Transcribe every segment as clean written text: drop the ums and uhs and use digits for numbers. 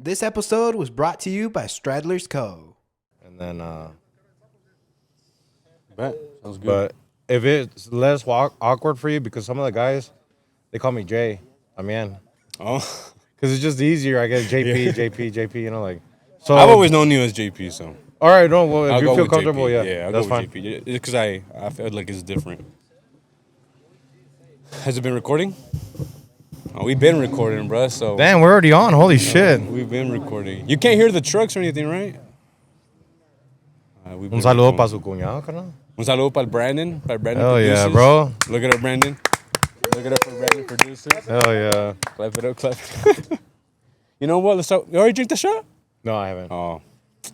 This episode was brought to you by Stradler's Co. And then, Bet. Sounds good. but if it's less awkward for you, because some of the guys, they call me Jay. También. Oh. Because it's just easier. I get JP, Yeah. JP, you know, like. So I've always known you as JP, so. All right, no, well, I'll if you go feel with comfortable, JP. yeah, I'll that's go fine. with JP. Because I feel like it's different. Has it been recording? Oh, we've been recording, bro. So Damn, we're already on. Holy shit. we've been recording. You can't hear the trucks or anything, right? Un saludo para su cuñado, carnal. Un saludo para Brandon. Para Brandon Hell Producers. yeah, bro. Look it up, Brandon. Look it up for Brandon Producers. Hell yeah. Clap it up, clap it up. You know what? Let's start. You already drink the shot? No, I haven't. Oh.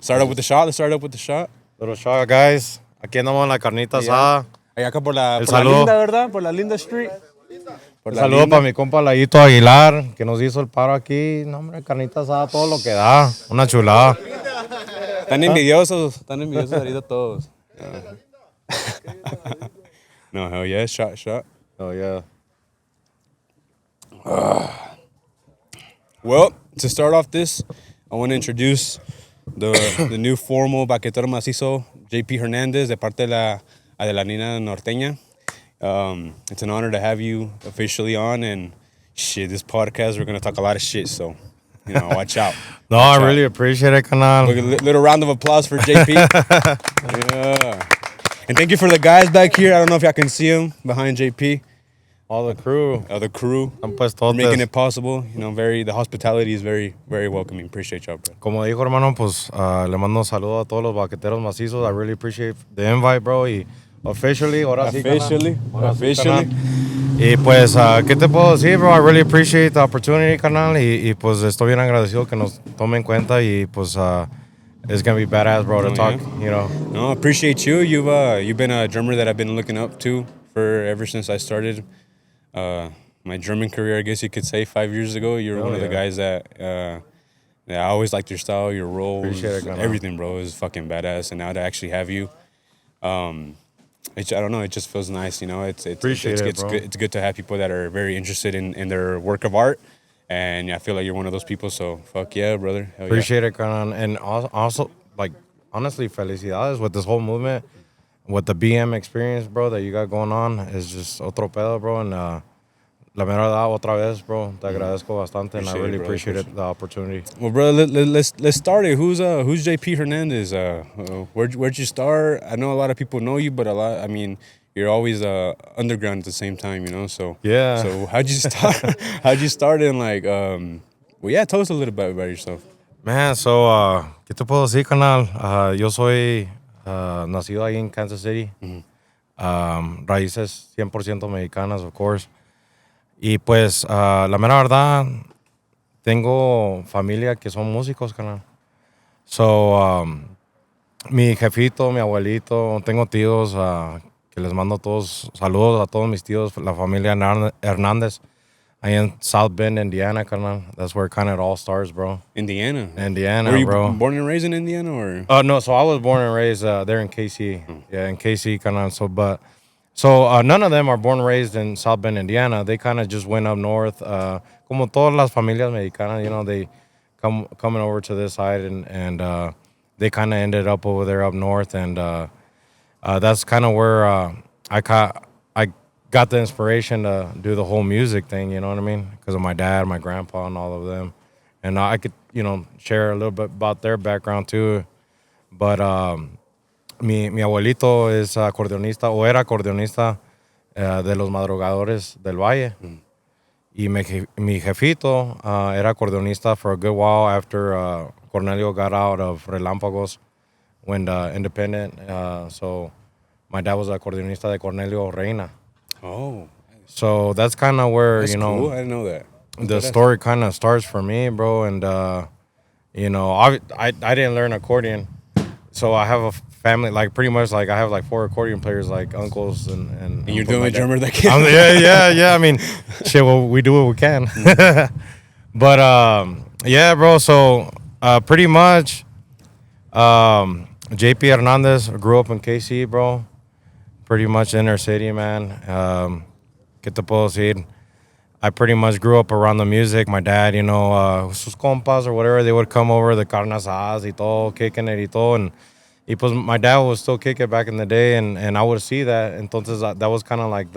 Start up with the shot. Let's start up with the shot. Little shot, guys. Aquí andamos en la carnita asada. Allá acá por la saludo. linda, ¿verdad? Por la linda street. Por Un la saludo linda. para mi compa Layito Aguilar, que nos hizo el paro aquí. No, hombre, carnita asada, todo lo que da. Una chulada. Están envidiosos ahorita todos. No, hell yeah, shot. Oh, yeah. Well, to start off this, I want to introduce the new formal baquetero macizo, JP Hernandez, de parte de la Adrenalina Norteña. It's an honor to have you officially on, and shit, this podcast, we're going to talk a lot of shit, so, you know, watch out. No, I really appreciate it, canal. Look, a little round of applause for JP. Yeah. And thank you for the guys back here. I don't know if y'all can see them behind JP. All the crew. The crew. Han puesto For making it possible. You know, the hospitality is very, very welcoming. Appreciate y'all, bro. Como dijo, hermano, pues le mando un saludo a todos los baqueteros macizos. I really appreciate the invite, bro. Y officially, ahora sí, Officially. carnal. Ahora sí, Officially. carnal. Y pues, ¿qué te puedo decir, bro? I really appreciate the opportunity, carnal. Y pues estoy bien agradecido que nos tomen en cuenta. Y pues, it's going to be badass, bro, to Oh, talk, yeah. you know. No, appreciate you. You've been a drummer that I've been looking up to for ever since I started my drumming career, I guess you could say. 5 years ago, you were one of the guys that I always liked your style, your roles, Appreciate it, everything, bro. It was fucking badass. And now to actually have you, I don't know, it just feels nice, you know. It's bro. good. It's good to have people that are very interested in their work of art. And I feel like you're one of those people, so fuck yeah, brother. Hell yeah. Appreciate it, carnal. And also, like, honestly, felicidades with this whole movement, with the BM experience, bro, that you got going on. Is just otro pedo, bro. And la mera verdad, otra vez, bro, te agradezco bastante, and I really appreciate the opportunity. Well, brother, let's start it. Who's JP Hernandez? Where'd you start? I know a lot of people know you, but you're always underground at the same time, you know. So Yeah. So how'd you start? How'd you start in like? Well, yeah, tell us a little bit about yourself. Man, so, ¿qué te puedo decir, canal? Yo soy nacido ahí en Kansas City. Raíces 100% mexicanas, of course. Y pues, la mera verdad, tengo familia que son músicos, canal. So, mi jefito, mi abuelito, tengo tíos que les mando todos saludos a todos mis tíos, la familia Hernandez. Ahí en South Bend, Indiana, carnal. That's where kind of it all starts, bro. Indiana, Indiana, Were you bro. born and raised in Indiana, or? No, so I was born and raised there in KC. Yeah, in KC, kind of. So none of them are born and raised in South Bend, Indiana. They kind of just went up north. Como todas las familias mexicanas, you know, they coming over to this side, and they kind of ended up over there up north, and that's kind of where I got the inspiration to do the whole music thing. You know what I mean? Because of my dad, my grandpa, and all of them, and I could, you know, share a little bit about their background too. But mi abuelito es acordeonista, o era acordeonista de los madrugadores del Valle. Y mi jefito era acordeonista for a good while after Cornelio got out of Relámpagos, went independent. So my dad was acordeonista de Cornelio Reina. Oh, So that's kind of where, that's you know, cool. I didn't know that. the story kind of starts for me, bro. And, you know, I didn't learn accordion. So I have a family, like pretty much like I have like 4 accordion players, like uncles and And you're the only drummer that can. yeah. I mean, shit, well, we do what we can. But, yeah, bro. So pretty much JP Hernandez grew up in KC, bro. Pretty much inner city, man. ¿Qué te puedo decir? I pretty much grew up around the music. My dad, sus compas or whatever, they would come over, the carne asadas y todo, kicking it y todo. Y pues my dad would still kick it back in the day, and I would see that. Entonces, that was kind of like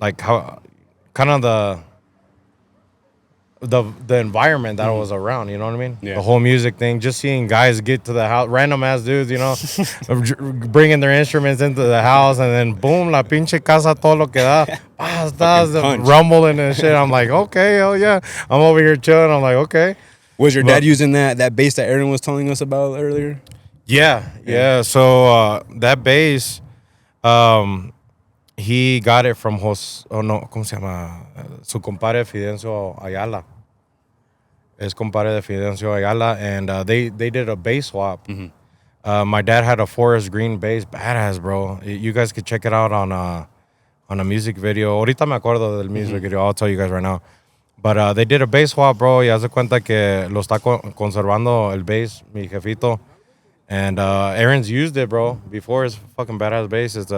like how, kind of the environment that I was around, you know what I mean? Yeah. The whole music thing, just seeing guys get to the house, random ass dudes, bringing their instruments into the house, and then boom, la pinche casa, todo lo que da, punch. rumbling and shit. I'm like, okay, hell yeah. I'm over here chilling. I'm like, okay. Was your dad using that bass that Aaron was telling us about earlier? Yeah. So that bass, he got it from ¿cómo se llama? Su compadre Fidencio Ayala. Es compadre de Fidencio Ayala, and they did a bass swap. My dad had a forest green bass, badass, bro. You guys could check it out on a music video. Ahorita me acuerdo del music video. I'll tell you guys right now. But they did a bass swap, bro. Y haz de cuenta que lo está conservando el bass, mi jefito. And Aaron's used it, bro. Before, his fucking badass bass. It's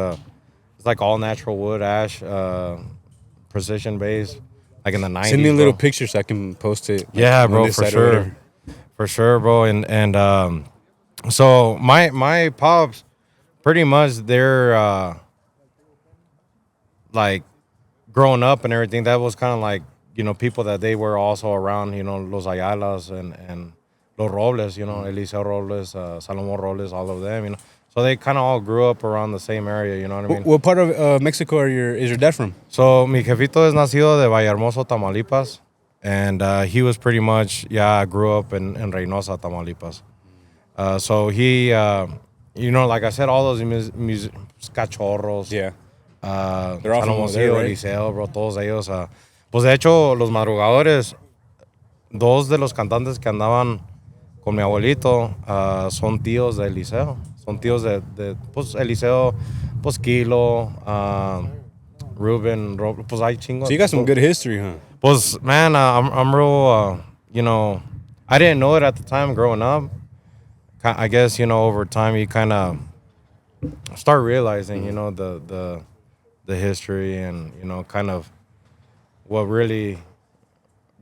like all natural wood, ash, precision bass, like in the 90s. Send me a little bro. picture so I can post it. Yeah, on bro, this for side or sure. whatever. For sure, bro. And so my pops, pretty much they're like growing up and everything. That was kind of like, people that they were also around, Los Ayalas and Los Robles, Eliseo Robles, Salomón Robles, all of them, So they kind of all grew up around the same area, you know what I mean? What part of Mexico is your dad from? So mi jefito es nacido de Vallehermoso, Tamaulipas. And he was pretty much, grew up in Reynosa, Tamaulipas. So he, like I said, all those music, cachorros. Yeah. They're all from over there, Salomoncillo, right? Eliseo, bro, todos ellos. Pues de hecho, los madrugadores, dos de los cantantes que andaban con mi abuelito son tíos de Eliseo. Son tíos de pues, Eliseo, pues, Kilo, Ruben, pues hay chingos. So you got some good history, huh? Pues, man, I'm real, I didn't know it at the time growing up. I guess, over time you kind of start realizing, the history and, kind of what really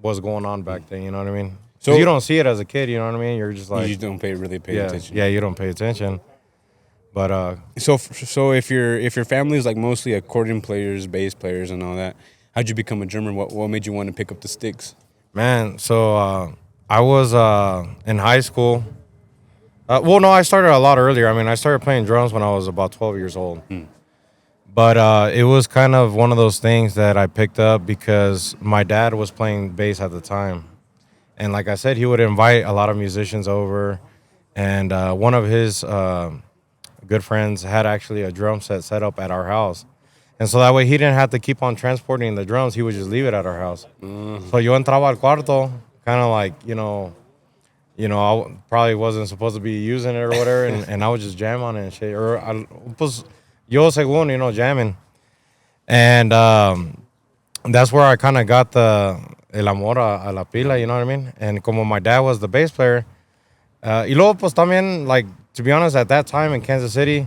was going on back then, you know what I mean? So you don't see it as a kid, you know what I mean? You're just like... You just don't really pay attention. Yeah, you don't pay attention. But... So if your family is like mostly accordion players, bass players and all that, how'd you become a drummer? What made you want to pick up the sticks? Man, so I was in high school. I started a lot earlier. I mean, I started playing drums when I was about 12 years old. But it was kind of one of those things that I picked up because my dad was playing bass at the time. And like I said, he would invite a lot of musicians over. And one of his good friends had actually a drum set up at our house. And so that way he didn't have to keep on transporting the drums. He would just leave it at our house. So yo entraba al cuarto, kind of like, I probably wasn't supposed to be using it or whatever. And I would just jam on it and shit. Or pues, yo según, jamming. And that's where I kind of got el amor a la pila, you know what I mean? And como my dad was the bass player, y luego pues también, like, to be honest, at that time in Kansas City,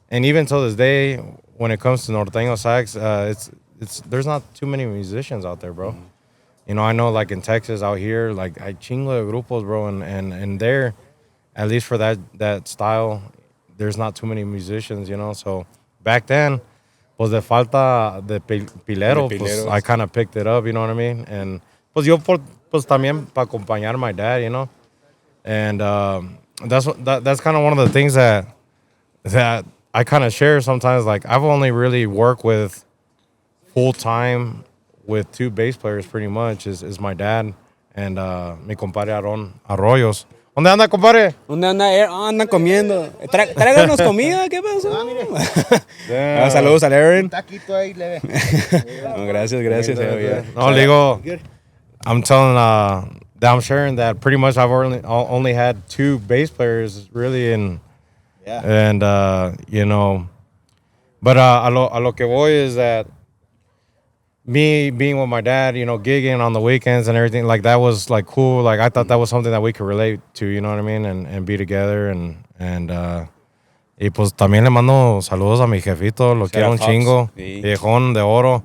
and even till this day, when it comes to norteño-sax, there's not too many musicians out there, bro. I know like in Texas out here, like hay chingo de grupos, bro, and there, at least for that style, there's not too many musicians, So back then, pues de falta de pilero, pues I kind of picked it up, you know what I mean? And pues yo pues también para acompañar my dad, And that's kind of one of the things that I kind of share sometimes. Like I've only really worked with full time with two bass players pretty much is my dad and mi compadre Aaron Arroyos. ¿Dónde anda, compadre? ¿Dónde anda? Anda comiendo. Tráiganos comida, ¿qué pasó? Saludos a Aaron. Un taquito ahí leve. No, gracias. No, le digo, I'm telling that I'm sharing that pretty much I've only had two bass players really and but a lo que voy is that me being with my dad, gigging on the weekends and everything, like that was like cool. Like I thought that was something that we could relate to, you know what I mean, and be together and y pues también le mando saludos a mi jefito, lo quiero un chingo, viejón de oro.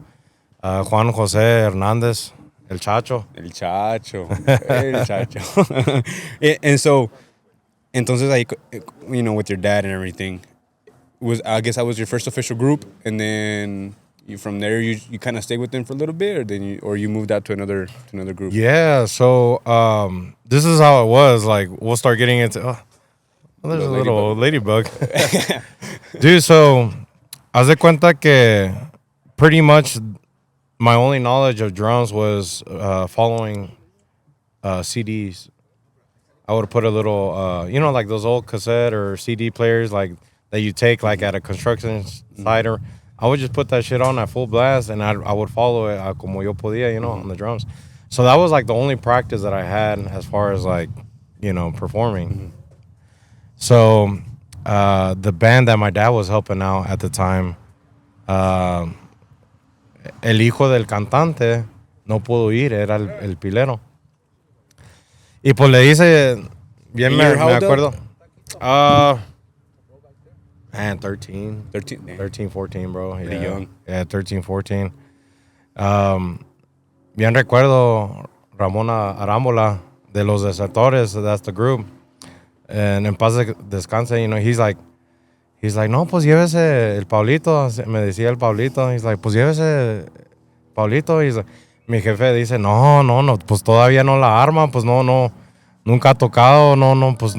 Juan José Hernandez, El Chacho. El Chacho. El Chacho. And so, entonces, like, you know, with your dad and everything, I guess that was your first official group, and then from there you kind of stayed with them for a little bit, or you moved out to another group. Yeah, so this is how it was. Like, we'll start getting into. Oh, well, there's a little ladybug. Dude, so haz de cuenta que pretty much my only knowledge of drums was following CDs. I would put a little, you know, like those old cassette or CD players, like that you take like at a construction site, or I would just put that shit on at full blast, and I would follow it como yo podía, you know, on the drums. So that was like the only practice that I had as far as like, you know, performing. So the band that my dad was helping out at the time, el hijo del cantante no pudo ir, era el pilero. Y pues le dice, bien me acuerdo. Man, 13, 14, bro. Pretty young. Yeah, 13, 14. Bien recuerdo Ramona Arámbola de Los Desertores, that's the group. And en paz descanse, you know, he's like, no, pues llévese el Pablito, me decía el Pablito. He's like, pues llévese Pablito. He's like, mi jefe dice, no, pues todavía no la arma, pues no, nunca ha tocado, no, pues.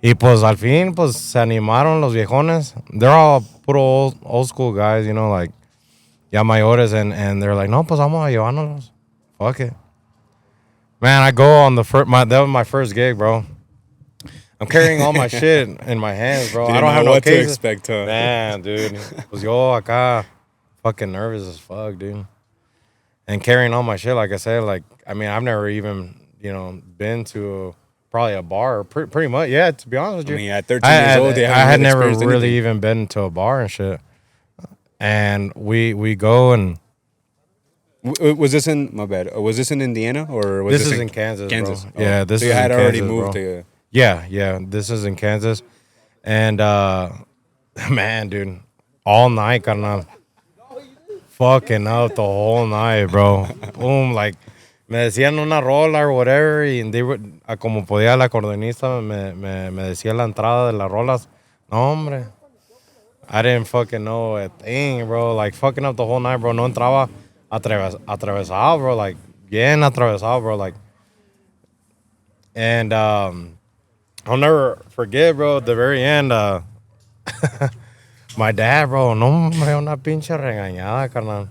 Y pues al fin, pues se animaron los viejones. They're all puro old school guys, you know, like, ya mayores, and they're like, no, pues vamos a llevárnoslos. Fuck it. Man, I go on that was my first gig, bro. I'm carrying all my shit in my hands, bro. I don't have no what cases. to expect, huh? Man, dude. Pues yo acá fucking nervous as fuck, dude. And carrying all my shit, like I said, like, I mean, I've never even, you know, been to probably a bar. Pretty much, yeah, to be honest with you. I mean, at 13 years old, I had never really even been to a bar and shit. And we go and... Was this in, my bad, was this in Indiana, or was this is in Kansas, Kansas? bro. Oh. Yeah, this so is you had in already Kansas, moved bro. to... Yeah, this is in Kansas. And, man, dude, all night, carnal. Fucking up the whole night, bro. Boom, like, me decían una rola or whatever, and they would, como podía la acordeonista, me decía la entrada de las rolas. No, hombre. I didn't fucking know a thing, bro. Like, fucking up the whole night, bro. No entraba atravesado, bro. Like, bien atravesado, bro. Like, and, I'll never forget, bro, at the very end, my dad, bro, no, hombre, una pinche regañada, carnal.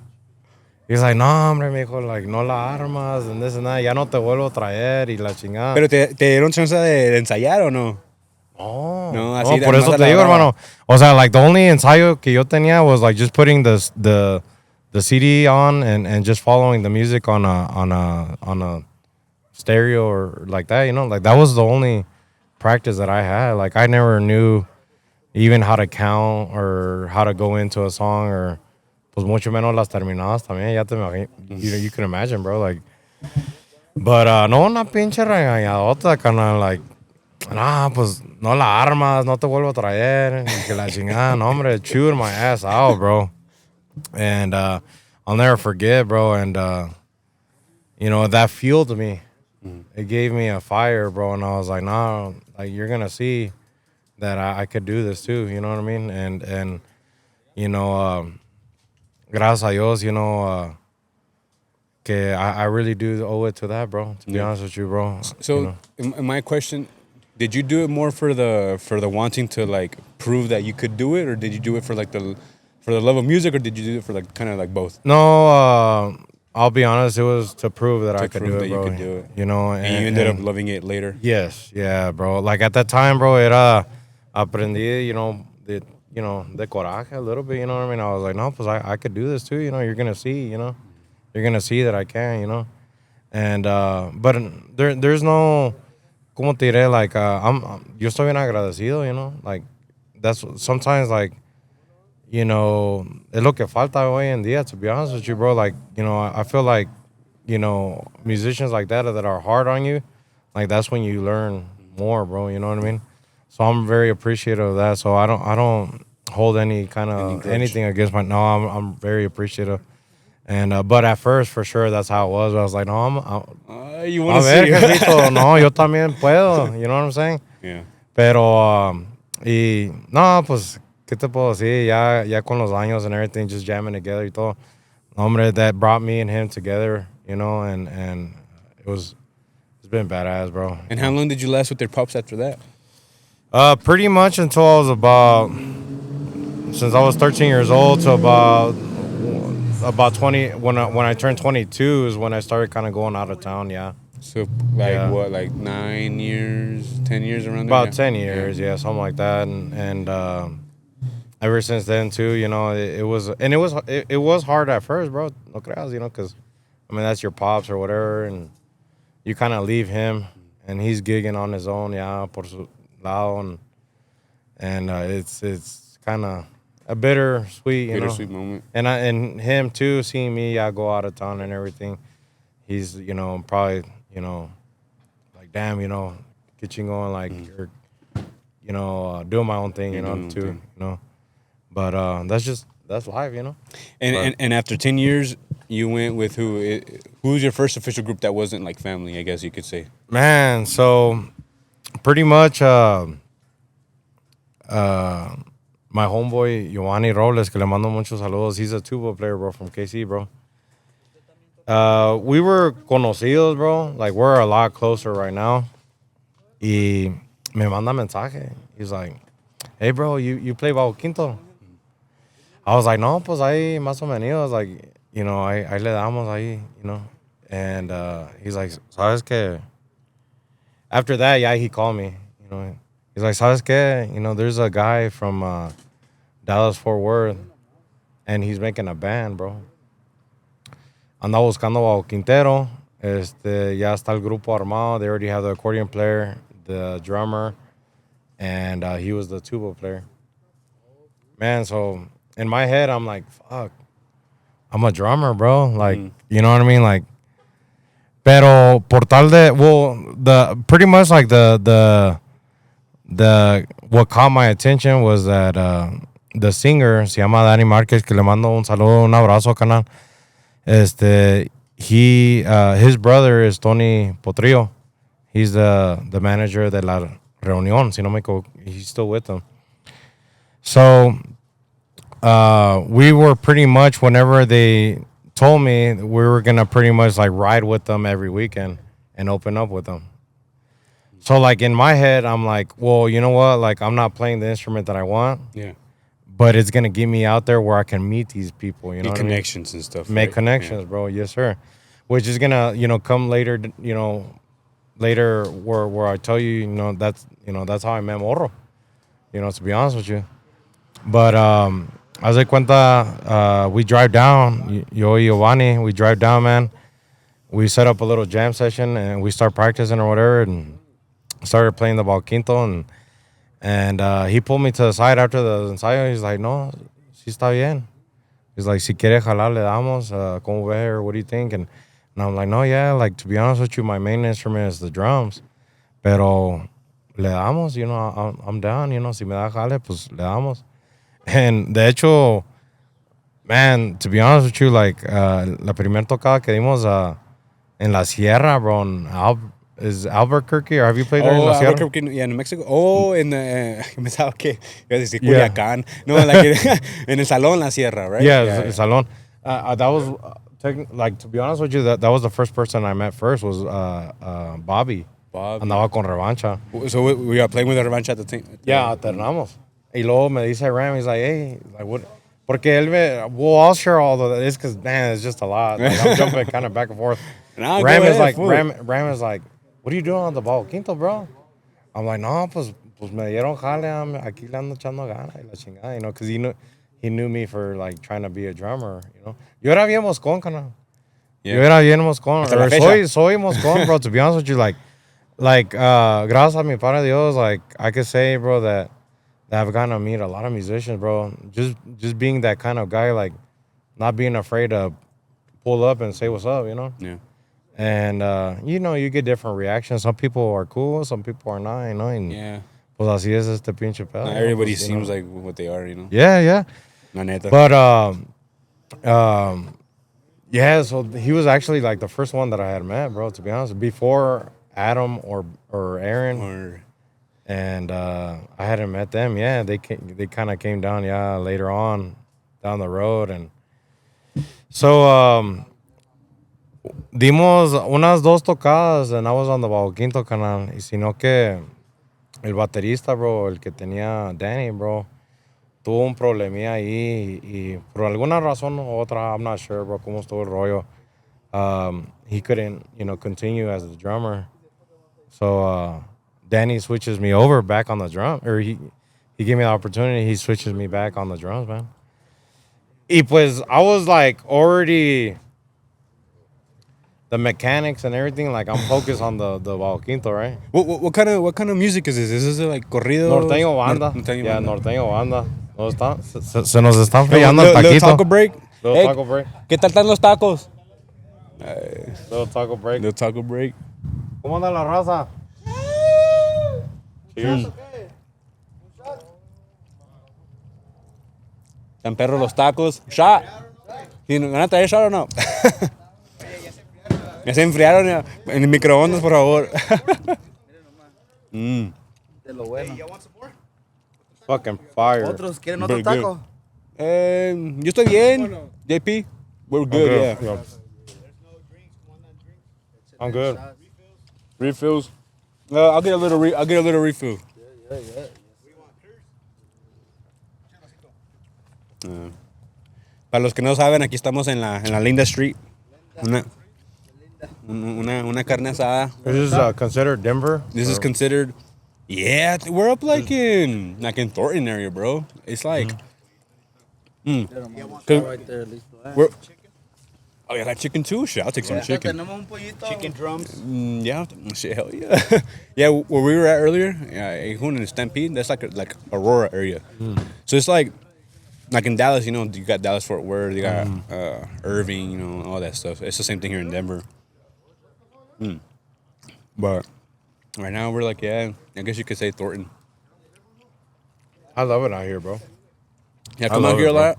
He's like, no, hombre, mijo, like, no la armas, and this and that, ya no te vuelvo a traer, y la chingada. ¿Pero te dieron chance de ensayar o no? No, así por eso te digo, hermano. O sea, like, the only ensayo que yo tenía was, like, just putting the CD on and just following the music on a stereo or like that, you know? Like, that was the only practice that I had. Like, I never knew even how to count or how to go into a song, or pues mucho menos las terminadas también. Ya te imagino, you can imagine, bro. Like, but no, una pinche regañadota, carnal. Like, nah, pues no la armas, no te vuelvo a traer. Y que la chingada, no, hombre, chewed my ass out, bro. And I'll never forget, bro. And you know, that fueled me. It gave me a fire, bro, and I was like, nah, like, you're gonna see that I could do this too, you know what I mean? And you know, gracias a Dios, you know, que I really do owe it to that, bro, to be honest with you, bro. So, you know. My question, did you do it more for the wanting to, like, prove that you could do it, or did you do it for, like, the love of music, or did you do it for, like, kind of like both? No, I'll be honest, it was to prove that I could do it, bro. You could do it. You know, and you ended up loving it later. Yes, yeah, bro. Like, at that time, bro, era aprendí, you know, de coraje a little bit, you know what I mean? I was like, no, pues I could do this too, you know, you're gonna see, you know. You're gonna see that I can, you know. And but there's no, como te diré, like, yo estoy bien agradecido, you know. Like, that's sometimes, like, you know, es lo que falta hoy en día, to be honest with you, bro. Like, you know, I feel like, you know, musicians like that are hard on you, like, that's when you learn more, bro, you know what I mean? So I'm very appreciative of that. So I don't hold any kind of anything against no, I'm very appreciative. And but at first, for sure, that's how it was. I was like, no, You a want to ver, see? jefito, no, yo también puedo. You know what I'm saying? Yeah. Pero, y no, pues, ¿qué te puedo decir? Ya con los años and everything, just jamming together y todo. Hombre, that brought me and him together, you know, and it's been badass, bro. And how long did you last with your pups after that? Pretty much until I was since I was 13 years old to about 20, when I turned 22 is when I started kind of going out of town, yeah. So Yeah. what, like 9 years, 10 years around there? About Yeah. 10 years, yeah, something like that. And ever since then, too, you know, it was hard at first, bro. No creas, you know, because, I mean, that's your pops or whatever, and you kind of leave him, and he's gigging on his own, yeah, por su lado, and it's kind of a bittersweet, you know. Bittersweet moment. And him, too, seeing me, yeah, go out of town and everything, he's, you know, probably, you know, like, damn, you know, get you going, like, or, you know, doing my own thing, you know, too, you know. But that's life, you know. And after 10 years, you went with who? Who's your first official group that wasn't like family, I guess you could say? Man, so pretty much my homeboy Giovanni Robles, que le mando muchos saludos. He's a tuba player, bro, from KC, bro. We were conocidos, bro. Like, we're a lot closer right now. Y me manda mensaje. He's like, hey, bro, you play bajo quinto? I was like, no, pues ahí más o menos. I was like, you know, ahí le damos ahí, you know. And he's like, ¿sabes qué? After that, yeah, he called me, you know. He's like, ¿sabes qué? You know, there's a guy from Dallas, Fort Worth, and he's making a band, bro. Anda buscando bajo Quintero. Ya está el grupo armado. They already have the accordion player, the drummer, and he was the tuba player. Man, so in my head, I'm like, fuck, I'm a drummer, bro. Like, you know what I mean? Like, pero por tal de, well, pretty much like the what caught my attention was that the singer, se llama Dani Márquez, que le mando un saludo, un abrazo, canal. His brother is Tony Potrillo. He's the manager de La Reunion, si no me equivoco. He's still with them. So we were pretty much, whenever they told me, we were gonna pretty much like ride with them every weekend and open up with them. So like in my head, I'm like, well, you know what? Like, I'm not playing the instrument that I want, Yeah. but it's gonna get me out there where I can meet these people. You know, Make what I mean? connections and stuff. Make right? connections, Yeah. bro. Yes, sir. Which is gonna, you know, come later. You know, later where I tell you, you know, that's how I met Moro. You know, to be honest with you. But haz de cuenta, we drive down. Yo y Giovanni, we drive down, man. We set up a little jam session and we start practicing or whatever, and started playing the Balquinto, and he pulled me to the side after the ensayo. He's like, no, sí está bien. He's like, si quiere jalar, le damos. ¿Cómo ve, or what do you think? And I'm like, no, yeah, like, to be honest with you, my main instrument is the drums. Pero le damos, you know, I'm down, you know, si me da jale, pues le damos. And de hecho, man, to be honest with you, like, la primera tocada que dimos en la Sierra, bro, is Albuquerque, or have you played there in la Sierra? Albuquerque, yeah, New Mexico. Oh, in the, pensaba que iba a decir Yeah. Culiacán. No, like en el Salón La Sierra, right? Yeah, el Salón. That was, like, to be honest with you, that was the first person I met first was Bobby. Andaba con Revancha. So we are playing with the Revancha at the time? Yeah, alternamos. Y luego me dice Ram, he's like, hey, like, what? Porque I'll share all of this because, man, it's just a lot. Like, I'm jumping kind of back and forth. Nah, Ram go is ahead, like, fool. Ram is like, what are you doing on the ball quinto, bro? I'm like, no, pues me dieron jale, aquí le ando echando ganas y la chingada, you know, because he knew me for, like, trying to be a drummer, you know. Yo era bien moscón, canal. Yeah. Yo era bien moscón. Hasta la fecha. Soy moscón, bro, to be honest with you, like, gracias a mi Padre Dios, like, I could say, bro, that I've gotten to meet a lot of musicians, bro. Just being that kind of guy, like, not being afraid to pull up and say what's up, you know? Yeah. And, you know, you get different reactions. Some people are cool, some people are not, you know? And, Yeah. pues así es este pinche pedo. Not everybody Pues, you seems know? like what they are, you know? Yeah, yeah. La neta. But, Yeah, so he was actually like the first one that I had met, bro. To be honest, before Adam or Aaron, Or and I hadn't met them. Yeah, they kind of came down. Yeah, later on down the road, and so dimos unas dos tocadas, and I was on the Bajo Quinto canal. Y sino que el baterista, bro, el que tenía Danny, bro, tuvo un problemilla ahí y por alguna razón u otra, I'm not sure, bro, cómo estuvo el rollo. He couldn't, continue as the drummer. So Danny switches me over back on the drum, or he gave me the opportunity. He switches me back on the drums, man. Y pues I was like already the mechanics and everything. Like I'm focused on the Bajo Quinto, right? what kind of music is this? Is this like corrido? Norteño banda. Norteño Yeah, banda. norteño banda. Se nos está Little, enfriando el little taquito. taco break. Little Hey, taco break. ¿Qué tal están los tacos? Little taco break. Little taco break. ¿Cómo anda la raza? Cheers. Están perros los tacos. Shot. ¿Van a traer shot o no? Ya se enfriaron ya. En el microondas, por favor. De lo bueno. Fucking fire. ¿Otros quieren otro Very taco? Yo estoy bien. JP. We're good, yeah. I'm good. Refills. I'll get a little refill. Para los que no saben, aquí estamos en la Linda Street. Una carne asada. This is considered Denver. This is considered, yeah, we're up like in Thornton area, bro. It's like, Right there, at least. we're, oh, you got chicken too? Shit, I'll take some chicken. Tenemos un pollito. Chicken drums. Yeah, shit, hell yeah. Yeah, where we were at earlier, Ehun and Stampede, that's like Aurora area. So it's like in Dallas, you got Dallas Fort Worth, you got Irving, all that stuff. It's the same thing here in Denver. But right now we're like, yeah, I guess you could say Thornton. I love it out here, bro. Yeah, I come love out here it, a bro. lot.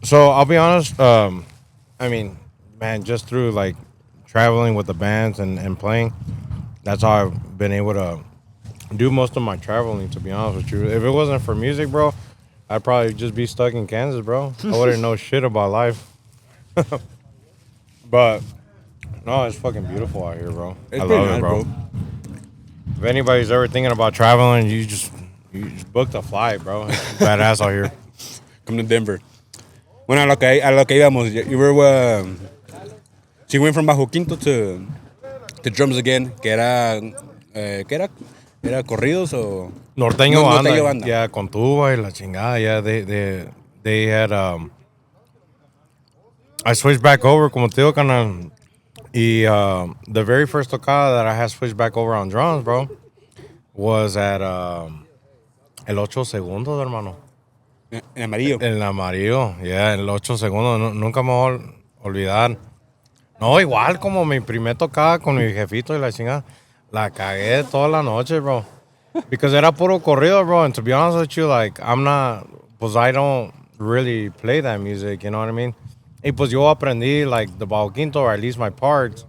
So I'll be honest. I mean, man, just through like traveling with the bands and playing, that's how I've been able to do most of my traveling. To be honest with you, if it wasn't for music, bro, I'd probably just be stuck in Kansas, bro. I wouldn't know shit about life. But no, it's fucking beautiful out here, bro. It's I pretty love nice, it, bro. bro. If anybody's ever thinking about traveling, you just booked a flight, bro. It's badass out here. Come to Denver. Bueno, a lo que íbamos, you were, she went from Bajo Quinto to drums again, que era, era corridos o... Norteño No, banda. norteño banda. Yeah, con tuba y la chingada. Yeah, they had, I switched back over, como te digo, carnal. Y the very first tocada that I had switched back over on drums, bro, was at El Ocho Segundos, hermano. En amarillo. El amarillo, yeah, el 8 segundos, nunca me voy a olvidar. No, igual como mi primer tocada con mi jefito y la chingada, la cagué toda la noche, bro. Because era puro corrido, bro, and to be honest with you, like, pues I don't really play that music, you know what I mean? Y pues yo aprendí, like, the Bajo Quinto, or at least my parts,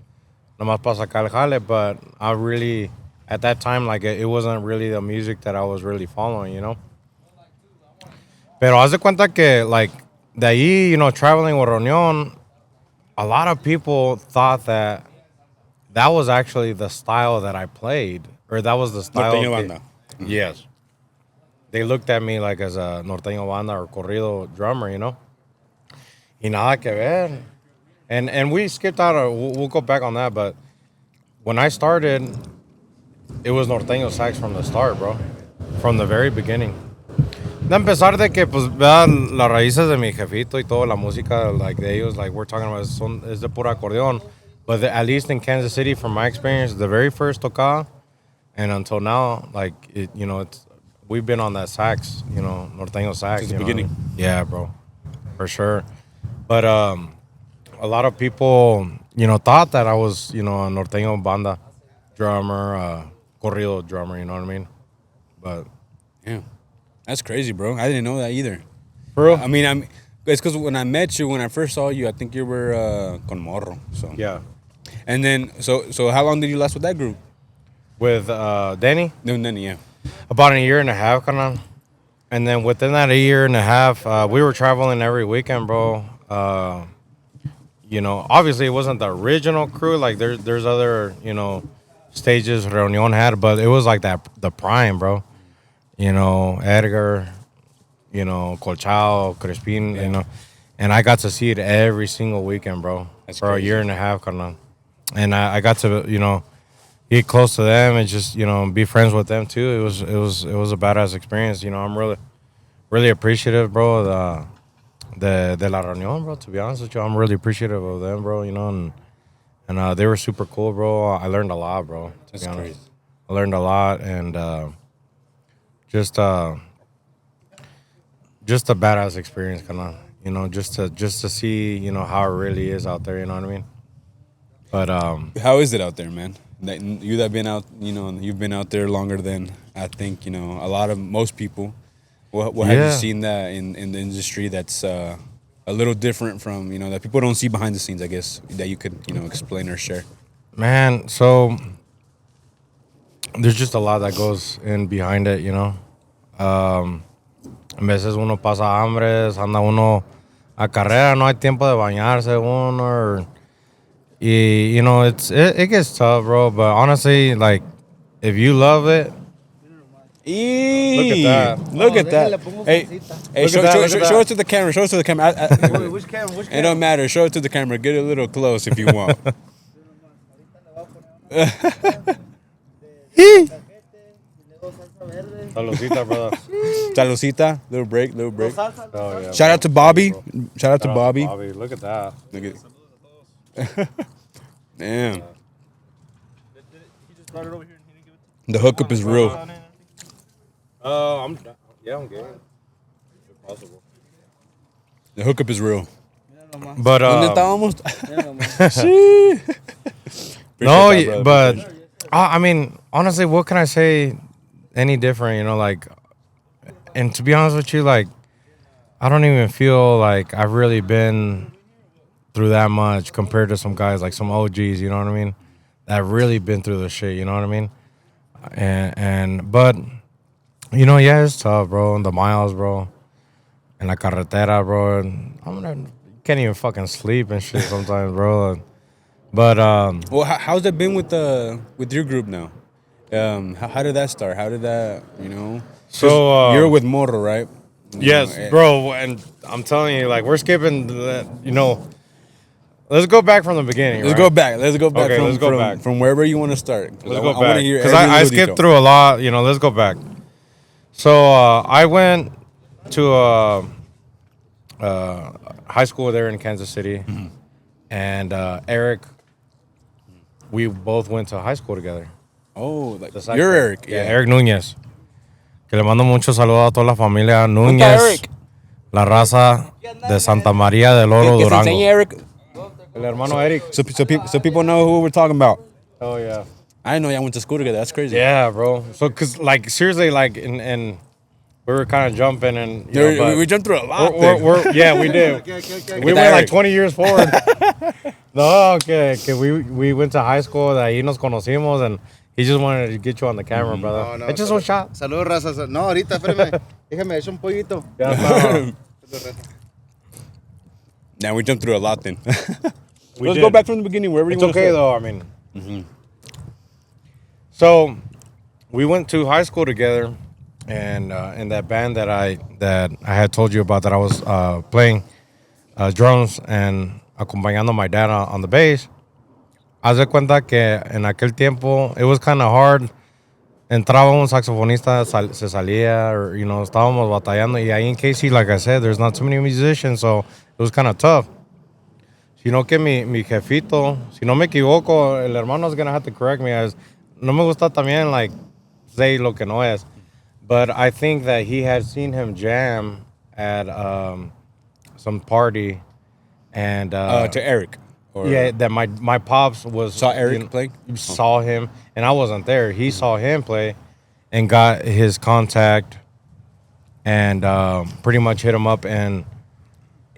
nomás para sacar el jale, but I really, at that time, like, it wasn't really the music that I was really following, you know? Pero haz de cuenta que, like, de ahí, traveling with Reunion, a lot of people thought that was actually the style that I played, or that was the style. Norteño banda. Yes. They looked at me like as a norteño banda or corrido drummer, Y nada que ver. And we skipped out, we'll go back on that, but when I started, it was norteño-sax from the start, bro. From the very beginning. De empezar de que, pues, vean las raíces de mi jefito y toda la música, like, de ellos, like, we're talking about, es de pura acordeón. But at least in Kansas City, from my experience, the very first tocada, and until now, like, we've been on that sax, norteño sax. Since the beginning. Yeah, bro. For sure. But a lot of people, thought that I was, a norteño banda drummer, corrido drummer, you know what I mean? But... Yeah. That's crazy, bro. I didn't know that either. For real? I mean, It's because when I met you, when I first saw you, I think you were con Moro. So Yeah. And then so how long did you last with that group? With Danny, Then yeah. about a year and a half, kind of. And then within that a year and a half, we were traveling every weekend, bro. You know, obviously it wasn't the original crew. Like there's other, you know, stages Reunion had, but it was like that the prime, bro. You know, Edgar, you know, Colchao, Crespin, you know, and I got to see it every single weekend, bro, That's for crazy. a year and a half, kind of. And I got to, you know, get close to them and just, you know, be friends with them too. It was a badass experience. You know, I'm really appreciative, bro. De la reunión, bro. To be honest with you, I'm really appreciative of them, bro. You know, and they were super cool, bro. I learned a lot, bro. To That's be honest, crazy. I learned a lot, and just a badass experience, kind of. You know, just to see, you know, how it really is out there. You know what I mean? But How is it out there, man? That been out, you know, you've been out there longer than I think, you know, most people. What have you Yeah. seen that in the industry that's a little different from, you know, that people don't see behind the scenes, I guess, that you could, you know, explain or share? man, so there's just a lot that goes in behind it, you know. A veces uno pasa hambres, anda uno a carrera, no hay tiempo de bañarse uno, you know, it gets tough, bro. But honestly, like, if you love it, Look at that. Look at déjale, that. pongo Hey, salsita. hey, Look at that, look at show that. it to the camera. Show it to the camera. Wait, which camera? It don't matter. Show it to the camera. Get a little close if you want. Saludcita, brother. Salucita. Little break. Oh, yeah, Shout out to Bobby. Shout out to Bobby. Look at that. Look at Damn. The hookup is real. I'm game. If possible. The hookup is real. But ¿Dónde estábamos? no, Appreciate that, brother. but I mean, honestly, what can I say? Any different, you know? Like, and to be honest with you, like, I don't even feel like I've really been through that much compared to some guys, like some OGs. You know what I mean? That really been through the shit. You know what I mean? But you know, yeah, it's tough, bro. And the miles, bro. And la carretera, bro. And can't even fucking sleep and shit sometimes, bro. But Well, how's that been with your group now? How did that start? How did that, you know? 'Cause So, you're with Moro, right? You yes, know, bro. And I'm telling you, like, we're skipping that, you know. Let's go back from the beginning. Let's right? go back. Let's go back Okay, from let's go back. from wherever you want to start. Let's go I want to back. hear Because every I little skipped detail. through a lot. You know, let's go back. So I went to high school there in Kansas City. Mm-hmm. And Eric, we both went to high school together. Oh, like Just like you're that. Eric. Yeah, Eric Núñez. Que le mando mucho saludo a toda la familia Núñez. Eric? La raza de Santa María del Oro, Que se Durango. enseñe Eric. El hermano Eric. So people know who we're talking about. Oh, yeah. I didn't know y'all went to school together. That's crazy. Yeah, bro. So, cause like seriously, like, and we were kind of jumping, and you know, but We jumped through a lot. yeah, we did. We went like 20 years forward. No, que we went to high school. De ahí nos conocimos, and he just wanted to get you on the camera, brother. No, It's just one shot. Saludos, raza. No, ahorita, espérame. Déjame echar un pollito. Ya está. Now we jumped through a lot then. We Let's did. go back from the beginning. Wherever It's you want okay to though. I mean, so we went to high school together, and in that band that I had told you about, that I was playing drums and acompañando my dad on the bass. Haz de cuenta que en aquel tiempo it was kind of hard. Entraba un saxofonista, se salía, or, you know, estábamos batallando. Y ahí en KC, like I said, there's not too many musicians, so it was kind of tough. Sino que mi jefito, si no me equivoco, el hermano is gonna have to correct me, as no me gusta también, like, say lo que no es. But I think that he had seen him jam at some party, and to Eric. Or yeah, that my pops was Saw Eric play? saw him, and I wasn't there. He saw him play, and got his contact, and pretty much hit him up, and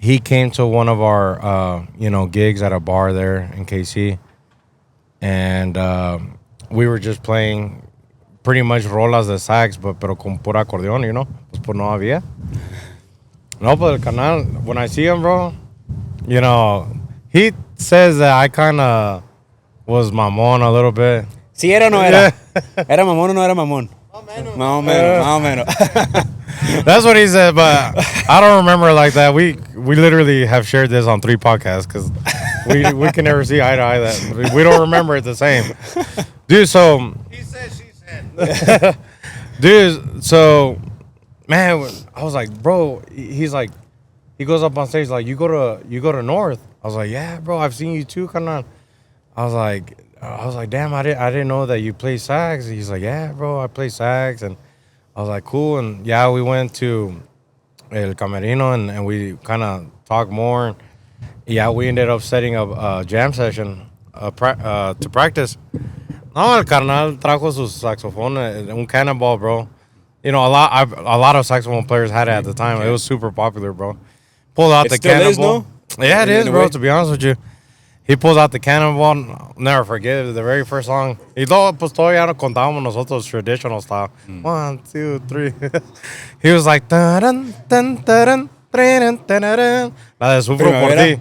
he came to one of our gigs at a bar there in KC, and we were just playing pretty much rolas de sax, pero con pura acordeón, pues no había. No, but el canal, when I see him, bro, he says that I kind of was mamón a little bit. ¿Sí era o no era? ¿Era mamón o no era mamón? Más o menos. That's what he said, but I don't remember like that. We literally have shared this on 3 podcasts because we can never see eye to eye that. We don't remember it the same. Dude, so... He said, she said. Dude, so... Man, I was like, bro, he's like... He goes up on stage like, you go to North? I was like, yeah, bro, I've seen you too, kind of. I was like, damn, I didn't know that you play sax. He's like, yeah, bro, I play sax. And I was like, cool. And yeah, we went to El Camerino and we kind of talked more. Yeah, we ended up setting up a jam session to practice. No, el carnal trajo su saxofón, un cannonball, bro. A lot of saxophone players had it at the time. It was super popular, bro. Pulled out the cannonball. Still is, no? Yeah, it is, bro, way. to be honest with you. He pulls out the cannonball. I'll never forget it, the very first song. Y luego, pues, todavía no contábamos nosotros traditional style. 1, 2, 3. He was like, taran, tan, taran, taran, taran. La de Sufro por ti.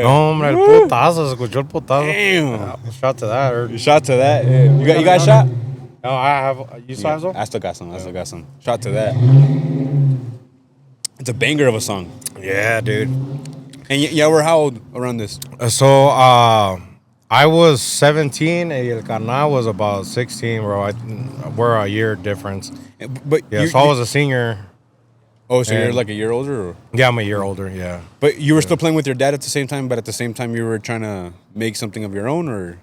No, hombre, el putazo. Se escuchó el putazo. Damn. Shot to that. Shot to that. Yeah. You got a shot? No, I have. You still have some? I still got some. Shot to that. It's a banger of a song. Yeah, dude. And yeah, we're how old around this? So, I was 17 and El Carnal was about 16, bro. We're a year difference. But Yeah, so I was a senior. Oh, so you're and- like a year older? Or? Yeah, I'm a year older, yeah. But you were still playing with your dad at the same time, but at the same time you were trying to make something of your own, or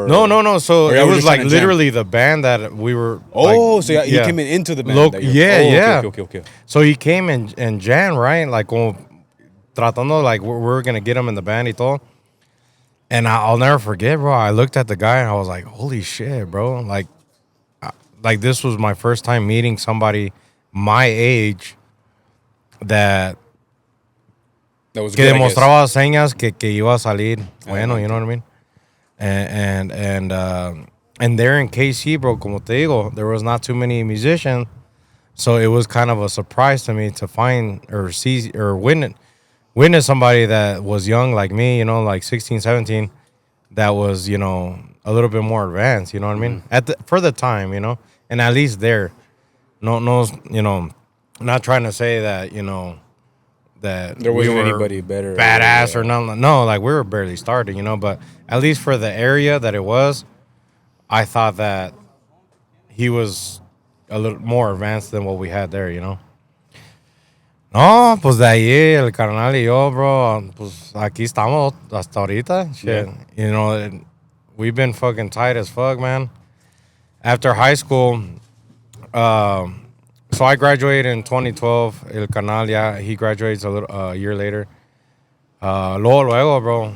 No. So or it y'all were was just like trying to jam? literally the band that we were. Oh, like, so he came into the band. Loc- that you're- yeah. Okay. So he came and Jan, right? Like, como tratando, like, we're going to get him in the band y todo. And I'll never forget, bro. I looked at the guy and I was like, holy shit, bro. Like this was my first time meeting somebody my age that was que good, I guess. demostraba señas que iba a salir. Bueno, you know what I mean? And there in KC, bro, como te digo, there was not too many musicians. So it was kind of a surprise to me to find or see or witness somebody that was young like me, like 16, 17, that was, a little bit more advanced, you know what I mean? For the time, and at least there. No, not trying to say that, that There wasn't we were anybody better. badass or nothing. No, like we were barely starting, but at least for the area that it was, I thought that he was a little more advanced than what we had there, No, pues de ahí el carnal y yo, bro, pues aquí estamos hasta ahorita. Shit. We've been fucking tight as fuck, man. After high school, so I graduated in 2012. El carnal, yeah, he graduates a year later. Luego, bro,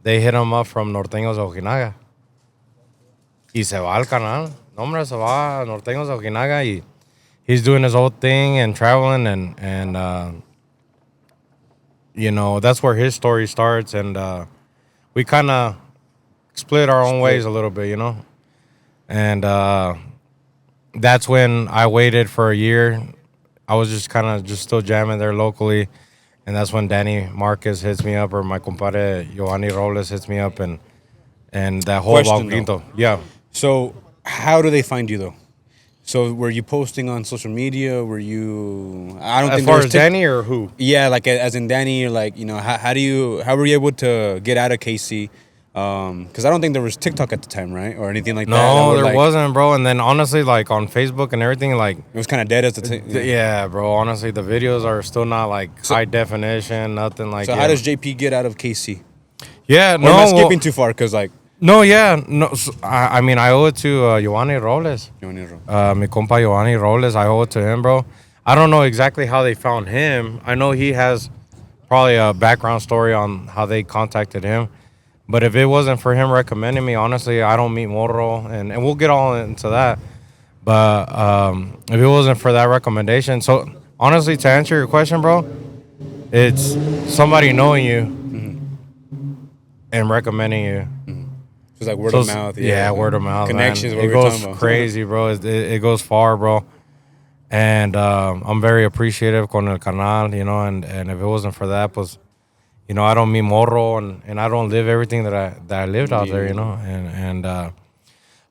they hit him up from Norteños de Ojinaga. Y se va al canal. No, hombre, se va a Norteños de Ojinaga y he's doing his own thing and traveling and that's where his story starts. And we kind of split our own ways a little bit, And that's when I waited for a year. I was just kind of still jamming there locally. And that's when Danny Marquez hits me up, or my compadre Giovanni Robles hits me up, and that whole Question, Quinto. Yeah. So how do they find you though? So were you posting on social media? Were you? I don't As think far there as was Danny or who? Yeah, like as in Danny, or like how were you able to get out of KC? Because I don't think there was TikTok at the time, right, or anything like that. No, that there wasn't, bro. And then honestly, like on Facebook and everything, like It was kind of dead as the time. yeah, bro. Honestly, the videos are still not like high definition, nothing like. So how does JP get out of KC? Yeah, Or no. am I well- skipping too far? Because like No, yeah, no. I mean, I owe it to Giovanni Robles. Mi compa Giovanni Robles, I owe it to him, bro. I don't know exactly how they found him. I know he has probably a background story on how they contacted him. But if it wasn't for him recommending me, honestly, I don't meet Moro, and we'll get all into that. But if it wasn't for that recommendation, so honestly, to answer your question, bro, It's somebody knowing you and recommending you. It's like word So of it's- mouth. Yeah, word of mouth. Connections. Man. What It we were goes talking about. crazy, bro. It goes far, bro. And I'm very appreciative con el canal, you know. And if it wasn't for that, pues, you know, I don't meet Moro, and I don't live everything that I lived out there, you know. And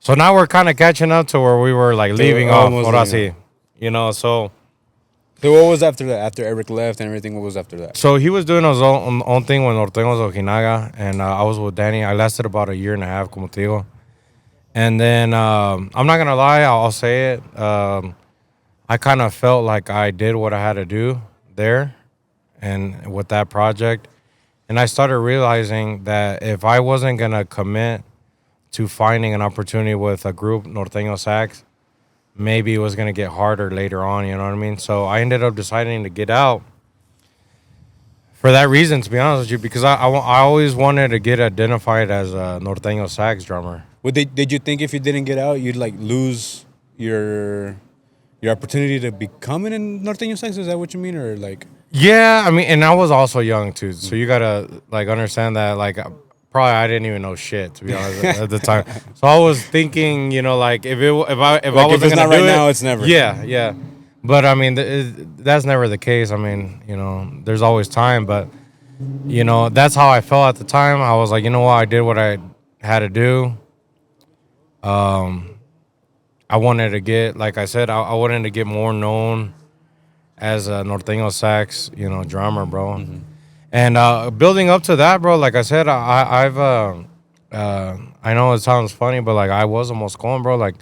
so now we're kind of catching up to where we were like leaving off. almost Ahora leaving sí, you know. So what was after that? After Eric left and everything, what was after that? So he was doing his own thing with Norteños Ojinaga, and I was with Danny. I lasted about a year and a half, como te digo. And then I'm not gonna lie, I'll say it. I kind of felt like I did what I had to do there, and with that project, and I started realizing that if I wasn't gonna commit to finding an opportunity with a group, norteño-sax, maybe it was gonna get harder later on. You know what I mean? So I ended up deciding to get out. For that reason, to be honest with you, because I always wanted to get identified as a norteño sax drummer. Did you think if you didn't get out, you'd like lose your opportunity to become an norteño sax? Is that what you mean, or like? Yeah, I mean, and I was also young too, so you gotta like understand that. Like, probably I didn't even know shit, to be honest, at the time. So I was thinking, you know, like if I Like, wasn't if it's gonna not right do now, it, it's never. Yeah. But I mean, that's never the case. I mean, you know, there's always time, but you know, that's how I felt at the time. I was like, you know what, I did what I had to do. I wanted to get, like I said, I wanted to get more known as a norteño sax, you know, drummer, bro. And building up to that, bro, like I said, I know it sounds funny, but like I was almost going, bro. Like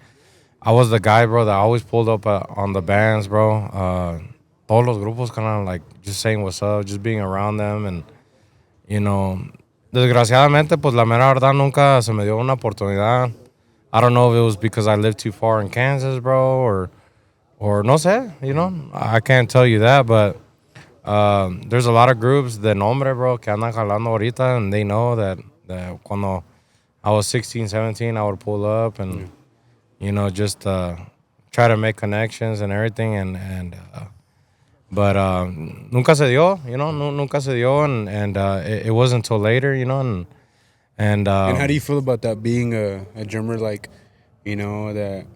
I was the guy, bro, that always pulled up on the bands, bro. Todos los grupos, kind of like just saying what's up, just being around them, and you know, desgraciadamente, pues la mera verdad nunca se me dio una oportunidad. I don't know if it was because I lived too far in Kansas, bro, or no sé, you know, I can't tell you that, but there's a lot of groups de nombre, bro, que andan jalando ahorita, and they know that cuando I was 16, 17, I would pull up and, you know, just try to make connections and everything, but nunca se dio, you know, nunca se dio, and it wasn't until later, you know, and And how do you feel about that, being a drummer, like, you know, that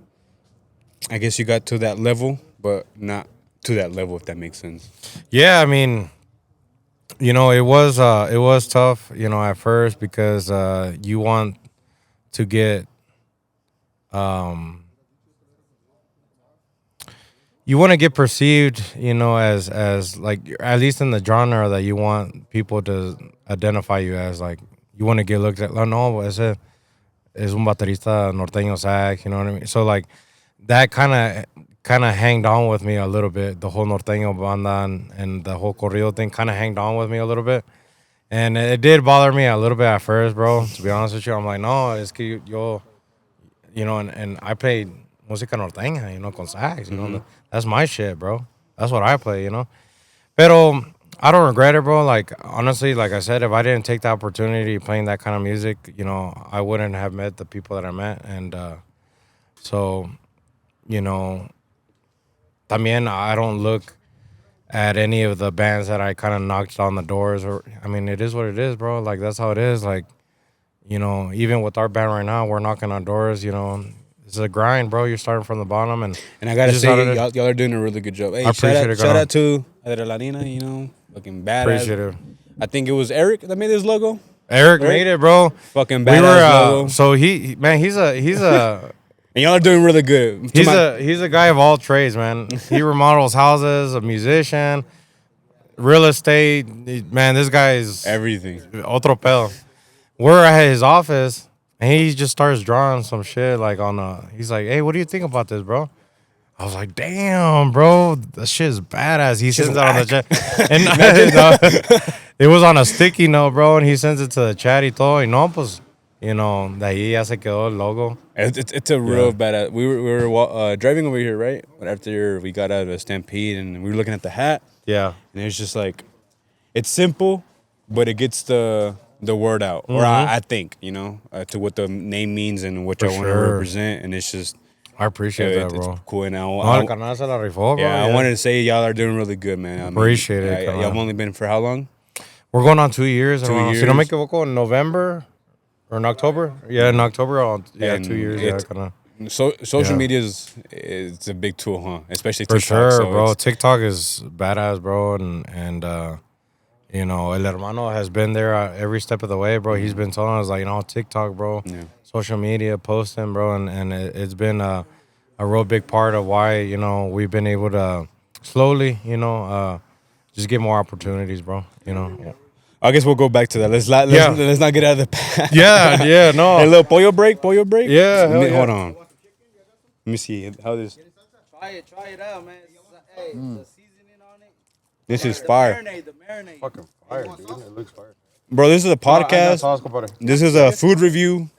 I guess you got to that level, but not to that level, if that makes sense. Yeah, I mean, you know, it was tough, you know, at first because you want to get you want to get perceived, you know, as like, at least in the genre that you want people to identify you as, like you want to get looked at. Like, no, ese es un baterista norteño sax, you know what I mean? So like that kind of hanged on with me a little bit. The whole norteño banda and the whole corrido thing kind of hanged on with me a little bit. And it did bother me a little bit at first, bro. To be honest with you, I'm like, no, es que yo, you know, and I played música norteña, you know, con sax, you know, that's my shit, bro. That's what I play, you know. Pero I don't regret it, bro. Like, honestly, like I said, if I didn't take the opportunity playing that kind of music, you know, I wouldn't have met the people that I met. And so, you know, también I don't look at any of the bands that I kind of knocked on the doors. Or, I mean, it is what it is, bro. Like, that's how it is. Like, you know, even with our band right now, we're knocking on doors, you know. It's a grind, bro. You're starting from the bottom. And I gotta just say, how it is. y'all are doing a really good job. Hey, I appreciate it, shout Gano. out to Adrenalina, you know, fucking badass. Appreciate it. I think it was Eric that made this logo. Eric made it, bro. Fucking We badass were logo. so he's a And y'all are doing really good. he's a guy of all trades, man. He remodels houses, a musician, real estate. Man, this guy is everything. otro pedo. We're at his office, and he just starts drawing some shit like he's like, hey, what do you think about this, bro? I was like, damn, bro, that shit is badass. He sends that on the chat. And it was on a sticky note, bro, and he sends it to the chat y todo. Y no, pues, you know, de ahí ya se quedó el logo. It's a real badass. We were driving over here, right? But after we got out of a Stampede, and we were looking at the hat. Yeah. And it's just like, it's simple, but it gets the word out. Or I think, you know, to what the name means and what I want to represent. And it's just, I appreciate that, bro. It's cool. And No, el canal se la rifó, bro. I wanted to say y'all are doing really good, man. I mean, Appreciate it, come Y'all on. only been for how long? We're going on 2 years. 2 hermano. Si no me years. equivoco, in November or in October. Yeah, in October. And 2 years. it- Yeah, Social Yeah. media is a big tool, huh? Especially for TikTok. sure, so bro. it's- TikTok is badass, bro, and you know, el hermano has been there every step of the way, bro. He's been telling us like, TikTok, bro, social media, posting, bro, and it's been a real big part of why we've been able to slowly, just get more opportunities, bro. I guess we'll go back to that. Let's not get out of the past. Yeah, no. A little pollo break. Yeah, hell yeah. Hold on. Let me see how this. Try it out, man. Hey, the seasoning on it. This is fire, The marinade. Fucking fire, dude. It looks fire. bro. This is a podcast. This is a food review.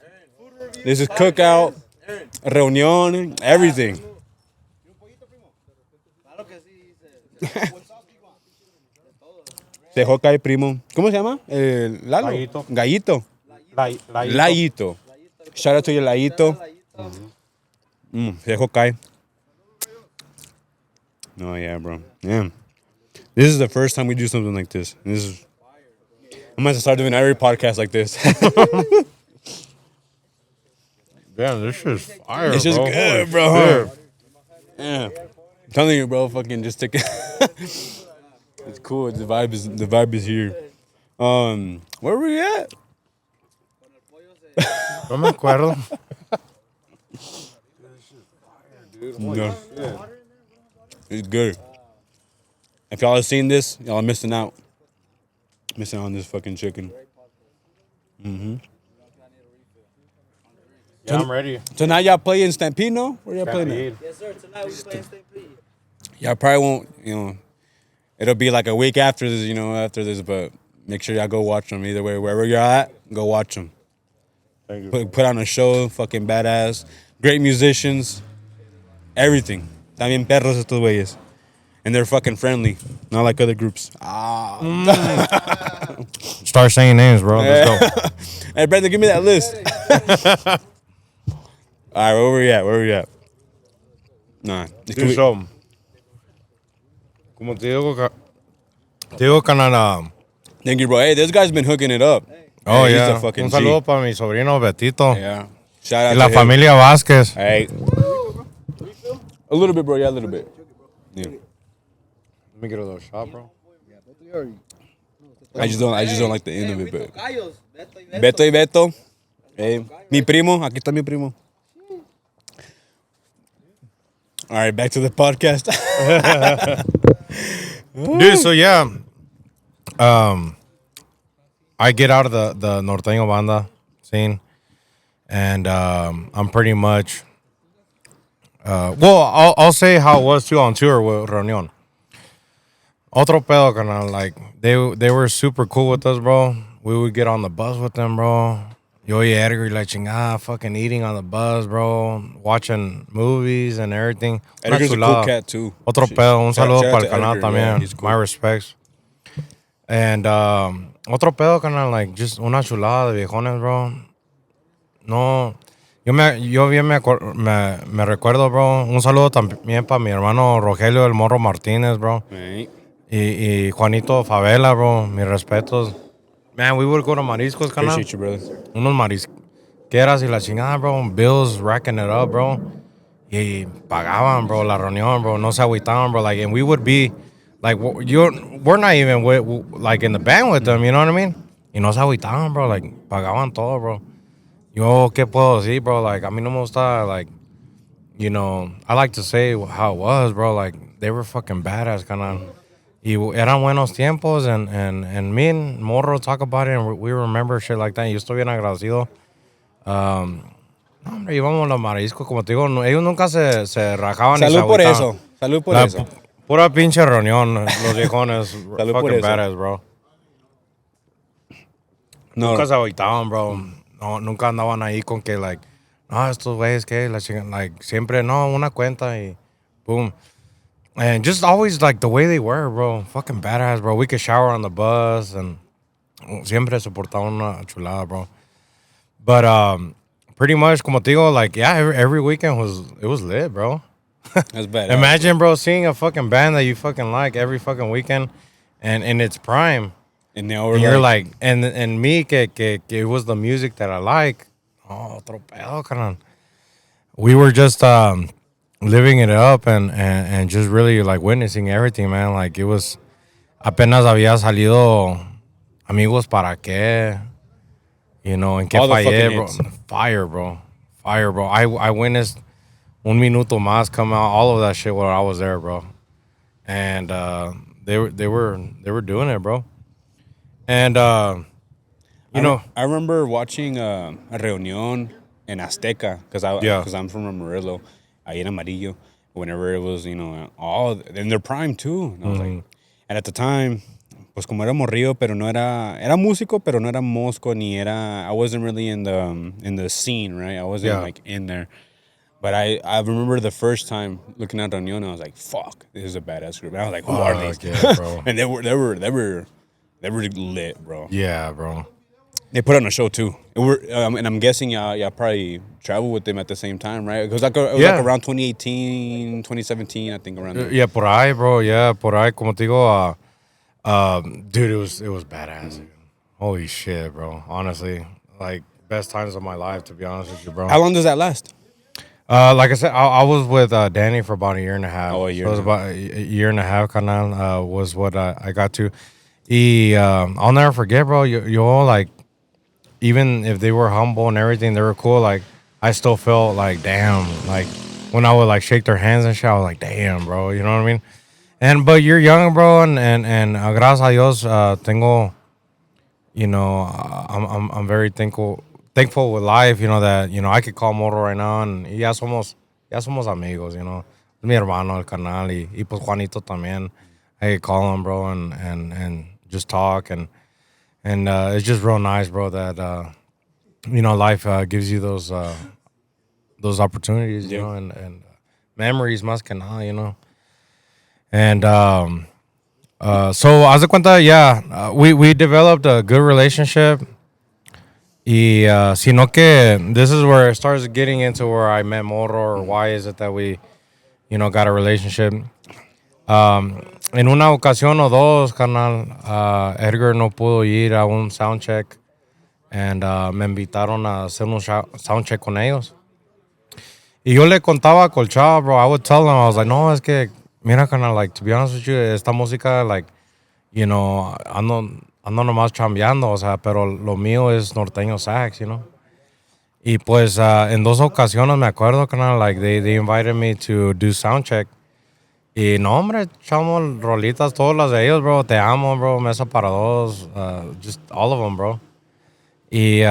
This is cookout, reunion, everything. Claro que sí, dice. Se Hawkeye, primo. ¿Cómo se llama? Lalo. Gallito. Gallito. Layito. Shout out to your Layito. Se Hawkeye. No, yeah, bro. Yeah. This is the first time we do something like this. I'm going to start doing every podcast like this. Damn, this shit's fire, It's just bro. good, Holy bro. shit. Yeah. I'm telling you, bro, fucking just take it. It's cool. The vibe is here. Where were we at? No me acuerdo. No. It's good. If y'all have seen this, y'all are missing out. Missing out on this fucking chicken. Yeah, I'm ready. So now y'all playing Stampede, no? Where y'all playing at? Yes, sir. Tonight we playing Stampede. Y'all probably won't, it'll be like a week after this, but make sure y'all go watch them. Either way, wherever you're at, go watch them. Thank you. Put on a show, fucking badass. Great musicians. Everything. También perros estos güeyes. And they're fucking friendly. Not like other groups. Start saying names, bro. Let's go. Hey, Brandon, give me that list. All right, where we at? Nah. Dude, so, como te digo, canal. Thank you, bro. Hey, this guy's been hooking it up. Oh, Hey, yeah. He's a fucking Un G. saludo para mi sobrino Betito. Yeah. Shout out Y to la him. familia Vázquez. Hey. A little bit, bro. Yeah, a little bit. Yeah. Let me get a little shot, bro. I just don't like the end of it, but. Gallos. Beto y Beto y Beto. Hey. Mi primo. Aquí está mi primo. All right, back to the podcast. Dude, so yeah. I get out of the norteño banda scene, and I'm pretty much. Well, I'll say how it was too on tour with Reunion. Otro pedo, carnal. Like they were super cool with us, bro. We would get on the bus with them, bro. Yo y Edgar, like chingada, fucking eating on the bus, bro. Watching movies and everything. Una Edgar's a cool chulada. cat, too. Otro pedo. Un Shout saludo out para to el canal Edgar, también. yeah, he's cool. My respects. And otro pedo, carnal, like just una chulada de viejones, bro. No, yo bien me recuerdo, bro. Un saludo también para mi hermano Rogelio el Morro Martínez, bro. Right. Y Juanito Favela, bro. Mis respetos. Man, we would go to mariscos, carnal. Appreciate you, brother. Unos marisqueras y la chingada, bro. Bills racking it up, bro. Y pagaban, bro, la reunión, bro. No se agüitaban, bro. Like, and we would be, like, we're not even, like, in the band with them, you know what I mean? Y no se agüitaban, bro. Like, pagaban todo, bro. Yo, ¿qué puedo decir, bro? Like, a mí no me gusta, like, I like to say how it was, bro. Like, they were fucking badass, carnal. Y eran buenos tiempos, and me and Moro talk about it, and we remember shit like that. Y yo estoy bien agradecido. No, hombre, íbamos los mariscos, como te digo, ellos nunca se rajaban ni se Salud por agüitaban. eso. Salud por La eso. Pura pinche reunión, los viejones. Salud por Fucking eso. badass, bro. No. Nunca se agüitaban, bro. No, nunca andaban ahí con que, like, no, estos güeyes que, la chingada, like, siempre, no, una cuenta y boom. And just always, like, the way they were, bro. Fucking badass, bro. We could shower on the bus, and siempre se portaban una chulada, bro. But, pretty much, como te digo, like, yeah, every weekend was lit, bro. That's bad. Imagine, bro, seeing a fucking band that you fucking like every fucking weekend and in its prime. And now And you're like, and me, que it was the music that I like. Oh, otro pedo, carnal. We were just living it up and just really like witnessing everything, man. Like it was, apenas había salido Amigos para qué, you know, en qué All the fallé, fucking bro. hits. Fire, bro. I witnessed Un Minuto Más come out, all of that shit while I was there, bro. And they were doing it, bro. And you know, I remember watching a Reunion in Azteca because Yeah. I'm from Amarillo, ahí en Amarillo. Whenever it was, you know, all in their prime too. And I was like, and at the time, pues como era morrillo, pero no era músico, pero no era mosco ni era. I wasn't really in the scene, right? I wasn't Yeah. like in there. But I remember the first time looking at Reunion, I was like, "Fuck, this is a badass group." And I was like, "Who are these?" Yeah, bro. And they were lit, bro. Yeah, bro. They put on a show too. And I'm guessing y'all probably traveled with them at the same time, right? It was like around 2018, 2017, I think around there. Yeah, por ahí, bro. Yeah, por ahí. Como te digo, dude, it was badass. Dude. Holy shit, bro. Honestly, like best times of my life, to be honest with you, bro. How long does that last? Like I said, I was with Danny for about a year and a half. Oh, a year So it was and a about a year and a half, canal, was what I got to. I'll never forget, bro. You all like, even if they were humble and everything, they were cool. Like I still felt like, damn, like when I would like shake their hands and shit, I was like, damn, bro. You know what I mean? But you're young, bro, and gracias a Dios, tengo, you know, I'm very thankful with life, you know, that, you know, I could call Moro right now and ya somos amigos, you know. Mi hermano, el canal, y pues Juanito también. I could call him, bro, and just talk, and it's just real nice, bro, that, you know, life gives you those opportunities, you know, and memories, más que nada, you know. And so, haz de cuenta, yeah, we developed a good relationship. Y sino que this is where it starts getting into where I met Moro, or why is it that we, you know, got a relationship. En una ocasión o dos, carnal, Edgar no pudo ir a un soundcheck and me invitaron a hacer un soundcheck con ellos. Y yo le contaba a Colchado, bro. I would tell them, I was like, no, es que, mira, carnal, like, to be honest with you, esta música, like, you know, ando nomás chambeando, o sea, pero lo mío es norteño-sax, you know. Y pues en dos ocasiones me acuerdo, carnal, like, they invited me to do soundcheck. Y no, hombre, echamos rolitas todas las de ellos, bro. Te amo, bro. Mesa para dos. Just all of them, bro. Y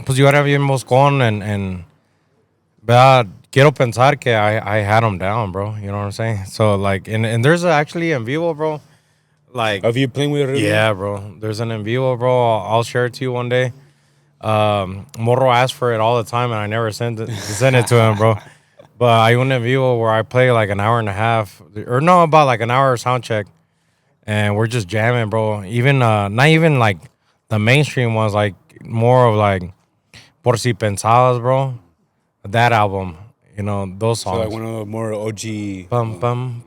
pues yo era bien moscón and ¿verdad? Quiero pensar que I had them down, bro. You know what I'm saying? So, like, and there's actually en vivo, bro. Like, Of you playing with Reunion? yeah, bro. There's an en vivo, bro. I'll share it to you one day. Moro asked for it all the time, and I never sent it to him, bro. But hay un en vivo where I play like an hour and a half, or no, about like an hour sound check, and we're just jamming, bro. Even not even like the mainstream ones, like more of like Por Si Pensabas, bro. That album, you know, those songs. So like one of the more OG. Bum, bum,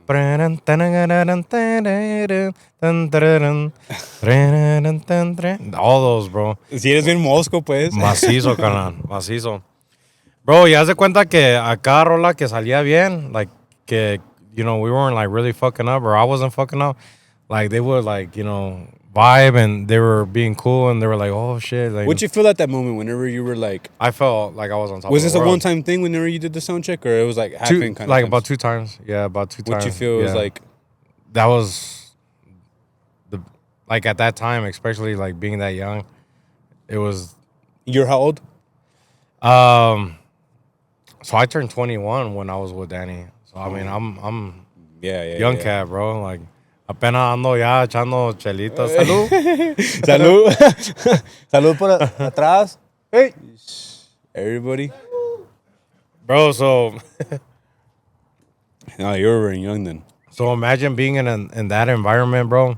all those, bro. Si eres bien mosco, pues. Macizo, carnal, macizo. Bro, y haz de cuenta que a cada rola que salía bien, like, que, you know, we weren't, like, really fucking up, or I wasn't fucking up, like, they would, like, you know, vibe, and they were being cool, and they were like, oh, shit. Like, What'd you feel at that moment whenever you were like... I felt like I was on top Was of this the a world. one-time thing whenever you did the sound check, or it was like happening kind of Like, times? about 2 times. Yeah, about 2 times. What'd you feel was like... That was, like, at that time, especially, like, being that young, it was... You're how old? So I turned 21 when I was with Danny. So I mean, I'm Yeah. young cat, bro. Like apenas ando ya echando chelitas. Salud. Salud. Salud por atrás. Hey. Everybody. Bro, so No, you were very young then. so imagine being in that environment, bro,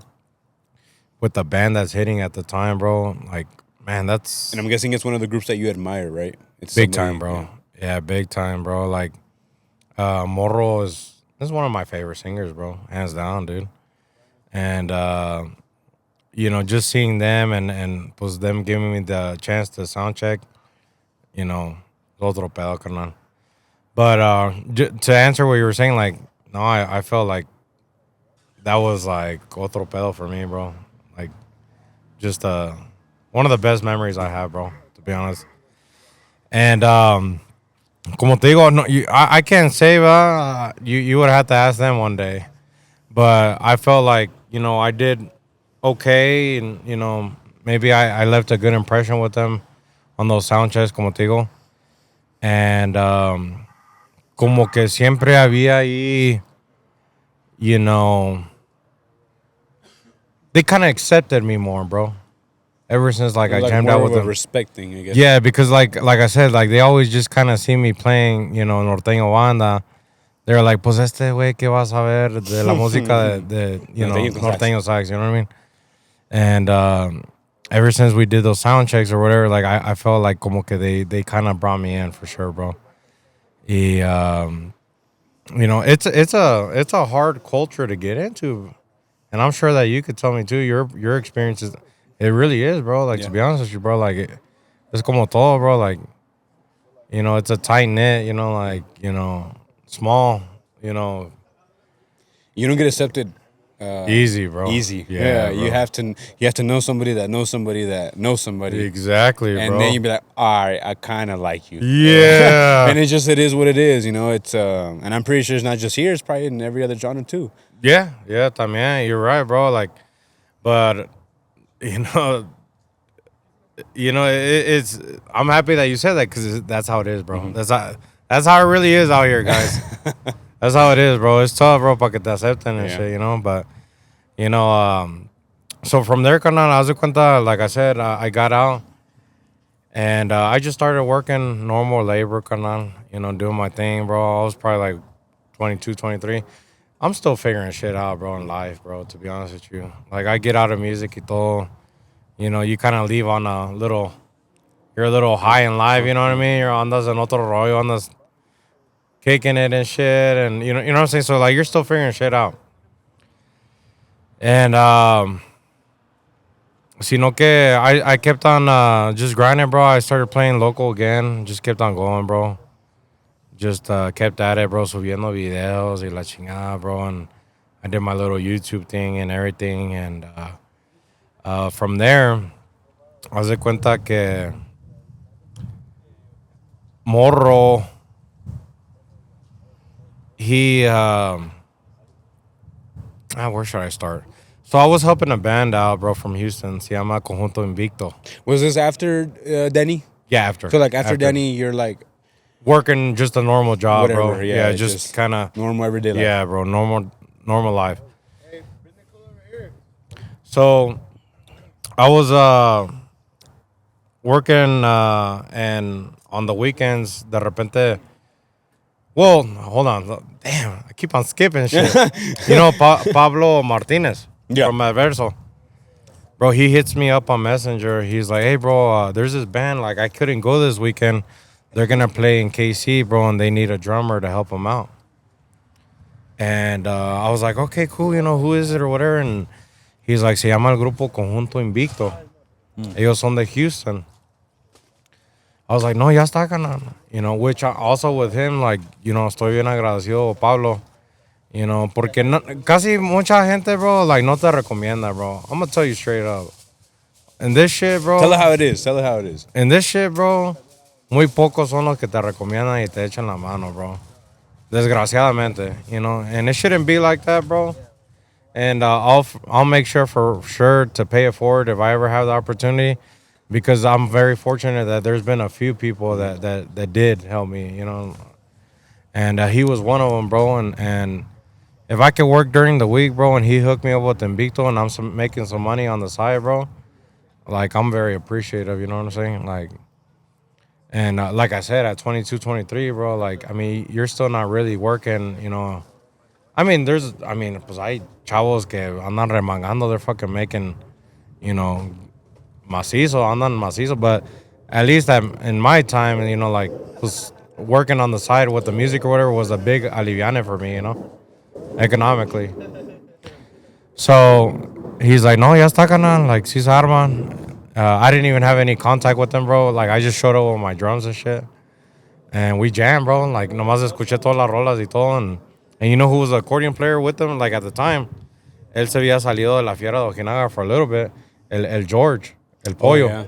with the band that's hitting at the time, bro. Like, man, that's... And I'm guessing it's one of the groups that you admire, right? It's Big somebody- time, bro. Yeah, big time, bro. Like, Moro is one of my favorite singers, bro. Hands down, dude. And, just seeing them and was them giving me the chance to sound check, otro pedo, carnal. But to answer what you were saying, like, no, I felt like that was like otro pedo for me, bro. Like, just one of the best memories I have, bro, to be honest. And como te digo, no, I can't say, you would have to ask them one day. But I felt like, I did okay. And, maybe I left a good impression with them on those sound checks, como te digo. And como que siempre había ahí, they kind of accepted me more, bro. Ever since, like, I like jammed more out of with a them. respect thing, I guess. Yeah, because like I said, like they always just kind of see me playing, norteño banda. They're like, pues este güey, ¿qué vas a ver de la música de norteño sax? You know what I mean? And ever since we did those sound checks or whatever, like I felt like como que they kind of brought me in for sure, bro. It's a hard culture to get into, and I'm sure that you could tell me too. Your experiences, it really is, bro. Like to be honest with you, bro, like it's como todo, bro. Like it's a tight knit, small, You don't get accepted easy, bro. easy. Yeah, You bro. have to know somebody that knows somebody that knows somebody. Exactly, And bro. then you be like, all right, I kind of like you. Yeah. And it is what it is, It's and I'm pretty sure it's not just here; it's probably in every other genre too. Yeah, también. You're right, bro. Like, but you know, it's. I'm happy that you said that because that's how it is, bro. Mm-hmm. That's how it really is out here, guys. That's how it is, bro. It's tough, bro, para que te acepten and Yeah. shit, But so from there, carnal, haz de cuenta, like I said, I got out. And I just started working normal labor, carnal, doing my thing, bro. I was probably like 22, 23. I'm still figuring shit out, bro, in life, bro, to be honest with you. Like, I get out of music y todo. You kind of leave on you're a little high in life, you know what I mean? You're andas en otro rollo, andas kicking it and shit. And, you know what I'm saying? So, like, you're still figuring shit out. And, sino que I kept on just grinding, bro. I started playing local again. Just kept on going, bro. Just kept at it, bro. Subiendo videos y la chingada, bro. And I did my little YouTube thing and everything. And from there, haz de cuenta que Morro, he, where should I start? So I was helping a band out, bro, from Houston. Se llama Conjunto Invicto. Was this after Denny? Yeah, after. So like after Denny, you're like Working just a normal job, whatever, bro. yeah, Just kind of normal everyday life. Yeah, bro. Normal life. So I was working and on the weekends, de repente. Well, hold on. Damn, I keep on skipping shit. Pablo Martinez from Adverso. Bro, he hits me up on Messenger. He's like, hey, bro, there's this band. Like, I couldn't go this weekend. They're going to play in KC, bro, and they need a drummer to help them out. And I was like, okay, cool. Who is it or whatever? And he's like, se llama el grupo Conjunto Invicto. Ellos son de Houston. I was like, no, ya está, carnal. Which also with him, like, estoy bien agradecido, Pablo. Porque casi mucha gente, bro, like, no te recomienda, bro. I'm gonna tell you straight up. In this shit, bro. Tell her how it is. In this shit, bro, muy pocos son los que te recomiendan y te echan la mano, bro. Desgraciadamente, And it shouldn't be like that, bro. And I'll make sure for sure to pay it forward if I ever have the opportunity. Because I'm very fortunate that there's been a few people that did help me, And he was one of them, bro. And if I could work during the week, bro, and he hooked me up with Invicto and I'm making some money on the side, bro, like, I'm very appreciative, you know what I'm saying? Like, and like I said, at 22, 23, bro, like, I mean, you're still not really working, I mean, pues hay chavos que andan remangando, they're fucking making, macizo, andan macizo, but at least in my time, you know, like was working on the side with the music or whatever was a big aliviane for me, you know, economically. So he's like, no, ya está, carnal. Like, si se arman. I didn't even have any contact with them, bro. Like, I just showed up with my drums and shit. And we jammed, bro. Like, nomás escuché todas las rolas y todo. And you know who was the accordion player with them? Like, at the time, él se había salido de la Fiera de Ojinaga for a little bit. El George, el Oh, pollo. yeah.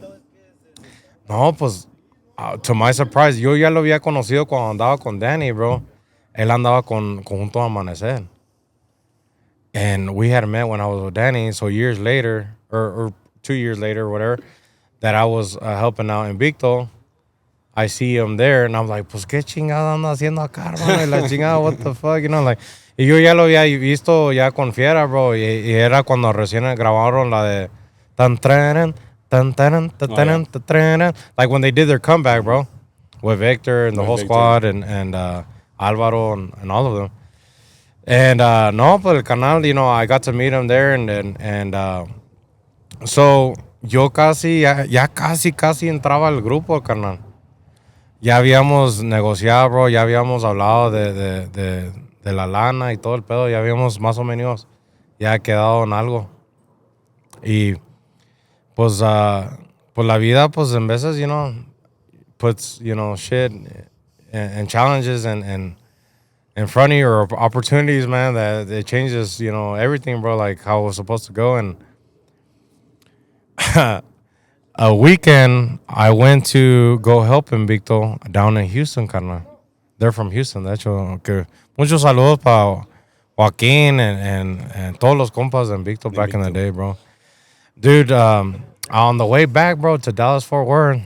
No, pues, to my surprise, yo ya lo había conocido cuando andaba con Danny, bro. Él andaba con Conjunto Amanecer. And we had met when I was with Danny. So years later, or 2 years later, or whatever, that I was helping out in Victo, I see him there, and I'm like, pues, ¿qué chingada anda haciendo acá, hermano? Y la chingada, what the fuck, you know, like. Y yo ya lo había visto ya con Fiera, bro. Y era cuando recién grabaron la de tan taran, tan taran, tan taran, tan taran. Like when they did their comeback, bro, with Victor and the With whole Victor. squad and Alvaro and all of them. And no, but el canal, you know, I got to meet him there, and so yo ya casi entraba al grupo, carnal. Ya habíamos negociado, bro, ya habíamos hablado de la lana y todo el pedo, ya habíamos más o menos ya quedado en algo. Y pues, pues la vida, pues en veces, you know, puts, you know, shit and challenges and in front of you or opportunities, man, that it changes, you know, everything, bro, like how it was supposed to go. And a weekend, I went to go help in Victo down in Houston, carnal. They're from Houston, de hecho. Que muchos saludos para Joaquín and todos los compas en Victo back in the day, bro. Dude, on the way back, bro, to Dallas Fort Worth,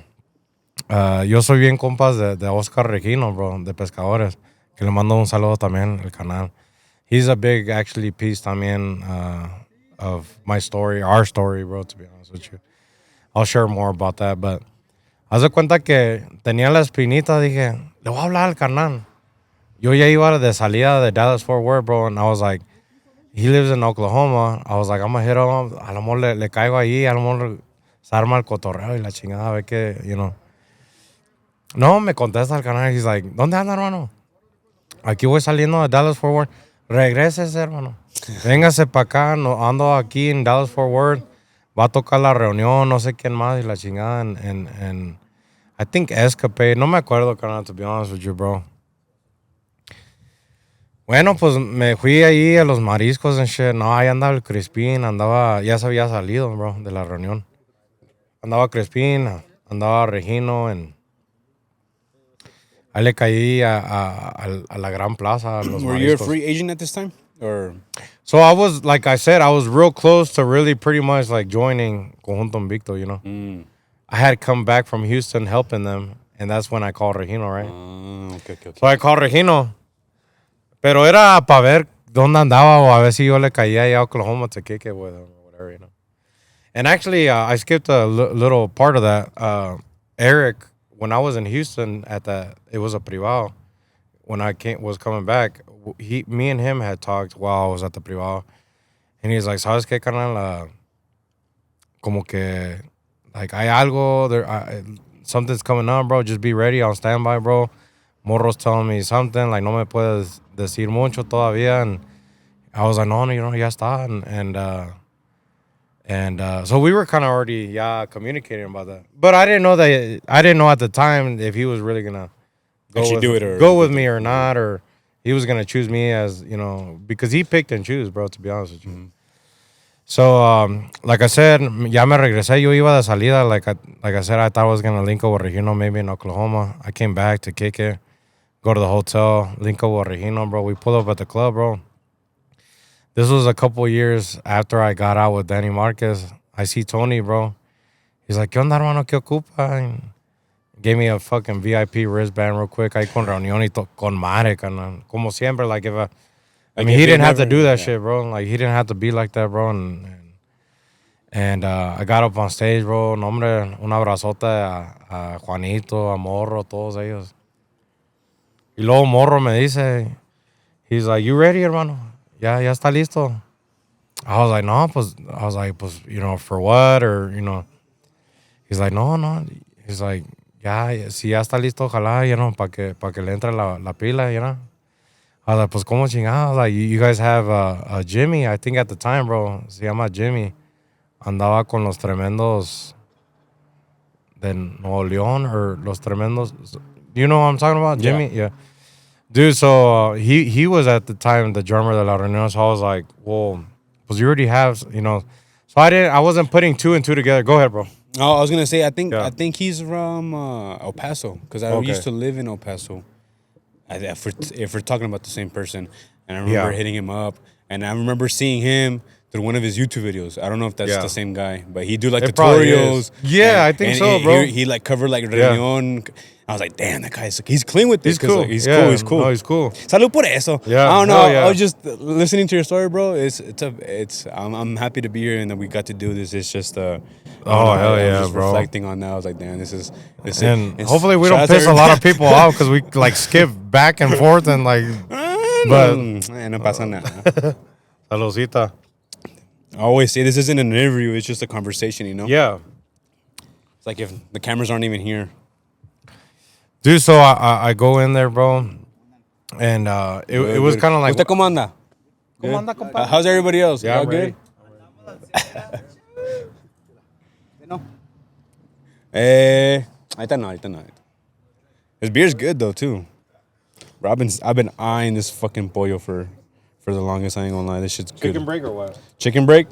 yo soy bien compas de Oscar Regino, bro, de Pescadores. Que le mando un saludo también al canal. He's a big, actually, piece también of my story, our story, bro, to be honest with you. I'll share more about that, but haz de cuenta que tenía la espinita, dije, le voy a hablar al carnal. Yo ya iba de salida de Dallas Fort Worth, bro, and I was like, he lives in Oklahoma. I was like, I'm gonna hit him. A lo mejor le caigo ahí, a lo mejor se arma el cotorreo y la chingada, a ver qué, you know. No, me contesta el canal. He's like, ¿dónde anda, hermano? Aquí voy saliendo de Dallas Fort Worth. Regrésese, hermano. Véngase para acá. No, ando aquí en Dallas Fort Worth. Va a tocar la reunión, no sé quién más y la chingada. And I think Escape. No me acuerdo, carnal, to be honest with you, bro. Bueno, pues me fui ahí a los mariscos and shit. No, ahí andaba el Crispín. Ya se había salido, bro, de la reunión. Andaba Crispín, andaba Regino, and ahí le caí a la Gran Plaza. A los Were you a mariscos. free agent at this time? Or So I was, like I said, I was real close to really pretty much like joining Conjunto Invicto, you know. I had come back from Houston helping them, and that's when I called Regino, right? okay. So I called Regino. Pero era para ver dónde andaba o a ver si yo le caía allá a Oklahoma to kick it with him or whatever, you know. And actually, I skipped a little part of that. Eric, when I was in Houston it was a privado. When I was coming back, me and him had talked while I was at the privado. And he's like, ¿sabes qué, carnal? Como que, like, hay algo, something's coming up, bro. Just be ready, on standby, bro. Moro's telling me something, like, no me puedes decir mucho todavía. And I was like, no, you know, ya está. And so we were kind of already, communicating about that. But I didn't know at the time if he was really going to go with me or not, or he was going to choose me as, you know, because he picked and choose, bro, to be honest with you. Mm-hmm. So, like I said, ya me regresé. Yo iba de salida. Like I said, I thought I was going to link up with Regino maybe in Oklahoma. I came back to kick it, go to the hotel, link up with Regino, bro. We pull up at the club, bro. This was a couple years after I got out with Danny Marquez. I see Tony, bro. He's like, ¿qué onda, hermano? ¿Qué ocupa? And gave me a fucking VIP wristband real quick. Ahí con reunión y con madre, carnal. Como siempre, like I mean, he didn't have to do that shit, bro. Like, he didn't have to be like that, bro. And I got up on stage, bro. No, hombre, un abrazote a Juanito, a Moro, todos ellos. Y luego Morro me dice, he's like, you ready, hermano? Ya está listo. I was like, no, pues, you know, for what? Or, you know, he's like, no. he's like, ya, si ya está listo, ojalá, pa que le entre la pila, I was like, pues, ¿cómo chingado? Like, you guys have a Jimmy, I think at the time, bro, se llama Jimmy. Andaba con los tremendos de Nuevo León, or los tremendos. Do you know what I'm talking about? Jimmy? Yeah. Dude, so he was at the time the drummer de La Reunion, so I was like, well, pues you already have, So I wasn't putting two and two together. Go ahead, bro. Oh, I was gonna say, I think Yeah. I think he's from El Paso, because I Okay. used to live in El Paso. If we're talking about the same person, and I remember Yeah. hitting him up, and I remember seeing him through one of his YouTube videos. I don't know if that's Yeah. the same guy, but he do like It probably tutorials. is. Yeah, I think so, bro. He like covered like Reunion. I was like, damn, that guy's he's clean with this. He's cool. Like, he's Yeah, cool. He's cool. No, he's cool. Salud por eso. Yeah, I don't know. hell yeah. I was just listening to your story, bro. I'm happy to be here and that we got to do this. It's just Oh, I hell was yeah, just bro. reflecting on that. I was like, damn, this is And it's- hopefully we shout don't out to piss a lot of everybody. people off because we like skip back and forth and like. But No pasa nada. saludcita. I always say this isn't an interview. It's just a conversation, Yeah. It's like if the cameras aren't even here. Dude, so I go in there, bro, and it was kind of like. ¿Usted cómo anda? ¿Cómo anda, compa? How's everybody else? Yeah, Y'all I'm good? No. Ahorita no. His beer's good though too. Bro, I've been eyeing this fucking pollo for the longest. I ain't gonna lie, this shit's good. Chicken break or what? Chicken break?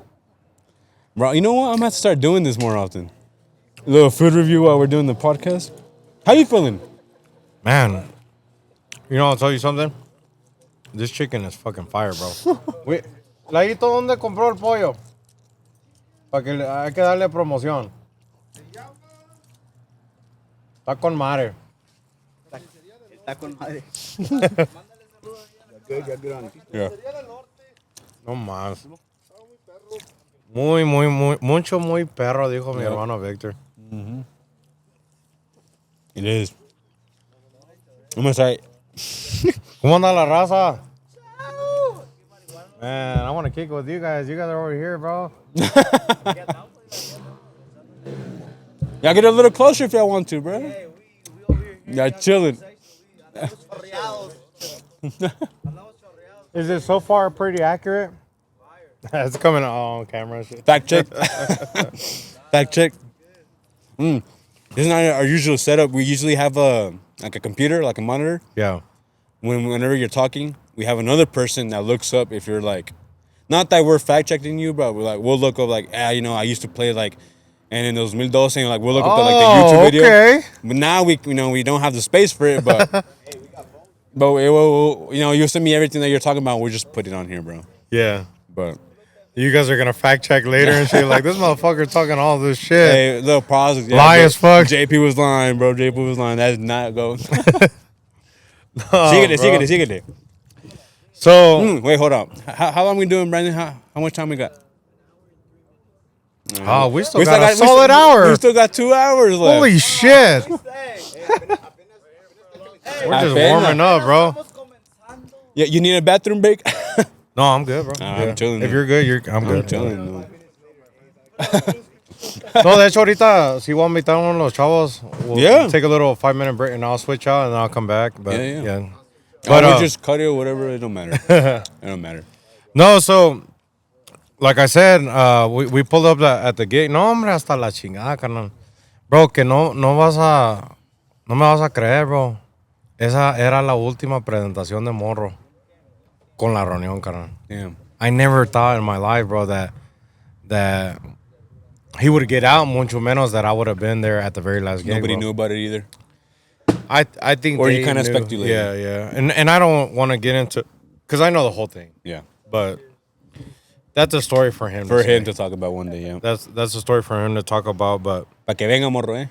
Bro, you know what? I'm gonna have to start doing this more often. A little food review while we're doing the podcast. How you feeling? Man, I'll tell you something. This chicken is fucking fire, bro. Wait, Laito, ¿dónde compró el pollo? Para que hay que darle promoción. Está con madre. Está con madre. Yeah. No más. Muy perro, dijo mi hermano Victor. It is. I'm gonna say, ¿Cómo anda la raza? Man, I want to kick it with you guys. You guys are over here, bro. y'all get a little closer if y'all want to, bro. Y'all chilling. Is it so far pretty accurate? It's coming on camera and shit. Fact check. Fact check. This is not our usual setup. We usually have a computer, like a monitor. Yeah. Whenever you're talking, we have another person that looks up if you're like, not that we're fact checking you, but we'll look up like, I used to play like, and in those 2012, like we'll look up like the YouTube video. Okay. But now we don't have the space for it, but it will, you'll send me everything that you're talking about. We'll just put it on here, bro. Yeah. But You guys are gonna fact check later and shit. Like, this motherfucker talking all this shit. hey, little pause. Lie as fuck. JP was lying, bro. JP was lying. That did not go. Oh, Síguele. So, Wait, hold up. How long we doing, Brandon? How much time we got? we still got a solid hour. We still got 2 hours left. Holy shit. We're just Apenas. warming up, bro. Yeah, you need a bathroom break? No, I'm good, bro. Nah, I'm chilling, If man. you're good, I'm good. I'm chilling. No. No, de hecho, ahorita, si voy a invitar a uno de los chavos, we'll Yeah. take a little 5-minute break and I'll switch out and then I'll come back. But, Yeah. But, We'll just cut it or whatever. It don't matter. It don't matter. no, so, like I said, we pulled up at the gate. No, hombre, hasta la chingada, carnal. Bro, que no me vas a creer, bro. Esa era la última presentación de Morro con La Reunión, carnal. Damn. I never thought in my life, bro, that he would get out, mucho menos that I would have been there at the very last game. Nobody bro. knew about it either. I think Or you they kinda knew. speculated. Yeah. And I don't want to get into, because I know the whole thing. Yeah. But that's a story for him. For him say. to talk about one day, yeah. That's a story for him to talk about. But Pa' que venga, morro, eh?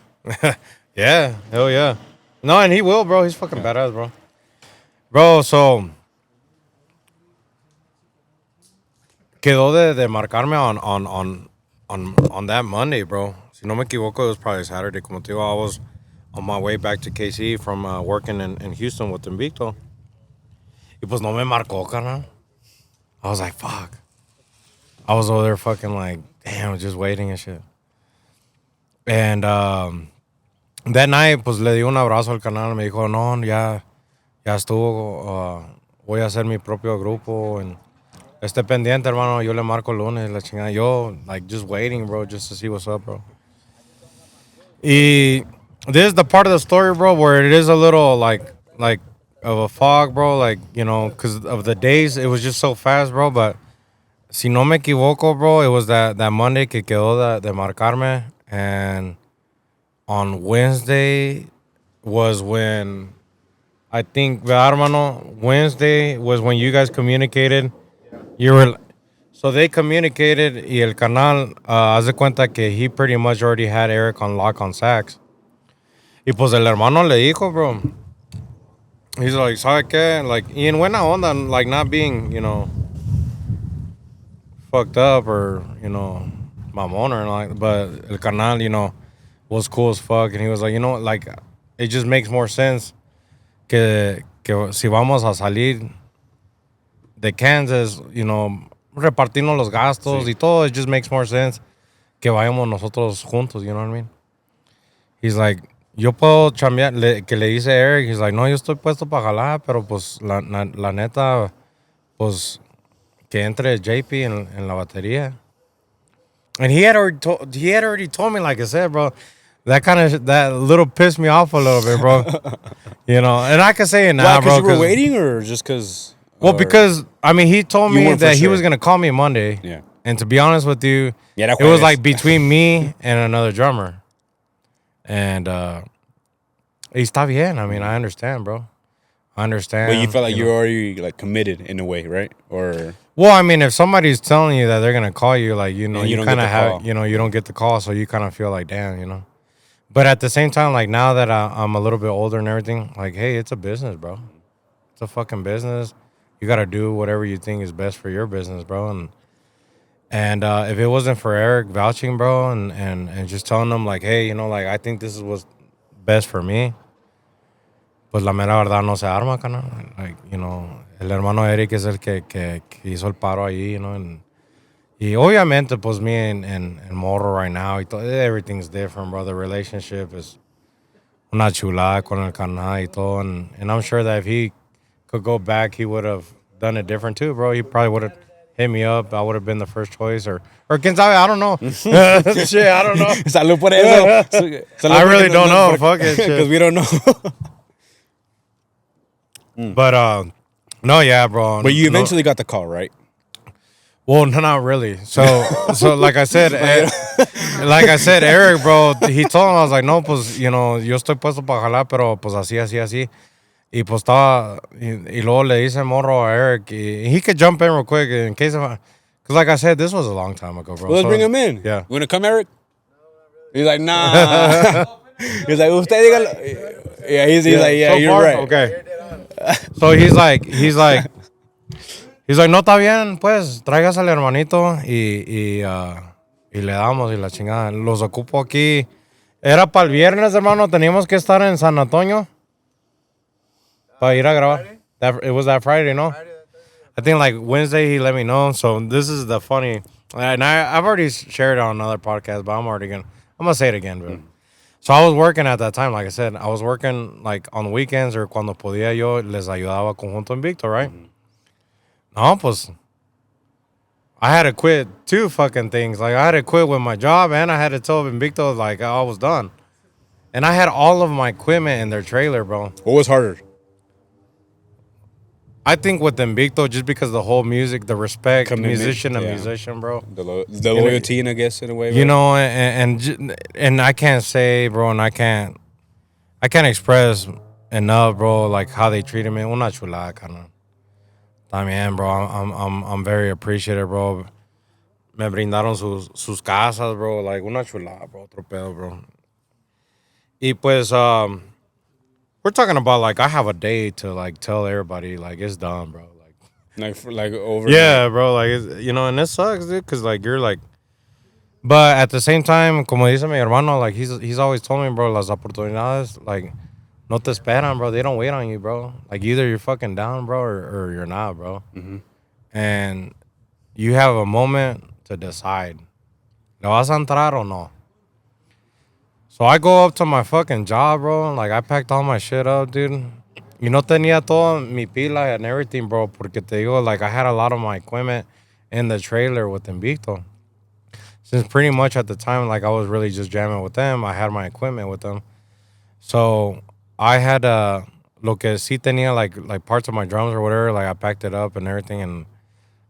yeah, hell yeah. No, and he will, bro. He's fucking badass, bro. Bro, so quedó de marcarme on that Monday, bro. Si no me equivoco, it was probably Saturday. Como te digo, I was on my way back to KC from working in Houston with Invicto. Y pues no me marcó, carnal. I was like, fuck. I was over there fucking like, damn, just waiting and shit. And that night, pues le di un abrazo al canal. Me dijo, no, ya estuvo. Voy a hacer mi propio grupo. And esté pendiente, hermano. Yo le marco el lunes, la chingada. Yo, like, just waiting, bro, just to see what's up, bro. Y this is the part of the story, bro, where it is a little, like of a fog, bro. Like, you know, because of the days, it was just so fast, bro. But si no me equivoco, bro, it was that Monday que quedó de marcarme. And on Wednesday was when I think, hermano, Wednesday was when you guys communicated. You were so they communicated y el canal, haz de cuenta que he pretty much already had Eric on lock on sax. Y pues el hermano le dijo, bro. He's like, ¿sabe qué? Like, y en buena onda, like not being, you know, fucked up or, you know, mamón or like, but el canal, you know, was cool as fuck. And he was like, you know, like, it just makes more sense que si vamos a salir de Kansas, you know, repartirnos los gastos y todo, it just makes more sense que vayamos nosotros juntos, you know what I mean? He's like, yo puedo chambear, que le dice Eric, he's like, no, yo estoy puesto para jalar, pero pues la neta, pues que entre JP en la batería. And he had already told me, like I said, bro, that little pissed me off a little bit, bro. You know, and I can say it now, Why? bro. Because you were waiting, or just because? Well, because I mean, he told me weren't for that he sure. was gonna call me Monday. Yeah. And to be honest with you, Yeah, it was like between me and another drummer. And está bien. I mean, I understand, bro. I understand. But you felt like you were know. already like committed in a way, right? Or Well, I mean, if somebody's telling you that they're gonna call you, like, you know, And you you don't kind get of the have, call. you know, you don't get the call, so you kind of feel like, damn, you know. But at the same time, like now that I'm a little bit older and everything, like, hey, it's a business, bro. It's a fucking business. You gotta do whatever you think is best for your business, bro. And if it wasn't for Eric vouching, bro, and just telling them like, hey, you know, like I think this is what's best for me. Pues la mera verdad no se arma, canal. Like, you know, el hermano Eric es el que hizo el paro ahí, you know. Y obviamente, pues me and Moro right now, everything's different, bro. The relationship is una chulada con el canal y todo. And I'm sure that if he could go back, he would have done it different too, bro. He probably would have hit me up. I would have been the first choice, or quién sabe, I don't know. Shit, I don't know. Salud por eso. Salud I really porque don't know. Fuck it, Because shit. we don't know. But no, yeah, bro. But you No- eventually got the call, right? Well, no, not really. So like I said, Eric, bro, he told him, I was like, no, pues, you know, yo estoy puesto para jalar, pero pues así, así, así. Y pues estaba, y luego le dice Morro a Eric, y he could jump in real quick in case of, because like I said, this was a long time ago, bro. Well, let's So, bring him in. Yeah. You want to come, Eric? He's like, nah. He's like, usted dígalo. Yeah, he's like, yeah, So you're far, right. Okay. So he's like, no está bien, pues, traigas al hermanito y le damos y la chingada. Los ocupo aquí. Era para el viernes, hermano, teníamos que estar en San Antonio para ir a grabar. It was that Friday, no? I think like Wednesday he let me know. So this is the funny, and I've already shared it on another podcast, but I'm gonna say it again, bro. So I was working at that time, like I said, I was working like on weekends or cuando podía yo les ayudaba conjunto Invicto, right? No, pues I had to quit two fucking things. Like I had to quit with my job and I had to tell Invicto like I was done. And I had all of my equipment in their trailer, bro. What was harder? I think with Invicto, just because the whole music, the respect, Commitment, musician to yeah. musician, bro. The loyalty, and I guess, in a way. You right? know, and I can't say, bro, and I can't express enough, bro, like how they treated me. Una chulada, kind of. También, bro, I'm very appreciative, bro. Me brindaron sus casas, bro, like una chulada, bro, otro pedo, bro. Y pues, we're talking about like I have a day to like tell everybody like it's done, bro. Like over. Yeah, bro. Like, you know, and it sucks, dude, because like you're like, but at the same time, como dice mi hermano, like he's always told me, bro, las oportunidades, like, no te esperan, bro. They don't wait on you, bro. Like either you're fucking down, bro, or you're not, bro. Mm-hmm. And you have a moment to decide. ¿Le vas a entrar o no? So I go up to my fucking job, bro. Like, I packed all my shit up, dude. Y no tenía todo mi pila and everything, bro. Porque te digo, like, I had a lot of my equipment in the trailer with Invicto. Since pretty much at the time, like, I was really just jamming with them. I had my equipment with them. So I had lo que sí tenía, like parts of my drums or whatever, like, I packed it up and everything. And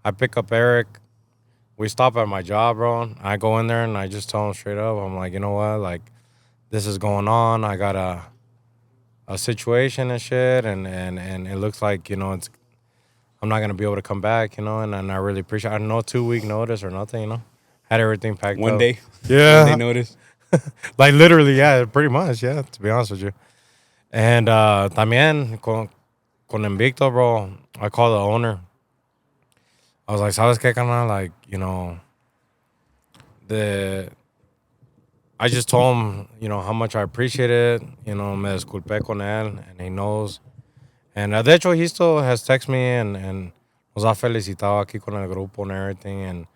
I pick up Eric. We stop at my job, bro. I go in there and I just tell him straight up. I'm like, you know what? Like, this is going on. I got a situation and shit, and it looks like, you know, I'm not gonna be able to come back, you know, and I really appreciate. I know 2-week notice or nothing, you know. Had everything packed One up. day. Yeah. One day notice. Like, literally, yeah, pretty much, yeah. To be honest with you, and también con Invicto, bro. I called the owner. I was like, ¿sabes qué, carnal? Like, you know, I just told him, you know, how much I appreciate it. You know, me disculpé con él, and he knows. And de hecho, he still has texted me and nos ha felicitado aquí con el grupo and everything. And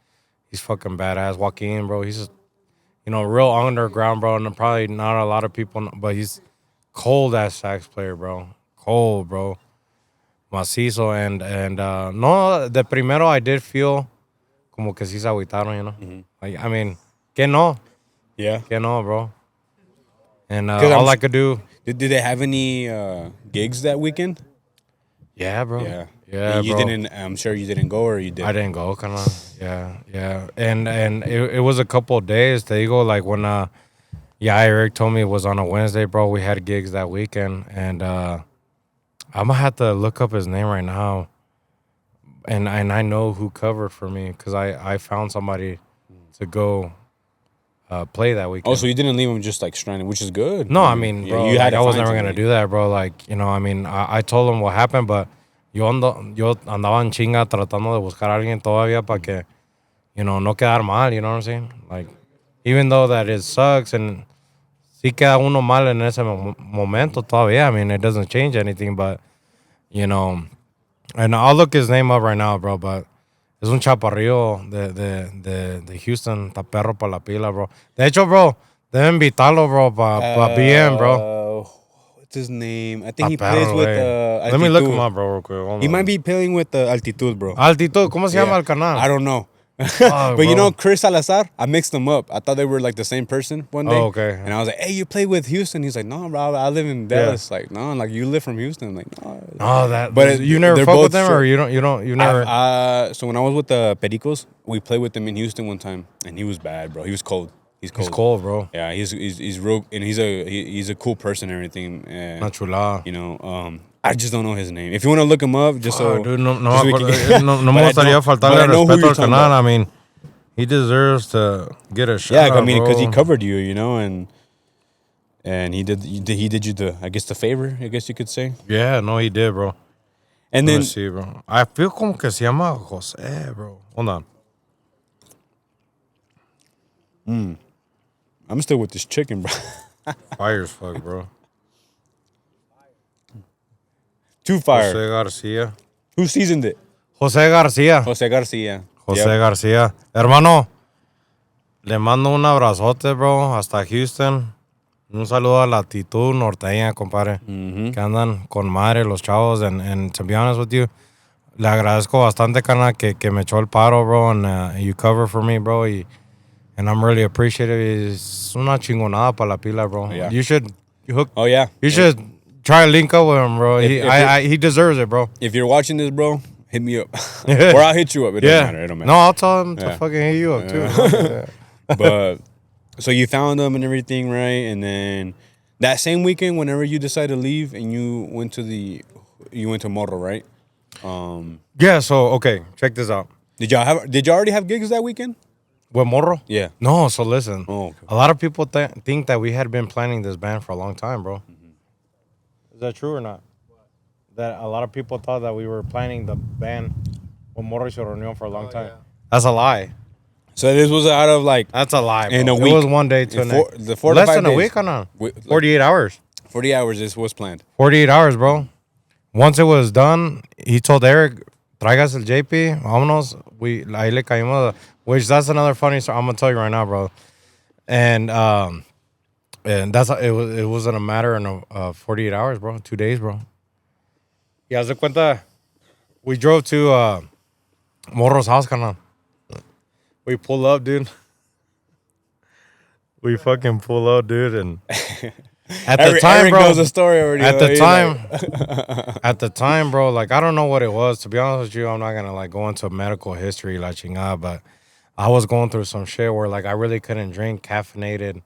he's fucking badass. Joaquin, bro, he's just, you know, real underground, bro. And probably not a lot of people know, but he's cold-ass sax player, bro. Cold, bro. Macizo. And no, de primero I did feel como que sí se agüitaron, you know? Mm-hmm. Like, I mean, que no. Yeah. Que no, bro. And 'Cause all I could do. Did they have any gigs that weekend? Yeah, bro. Yeah. Yeah, And you bro. didn't. I'm sure you didn't go, or you did. I didn't go, kind of. Yeah. And it was a couple of days. They go like when Eric told me it was on a Wednesday, bro. We had gigs that weekend, and I'm gonna have to look up his name right now. And I know who covered for me because I found somebody to go play that weekend. Oh, so you didn't leave him just like stranded, which is good. No, I mean, bro, you had. I was to never find gonna somebody. do that, bro. Like, you know, I mean, I told him what happened, but yo andaba en chinga tratando de buscar a alguien todavía para que, you know, no quedar mal, you know what I'm saying? Like, even though that it sucks and sí queda uno mal en ese momento todavía. I mean, it doesn't change anything, but, you know, and I'll look his name up right now, bro, but es un chaparrillo de Houston, está perro para la pila, bro. De hecho, bro, deben invitarlo, bro, para BM, bro. What's his name? I think he Está plays perro, with güey. Let me look him up, bro, real quick. Hold He on. might be playing with Altitud, bro. Altitud, ¿cómo se llama el canal? I don't know. Fuck, But you bro. know, Chris Salazar, I mixed them up. I thought they were like the same person one day. Oh, okay. And I was like, hey, you play with Houston? He's like, no, bro, I live in Dallas. Like, no, like you live from Houston. I'm like, no. Oh, that. But You never they're fuck both with them, or short. you never. So when I was with the Pericos, we played with them in Houston one time, and he was bad, bro. He was cold. He's cold. He's cold, bro. Yeah, he's real, and he's a cool person and everything. Not chula. You know, I just don't know his name. If you want to look him up, just so. Dude, no just so we can- no me But I gustaría know- faltarle but I know who respeto you're al talking canal. about. I mean, he deserves to get a shot. Yeah, I mean, because he bro. covered you, you know, and he did you the, I guess, the favor, I guess you could say. Yeah, no, he did, bro. And Let then me see, bro. I feel como que se llama Jose, bro. Hold on. I'm still with this chicken, bro. Fire as fuck, bro. Too fire. Jose Garcia. Who seasoned it? Jose Garcia. Jose Garcia. Jose Yep. Garcia. Hermano, le mando un abrazote, bro, hasta Houston. Un saludo a la actitud norteña, compadre. Que andan con madre los chavos. And to be honest with you, le agradezco bastante, carnal, que me echó el paro, bro. And you cover for me, bro. And I'm really appreciative. Es una chingonada para la pila, bro. Yeah. You should hook. Oh yeah. You should try to link up with him, bro. If He deserves it, bro. If you're watching this, bro, hit me up, or I'll hit you up. It doesn't matter. It don't matter. No, I'll tell him to Yeah. fucking hit you up, too. But so you found them and everything, right? And then that same weekend, whenever you decided to leave, and you went to Moro, right? Yeah, so, okay, check this out. Did y'all already have gigs that weekend? With Moro? Yeah. No, so listen. Oh, okay. A lot of people think that we had been planning this band for a long time, bro. Is that true or not? That a lot of people thought that we were planning the band with Morro y Su Reunion for a long time. yeah. That's a lie. So this was out of like That's a lie, bro. in a It week. was one day to In the 4 to less 5 than a days. week or not? Like 48 hours. 40 hours. This was planned. 48 hours, bro. Once it was done, he told Eric, traigas el JP, vámonos. Ahí le caímos, which that's another funny story. I'm going to tell you right now, bro. And And it wasn't a matter of 48 hours, bro. 2 days, bro. Yeah, haz de cuenta, we drove to Moro's house, carnal. We pull up, dude. We fucking pull up, dude, and at the time, Eric bro. knows the story already. At though. the He's time, like- at the time, bro, like I don't know what it was. To be honest with you, I'm not gonna like go into medical history, la chingada, but I was going through some shit where like I really couldn't drink caffeinated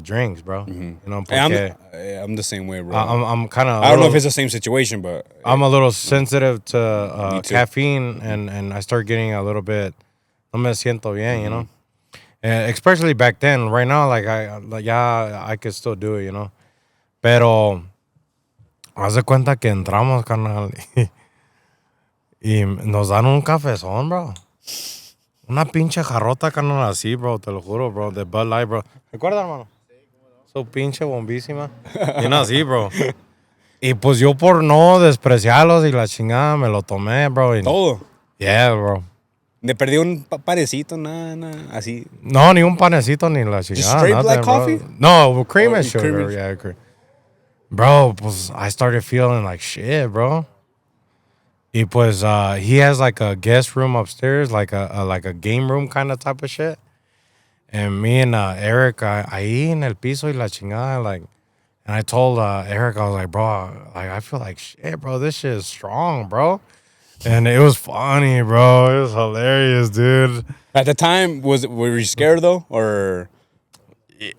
drinks, bro. You know, Hey, porque I'm the same way, bro. I'm kind of. I don't know if it's the same situation, but I'm a little sensitive to Me too. caffeine, and I start getting a little bit. No me siento bien, you know. And especially back then. Right now, I could still do it, you know. Pero haz de cuenta que entramos, carnal, y nos dan un cafezón, bro. Una pinche jarrota, carnal, así, bro. Te lo juro, bro. De Bud Light, bro. ¿Recuerda, hermano? So pinche bombísima. Bien así, bro. Y pues yo por no despreciarlos y la chingada me lo tomé, bro. Y, todo. yeah, bro. Me perdí un parecito, nada, así. No, ni un panecito ni la chingada. straight nothing, black bro. coffee? No, cream Oh, and cream sugar. and- Yeah, cream. Bro, pues I started feeling like shit, bro. Y pues he has like a guest room upstairs, like a game room kind of type of shit. And me and Eric, ahí en el piso y la chingada, like, and I told Eric, I was like, bro, like I feel like shit, bro. This shit is strong, bro. And it was funny, bro. It was hilarious, dude. At the time, were you scared though, or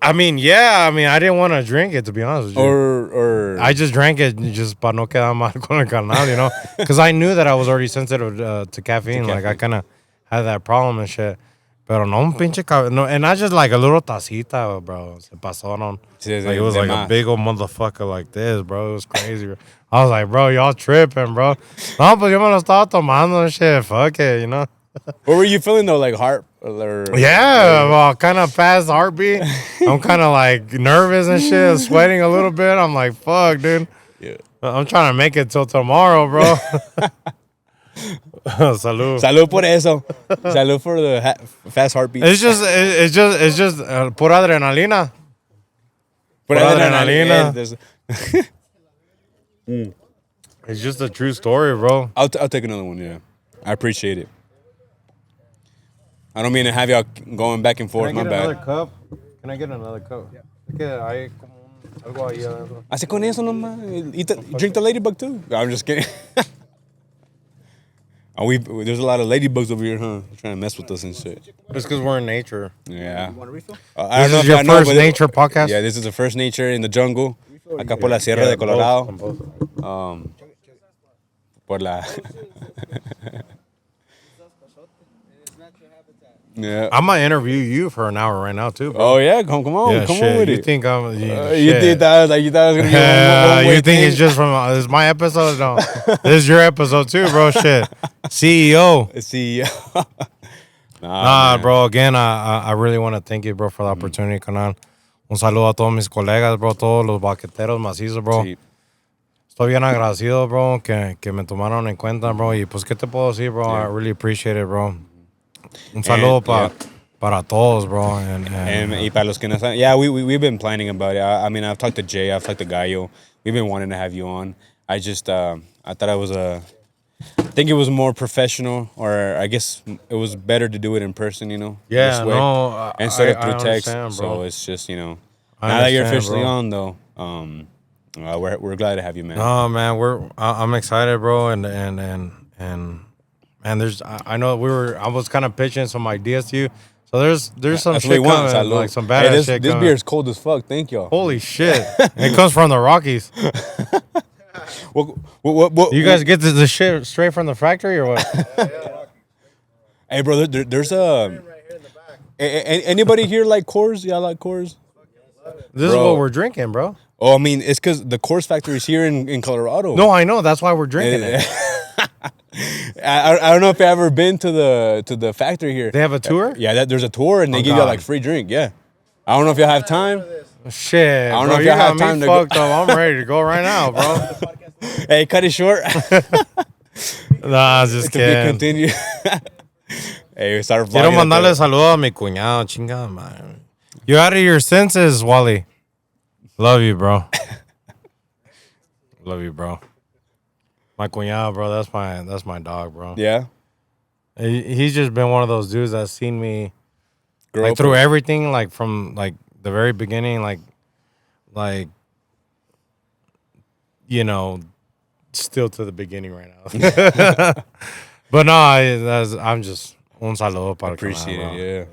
I mean, yeah. I mean, I didn't want to drink it, to be honest with you. or I just drank it just para no quedar mal con el canal, you know? Because I knew that I was already sensitive to caffeine. Like, I kind of had that problem and shit. Pero no un pinche no, and not just like a little tacita, bro. Se pasaron. Sí, Like, it was de like a más. big old motherfucker like this, bro. It was crazy, bro. I was like, bro, y'all tripping, bro. No, pues yo me lo estaba tomando and shit. Fuck it, you know? what were you feeling though, like heart or Yeah, well, kind of fast heartbeat. I'm kind of like nervous and shit, sweating a little bit. I'm like, fuck, dude. Yeah. I'm trying to make it till tomorrow, bro. Salud. Salud por eso. Salud for the fast heartbeat. It's just pura adrenalina. Pura adrenalina. There's- It's just a true story, bro. I'll take another one. Yeah, I appreciate it. I don't mean to have y'all going back and forth. My bad. cup? Can I get another cup? Yeah. Hace con eso nomás. Drink the ladybug too. I'm just kidding. There's a lot of ladybugs over here, huh? Trying to mess with us and shit. It's because we're in nature. Yeah. Want a refill? I don't This know is if your y'all know, first but nature podcast? Yeah, this is the first nature in the jungle. Acá por la Sierra de Colorado. Por la. Yeah. I'm gonna interview you for an hour right now too, bro. Oh yeah, come on, yeah, come shit. on with you it. think I'm? You shit. think that was gonna be one You think it's just from this is my episode? No, this is your episode too, bro. Shit, CEO. See, Nah, man. bro. Again, I really want to thank you, bro, for the opportunity, canal. Un saludo a todos mis colegas, bro, todos los baqueteros macizos, bro. Sí. Estoy bien agradecido, bro, que me tomaron en cuenta, bro. Y pues, ¿qué te puedo decir, bro? I really appreciate it, bro. Un saludo para todos, bro. And y para los que no saben, yeah, we've been planning about it. I mean, I've talked to Jay, I've talked to Gallo. We've been wanting to have you on. I just, I thought I think it was more professional, or I guess it was better to do it in person, you know? Yeah, this way, no, instead I of through text. understand, So bro. it's just, you know, I now that you're understand, officially bro. on, though, we're glad to have you, man. No, man, I'm excited, bro, and man, there's I know I was kind of pitching some ideas to you, so there's some That's what shit we want, coming, salud. like some badass Hey, this shit this coming. beer is cold as fuck. Thank y'all. Holy shit! It comes from the Rockies. What, You guys get the shit straight from the factory or what? Hey, bro, there's a. Anybody here like Coors? Y'all like Coors? This is Bro. what we're drinking, bro. Oh, I mean, it's because the Coors factory is here in Colorado. No, I know. That's why we're drinking it. I don't know if you've ever been to the factory here. They have a tour? Yeah, there's a tour and they Oh, give you God. like free drink. Yeah, I don't know if you have time. Shit, I don't bro, know if you y'all got have me time to go. fucked up. I'm ready to go right now, bro. Hey, cut it short. Nah, just To be kidding. continued. Hey, start Quiero vlogging at mandarle the- saludo a mi cuñado, chingada, man. You're out of your senses, Wally. Love you, bro. Love you, bro. My cuñado, bro. That's my dog, bro. Yeah. He's just been one of those dudes that's seen me Grow like up through with- everything, like from like the very beginning, like you know, still to the beginning right now. But no, I'm just un saludo para el Appreciate canal, bro. it, yeah.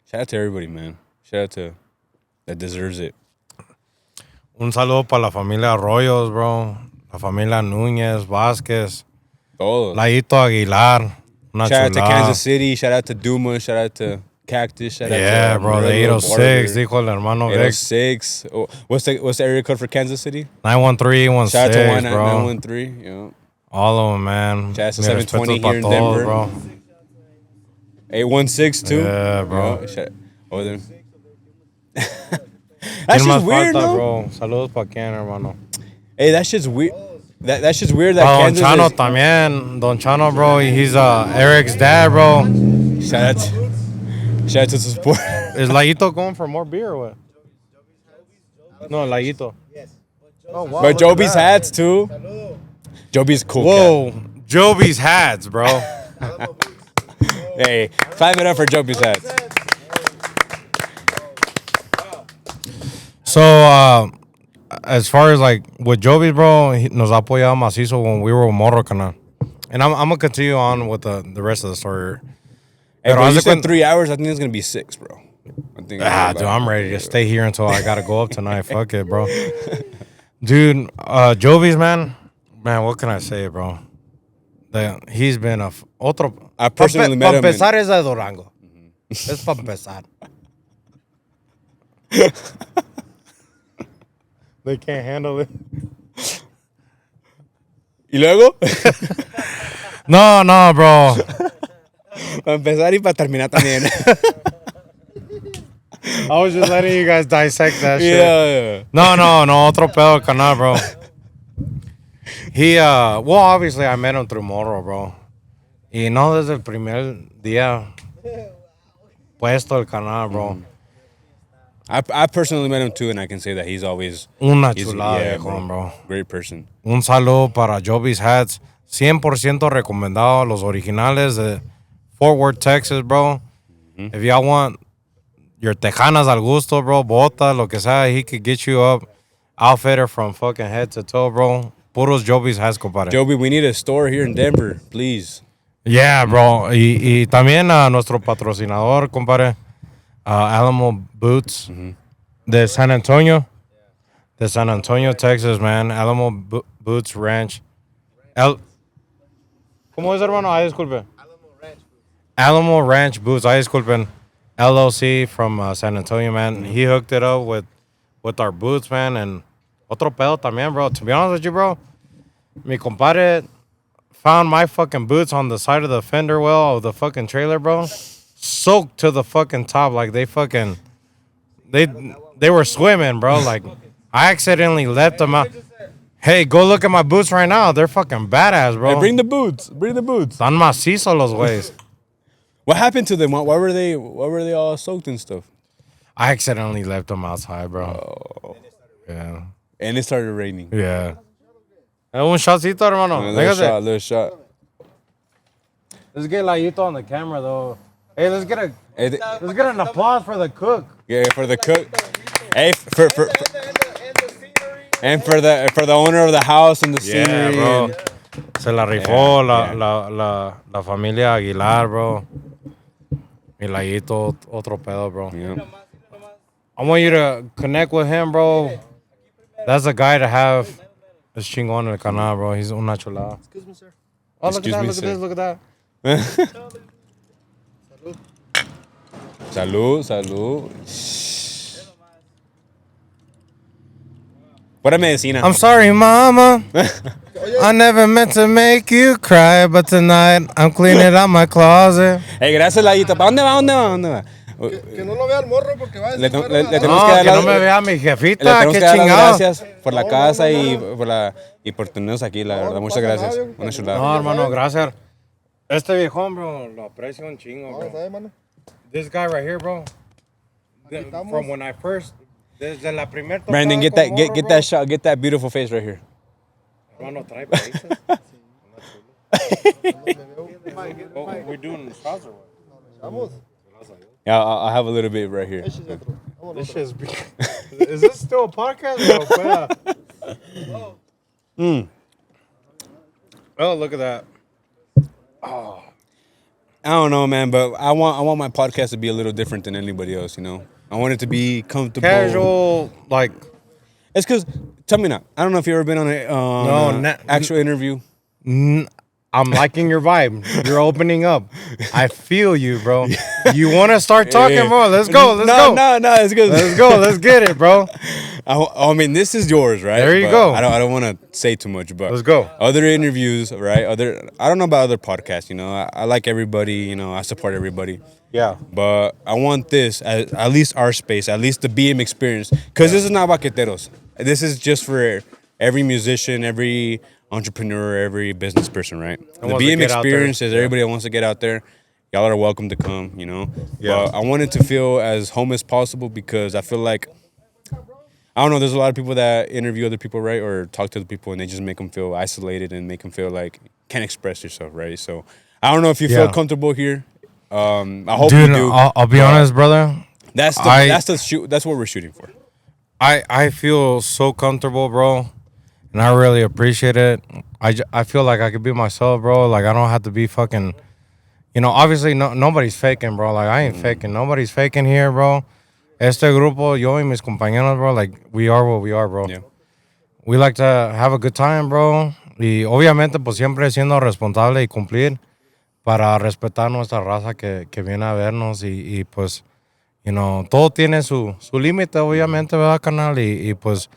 Shout out to everybody, man. Shout out to that deserves it. Un saludo para la familia Arroyos, bro. La familia Núñez, Vázquez, Todos. Laito Aguilar. Una Shout out to chulada. Kansas City. Shout out to Duma. Shout out to Cactus. Shout out Yeah, to bro. The Amarillo, 806, Border. dijo el hermano Vic. 806. Oh, what's the area code for Kansas City? 913, Shout out to 16, bro. 913. Yeah. All of them, man. Shout out to Mi 720 respetos pa' here in todos, Denver. bro. 816 too. Yeah, bro. Yeah, oh, then. ¿Quién That's más just weird, falta, no? bro? Saludos pa' quién, hermano. Hey, that shit's weird. That shit's weird. That Pa' Don Kansas Chano is, también. Don Chano, bro. He's Eric's dad, bro. shout out to the support. Is Laito going for more beer or what? No, Laito. Oh, wow. But Joby's hats too. Joby's cool. Whoa. Joby's hats, bro. Cat. Hey, clap it up for Joby's hats. So, as far as like with Joby's, bro, he nos ha apoyado macizo when we were with Moro, canal. And I'm gonna continue on with the rest of the story. Hey, Pero bro, haz you de said cuenta- 3 hours. I think it's gonna be 6, bro. I think. Dude, I'm ready to stay here until I gotta go up tonight. Fuck it, bro. Dude, Joby's, man, what can I say, bro? He's been otro. I personally met him Para empezar es de Durango. Es para empezar. They can't handle it. ¿Y luego? No, bro. Para empezar y para terminar también. I was just letting you guys dissect that shit. Yeah. No, otro pedo canal, bro. He, well, obviously I met him through Moro, bro. Y no desde el primer día puesto el canal, bro. I personally met him too, and I can say that he's always Una he's- chulada, yeah, viejón, bro. Great person. Un saludo para Joby's Hats. 100% recomendado. Los originales de Fort Worth, Texas, bro. If y'all want your tejanas al gusto, bro, bota, lo que sea, he could get you up. Outfitter from fucking head to toe, bro. Puros Joby's Hats, compadre. Joby, we need a store here in Denver, please. Yeah, bro. Y también a nuestro patrocinador, compadre. Alamo Boots de San Antonio. De San Antonio, Texas, man. Alamo Boots Ranch. ¿Cómo es, hermano? Ay, disculpe. Alamo Ranch Boots. Ay, disculpen. LLC from San Antonio, man. He hooked it up with our boots, man. And otro pedo también, bro. To be honest with you, bro, mi compadre found my fucking boots on the side of the fender well of the fucking trailer, bro. Soaked to the fucking top. Like they were swimming, bro. Like I accidentally left them out. Hey, go look at my boots right now. They're fucking badass, bro. Hey, bring the boots. Bring the boots. Están macizo los güeyes. What happened to them? Why were they all soaked and stuff? I accidentally left them outside, bro. Oh. Yeah. And it started raining. Yeah. Un shotcito, hermano. Little shot. Let's get Layito on the camera, though. Hey, let's get an applause for the cook. Yeah, for the cook. Hey, for and for the owner of the house and the Yeah, scenery. bro. and- Se la rifó Yeah, la familia Aguilar, bro. Y Layito, otro pedo, bro. Yeah. I want you to connect with him, bro. That's a guy to have. Es chingón el canal, bro. He's una chulada. Excuse me, sir. Oh, look Excuse at that, me, look at sir. this, look at that. Salud. Pura medicina. I'm sorry, mama. I never meant to make you cry, but tonight I'm cleaning out my closet. Hey, gracias, Layita. ¿Para dónde va? Que no lo vea el morro porque va a Le decir. tenemos No, que dar que no las- me vea mi Le jefita, tenemos qué que dar las chingado. gracias por la casa y por tenernos aquí, la verdad. Muchas gracias. Una chulada. No, hermano, gracias. Este viejón, bro, lo aprecio un chingo, bro. ¿Sabes, mano? This guy right here, bro. estamos. From when I first Desde la primer Brandon, get that shot. Get that beautiful face right here. We're doing shots or what? Yeah, I'll have a little bit right here. This shit's is this still a podcast? Oh, look at that. I don't know, man, but I want my podcast to be a little different than anybody else. You know, I want it to be comfortable, Casual, like. It's because tell me now. I don't know if you've ever been on an actual interview. I'm liking your vibe. You're opening up. I feel you, bro. You want to start talking more? Let's go. Let's go. No, it's good. Let's go. Let's get it, bro. I mean, this is yours, right? There you But go. I don't want to say too much, but Let's go. Other interviews, right? I don't know about other podcasts. You know, I like everybody. You know, I support everybody. Yeah. But I want this, at least our space, at least the BM experience, because this is not baqueteros. This is just for every musician, every entrepreneur, every business person, right? The wants to BM get out there. experience is everybody that wants to get out there. Y'all are welcome to come, you know? Yeah. But I want it to feel as home as possible because I feel like, I don't know, there's a lot of people that interview other people, right? Or talk to other people and they just make them feel isolated and make them feel like can't express yourself, right? So I don't know if you feel comfortable here. I hope Dude, you do. I'll be honest, brother. That's what we're shooting for. I feel so comfortable, bro, and I really appreciate it. I feel like I could be myself, bro. Like I don't have to be fucking, you know. Obviously, nobody's faking, bro. Like I ain't faking. Nobody's faking here, bro. Este grupo, yo y mis compañeros, bro. Like we are what we are, bro. Yeah. We like to have a good time, bro. Y obviamente, pues siempre siendo responsable y cumplir para respetar nuestra raza que viene a vernos y pues. You know, todo tiene su límite, obviamente, ¿verdad, carnal? Y pues,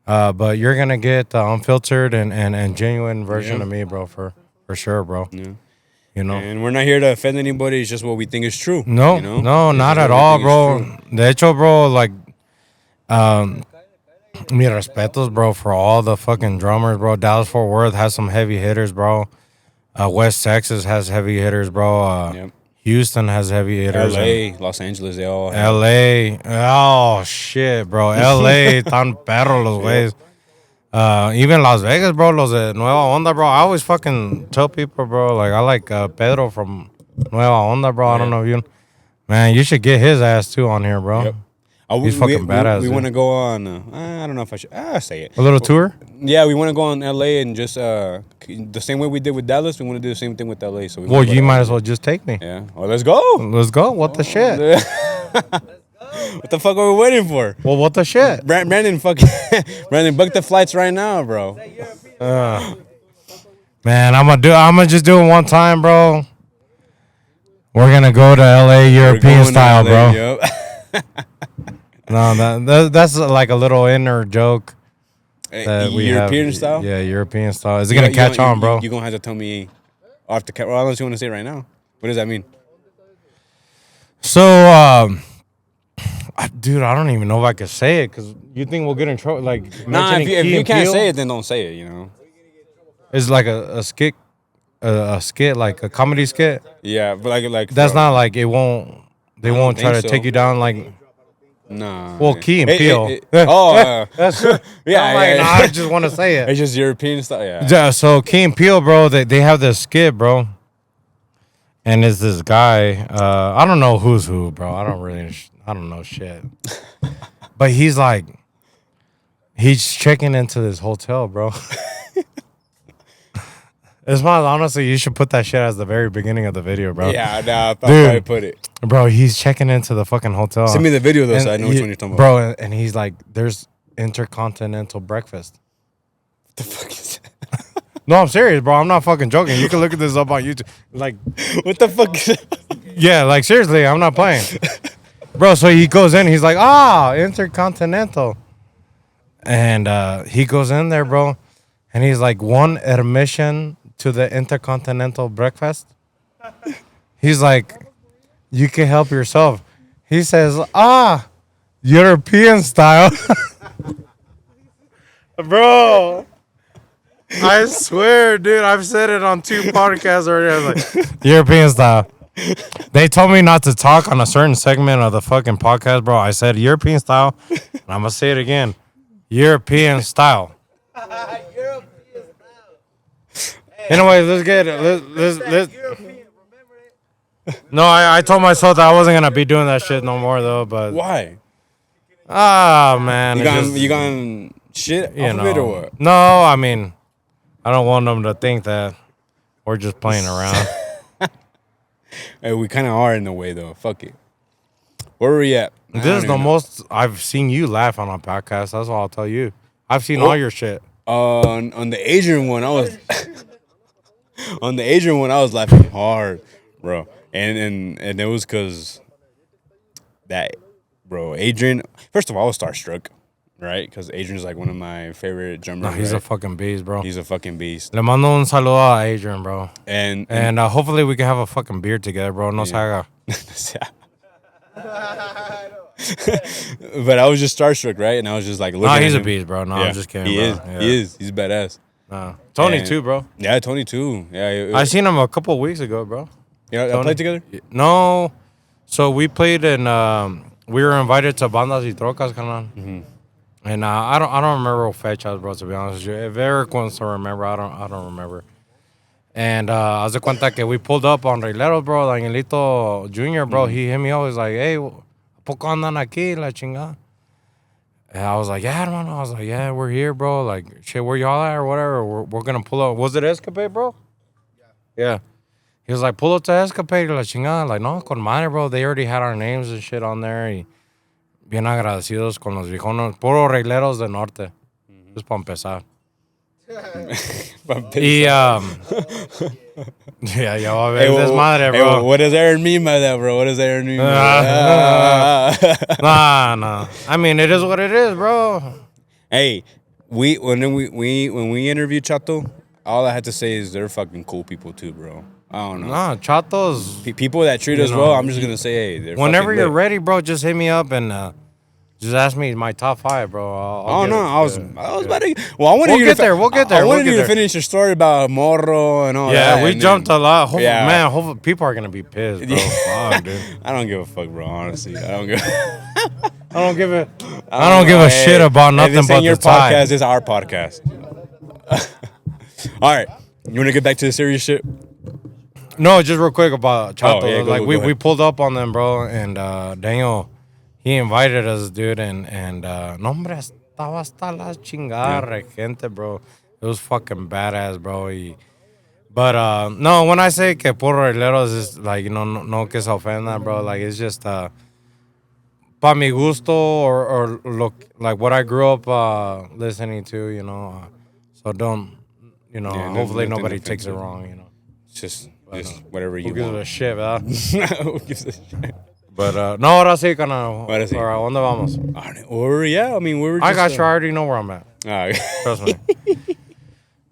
but you're going to get the unfiltered and genuine version of me, bro, for sure, bro. Yeah. You know? And we're not here to offend anybody. It's just what we think is true. No, you know? no, It's not just at what we all, think is bro. true. De hecho, bro, like, mis respetos, bro, for all the fucking drummers, bro. Dallas-Fort Worth has some heavy hitters, bro. West Texas has heavy hitters, bro. Yep. Houston has heavy hitters. LA, Los Angeles, they all have. LA, oh shit, bro. LA, tan perro los güeyes. Even Las Vegas, bro, los de Nueva Onda, bro. I always fucking tell people, bro, like I like Pedro from Nueva Onda, bro. I don't know if you, man, you should get his ass too on here, bro. Yep. He's fucking badass. We dude. want to go on. I don't know if I should. Say it. A little tour. Yeah, we want to go on LA and just the same way we did with Dallas. We want to do the same thing with LA. So Well, you might as well just take me. Yeah. Well, let's go. Let's go. What the shit? What the fuck are we waiting for? Well, what the shit? Brandon, Brandon, book the flights right now, bro. Man, I'm gonna just do it one time, bro. We're gonna go to LA European style, bro. Yep. No, that's like a little inner joke that we European have. style? Yeah, European style. Is it gonna catch on, bro? You're gonna have to tell me off the camera. Well, unless you want to say it right now. What does that mean? So, dude, I don't even know if I could say it because you think we'll get in trouble. Like, Nah, mentioning if Key you and can't Peele say it, then don't say it. You know. It's like a skit, like a comedy skit. Yeah, but like That's not like it won't. They won't try to think so. take you down like. Nah. Well, Key and Peele. That's yeah. I'm like, nah, I just want to say it. It's just European style. Yeah. Yeah, so Key and Peele, bro, they have this skit, bro. And it's this guy. I don't know who's who, bro. I don't know shit. But he's checking into this hotel, bro. It's my honestly, you should put that shit as the very beginning of the video, bro. Yeah, I'll probably put it. Bro, he's checking into the fucking hotel. Send me the video though, And so I know which one you're talking about. Bro, and he's like, there's intercontinental breakfast. What the fuck is that? No, I'm serious, bro. I'm not fucking joking. You can look at this up on YouTube. Like, What the fuck is that? yeah, like seriously, I'm not playing. Bro, so he goes in, he's like, intercontinental. And he goes in there, bro, and he's like, one admission to the intercontinental breakfast. He's like, you can help yourself. He says, European style. Bro, I swear, dude, I've said it on 2 podcasts already. I was like, European style. They told me not to talk on a certain segment of the fucking podcast, bro. I said European style, and I'm gonna say it again, European style. European style. Anyways, let's get it. Let's. European, remember it? No, I told myself that I wasn't gonna be doing that shit no more though. But Why? man, You it's got just, you got shit you off of it or know. what? No, I mean, I don't want them to think that we're just playing around. Hey, we kind of are in the way though. Fuck it. Where were we at? I This don't is the even know. most I've seen you laugh on a podcast. That's all I'll tell you. I've seen all your shit. On the Adrian one, I was on the Adrian one. I was laughing hard, bro, and it was because that, bro. Adrian, first of all, I was starstruck, right? Because Adrian's like one of my favorite drummers. No, he's a right? fucking beast, bro. He's a fucking beast, Le mando un saludo a Adrian, bro. and And hopefully we can have a fucking beer together, bro. No se haga. but I was just starstruck, right? And I was just like, looking No, at he's a him. beast, bro. No, Yeah, I'm just kidding, He bro. is. Yeah. He is. He's badass. Tony And- too, bro. Yeah, Tony too. Yeah, I seen him a couple of weeks ago, bro. I Tony. played together. No, so we played in. We were invited to Bandas y Trocas, canal. And I don't remember fechas, bro. To be honest with you, if Eric wants to remember, I don't remember. And haz de cuenta que we pulled up on Reilero, bro. Danielito Jr., bro. He hit me up. He's like, hey, ¿a poco andan aquí, la chingada? And I was like, yeah, hermano. I was like, yeah, we're here, bro. Like, shit, where y'all at or whatever. We're going to pull up. Was it Escapade, bro? Yeah. He was like, pull up to Escapade, la chingada. Like, no, con madre, bro. They already had our names and shit on there. Y bien agradecidos con los viejonos. Puro regleros del norte. Just para empezar. Y, yeah, ya va a ver desmadre, Hey, bro. what does Aaron mean by that, bro? What does Aaron mean by that? Nah. I mean, it is what it is, bro. Hey, when we interviewed Chato, all I had to say is they're fucking cool people too, bro. I don't know. Nah, Chatos. People that treat us know, well, I'm just gonna say, hey, they're Whenever fucking you're lit. ready, bro, just hit me up and just ask me my top 5, bro. I'll Oh get no, it. I was Yeah. about to. Well, I wanted We'll you get to there, we'll get there, I we'll wanted get you to there. finish your story about Moro and all that. Yeah, we and jumped then- a lot. Yeah. Man, hopefully people are gonna be pissed, bro. Fuck, dude. I don't give a fuck, bro. Honestly, I don't give. I don't give a shit about nothing this but ain't your the tie. podcast. This is our podcast. All right, you want to get back to the serious shit? No, just real quick about Chato. Oh, yeah, go we ahead. pulled up on them, bro, and Daniel, he invited us, dude, and no hombre, estaba hasta la chingada, gente, bro. It was fucking badass, bro. But no, when I say que puro regleros is like, you know, no que se ofenda, bro. Like, it's just pa mi gusto or look like what I grew up listening to, you know. So don't, you know, Yeah, hopefully nothing nobody takes it offensive. wrong, you know. Just whatever you Who gives a want. shit, ¿verdad? Who gives a shit? But no, ahora sí, carnal. Ahora sí. Ahora, ¿dónde vamos? Or yeah, I mean, we were. Just, I got you. I already know where I'm at. All right. Trust me.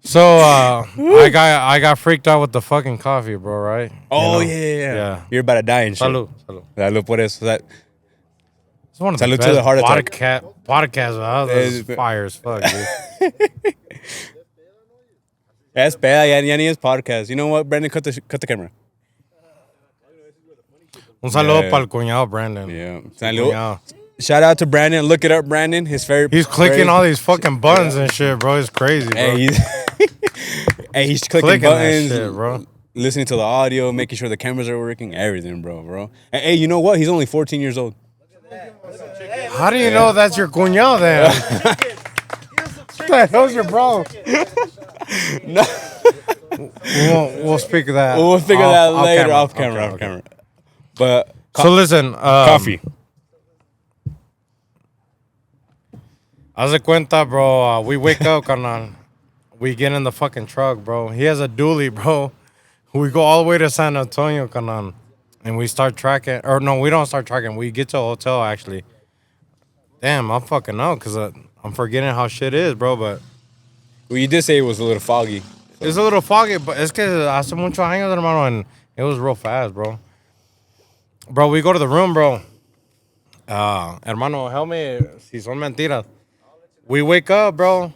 So I got freaked out with the fucking coffee, bro. Right? Oh You know? yeah. You're about to die and shit. Salud. Salud por eso. It's one of the Salud to best the heart attack. podcasts. That's Eh, fire as fuck, dude. Es peda, ya ni es podcast. You know what, Brandon? Cut the camera. Un saludo Yeah. para el cuñado Brandon. Yeah. Cuñado. Shout out to Brandon. Look it up, Brandon. His favorite. He's clicking all these fucking buttons and shit, bro. It's crazy, bro. Hey, he's clicking Clicking that buttons, shit, bro. listening to the audio, making sure the cameras are working, everything, bro. Hey, you know what? He's only 14 years old. How do you know that's your cuñado then? What the hell's your problem? No, We'll speak of that. we'll figure that later off camera. camera, off camera. But So listen, coffee. Haz de cuenta, bro. We wake up, carnal. We get in the fucking truck, bro. He has a dually, bro. We go all the way to San Antonio, carnal. And we start tracking. Or no, we don't start tracking. We get to a hotel, actually. Damn, I'm fucking out because I'm forgetting how shit is, bro. But Well, you did say it was a little foggy. it's a little foggy. But es que hace muchos años, hermano. And it was real fast, bro. Bro, we go to the room, bro. Hermano, help me si son mentiras. We wake up, bro,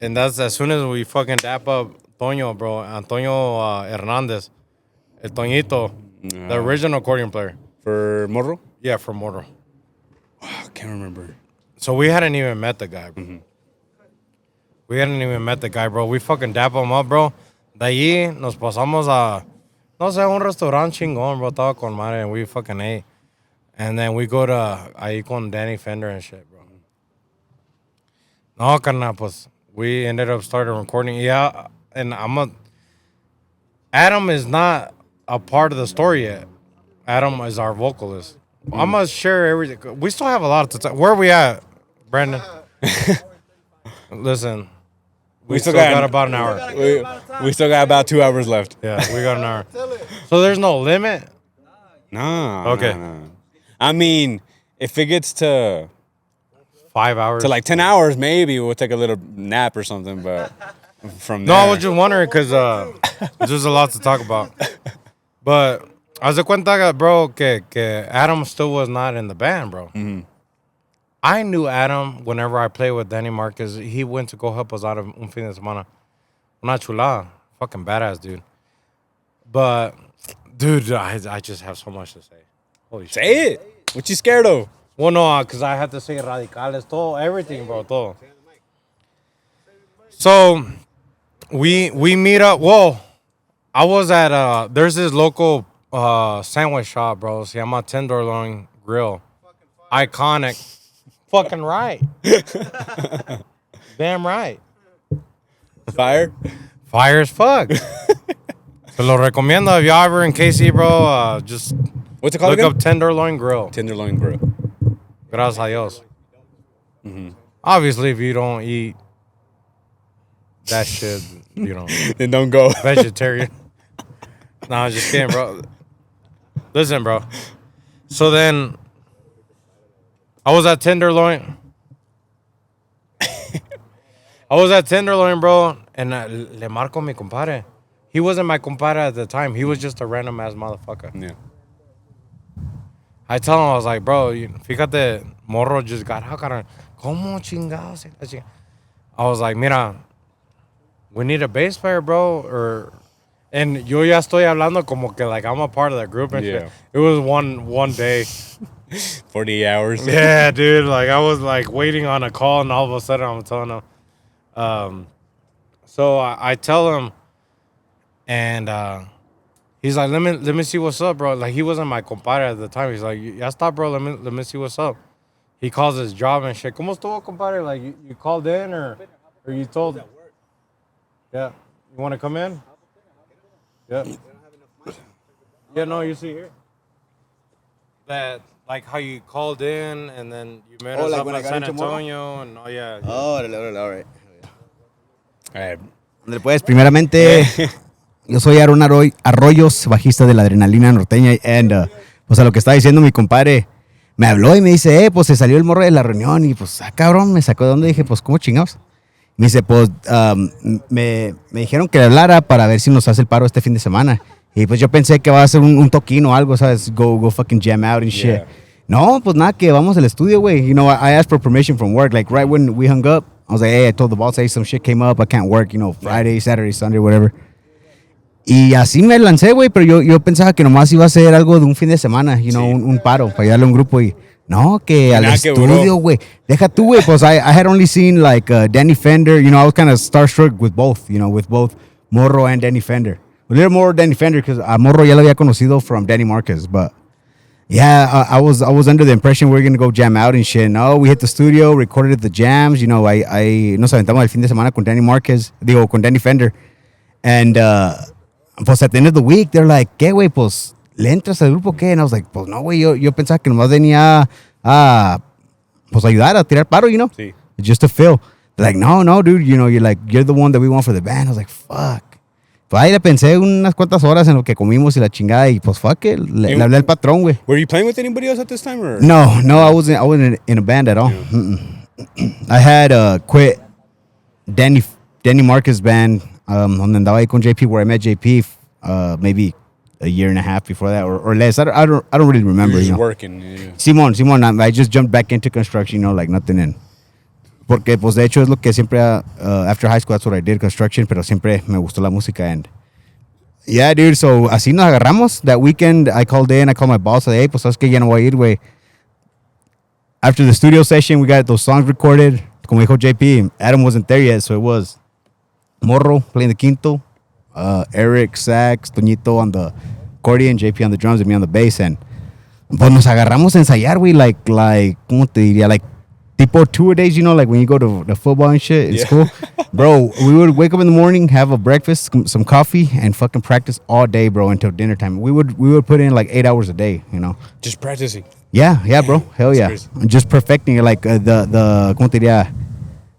and that's as soon as we fucking dap up Toño, bro. Antonio Hernandez. El Toñito. The original accordion player. For Moro? Yeah, from Moro. I can't remember. So we hadn't even met the guy, bro. We hadn't even met the guy, bro. We fucking dap him up, bro. De allí nos pasamos a, no sé, un restaurante chingón, bro. Estaba con madre, and we fucking ate. And then we go to ahí con Danny Fender and shit, bro. No, carnal, pues, we ended up starting recording. Yeah, and Adam is not a part of the story yet. Adam is our vocalist. I'm gonna share everything. We still have a lot to talk. Where are we at, Brandon? Listen, we still got about an hour. We still got about 2 hours left. Yeah, we got an hour. So there's no limit? No. Okay. No. I mean, if it gets to 5 hours. like 10 hours, maybe we'll take a little nap or something. But from No, there, I was just wondering because there's a lot to talk about. But haz de cuenta, bro, que Adam still was not in the band, bro. I knew Adam whenever I played with Danny Marquez. He went to go help us out of un fin de semana. Una chulada. Fucking badass, dude. But, dude, I just have so much to say. Holy shit. say it. What you scared of? Well, no, because I had to say radicales, todo, everything, bro, todo. So, we meet up. Whoa, I was at, there's this local sandwich shop, bro. Se llama Tenderloin Grill. Iconic. Fucking right. Damn right. Fire? Fire as fuck. Se lo recomiendo if y'all ever in KC, bro. Just What's it called look again? up Tenderloin Grill. Tenderloin Grill. Gracias a Dios. Obviously, if you don't eat that shit, you know, Then don't go. vegetarian. No, I'm just kidding, bro. Listen, bro. So then, I was at Tenderloin. Bro, and le marco mi compadre. He wasn't my compadre at the time. He was just a random ass motherfucker. Yeah. I tell him, I was like, bro, fíjate, Morro just got out. ¿Cómo chingados? I was like, mira, we need a bass player, bro. And yo ya estoy hablando como que like I'm a part of that group and Yeah. shit. It was one day. 48 hours. Yeah, dude. Like I was like waiting on a call, and all of a sudden I'm telling him. So I tell him, and he's like, let me see what's up, bro. Like he wasn't my compadre at the time. He's like, yeah, stop, bro. Let me see what's up. He calls his job and shit. ¿Cómo estuvo, compadre? Like you called in or you told? Yeah. You want to come in? Yeah. Yeah. No, you see here. That like how you called in and then you met us like up when I in got San into Moro? Antonio and yeah. Órale, all right. All right. Ándale, pues, primeramente, yo soy Aaron Arroyos, bajista de la Adrenalina Norteña. And, pues a lo que estaba diciendo mi compadre, me habló y me dice, pues se salió el morro de la reunión. Y pues, cabrón, me sacó de donde. Dije, pues, ¿cómo chingados? Me dice, pues, me dijeron que le hablara para ver si nos hace el paro este fin de semana. Y pues yo pensé que va a ser un toquín o algo, ¿sabes? Go fucking jam out and shit. Yeah. No, pues nada, que vamos al estudio, güey. You know, I asked for permission from work. Like, right when we hung up, I was like, hey, I told the boss, hey, some shit came up. I can't work, you know, Friday, Saturday, Sunday, whatever. Y así me lancé, güey, pero yo pensaba que nomás iba a ser algo de un fin de semana, you know, un paro, para ayudarle a un grupo. Y no, que al Nada que estudio, güey. Deja tú, güey, pues I had only seen, like, Danny Fender. You know, I was kind of starstruck with both, you know, with both Morro and Danny Fender. A little more Danny Fender, because a Morro ya lo había conocido from Danny Marquez, but... Yeah, I was under the impression we were gonna go jam out and shit. No, we hit the studio, recorded the jams. You know, I nos aventamos el fin de semana con Danny Marquez, con Danny Fender. And pues at the end of the week, they're like, ¿qué, güey? Pues, ¿le entras al grupo qué? And I was like, pues no, güey, yo pensaba que nomás venía a pues ayudar a tirar paro, you know? Sí. Just to fill. They're like, no, dude, you know, you're the one that we want for the band. I was like, fuck. Pues ahí le pensé unas cuantas horas en lo que comimos y la chingada y pues fuck it, le hablé al patrón, güey. Were you playing with anybody else at this time? Or? No, I wasn't in a band at all. I had quit Danny Marquez band, donde andaba ahí con JP, where I met JP maybe a year and a half before that or less. I don't really remember. You're just you know. working. Yeah. Simón, I just jumped back into construction, you know, like nothing in. Porque, pues, de hecho, es lo que siempre, after high school, that's what I did, construction, pero siempre me gustó la música. And Yeah, dude. So así nos agarramos. That weekend, I called my boss. Hey, pues sabes que ya no voy a ir, güey. After the studio session, we got those songs recorded. Como dijo JP, Adam wasn't there yet, so it was Morro playing the quinto, Eric sax, Toñito on the accordion, JP on the drums, and me on the bass. And pues nos agarramos a ensayar, güey, like, ¿cómo te diría? Like, tipo two-a-days, you know, like when you go to the football and shit in school. Bro, we would wake up in the morning, have a breakfast, some coffee, and fucking practice all day, bro, until dinner time. We would put in like 8 hours a day, you know. Just practicing. Yeah, bro. Hell That's yeah. crazy. Just perfecting it, like the ¿cómo te diría?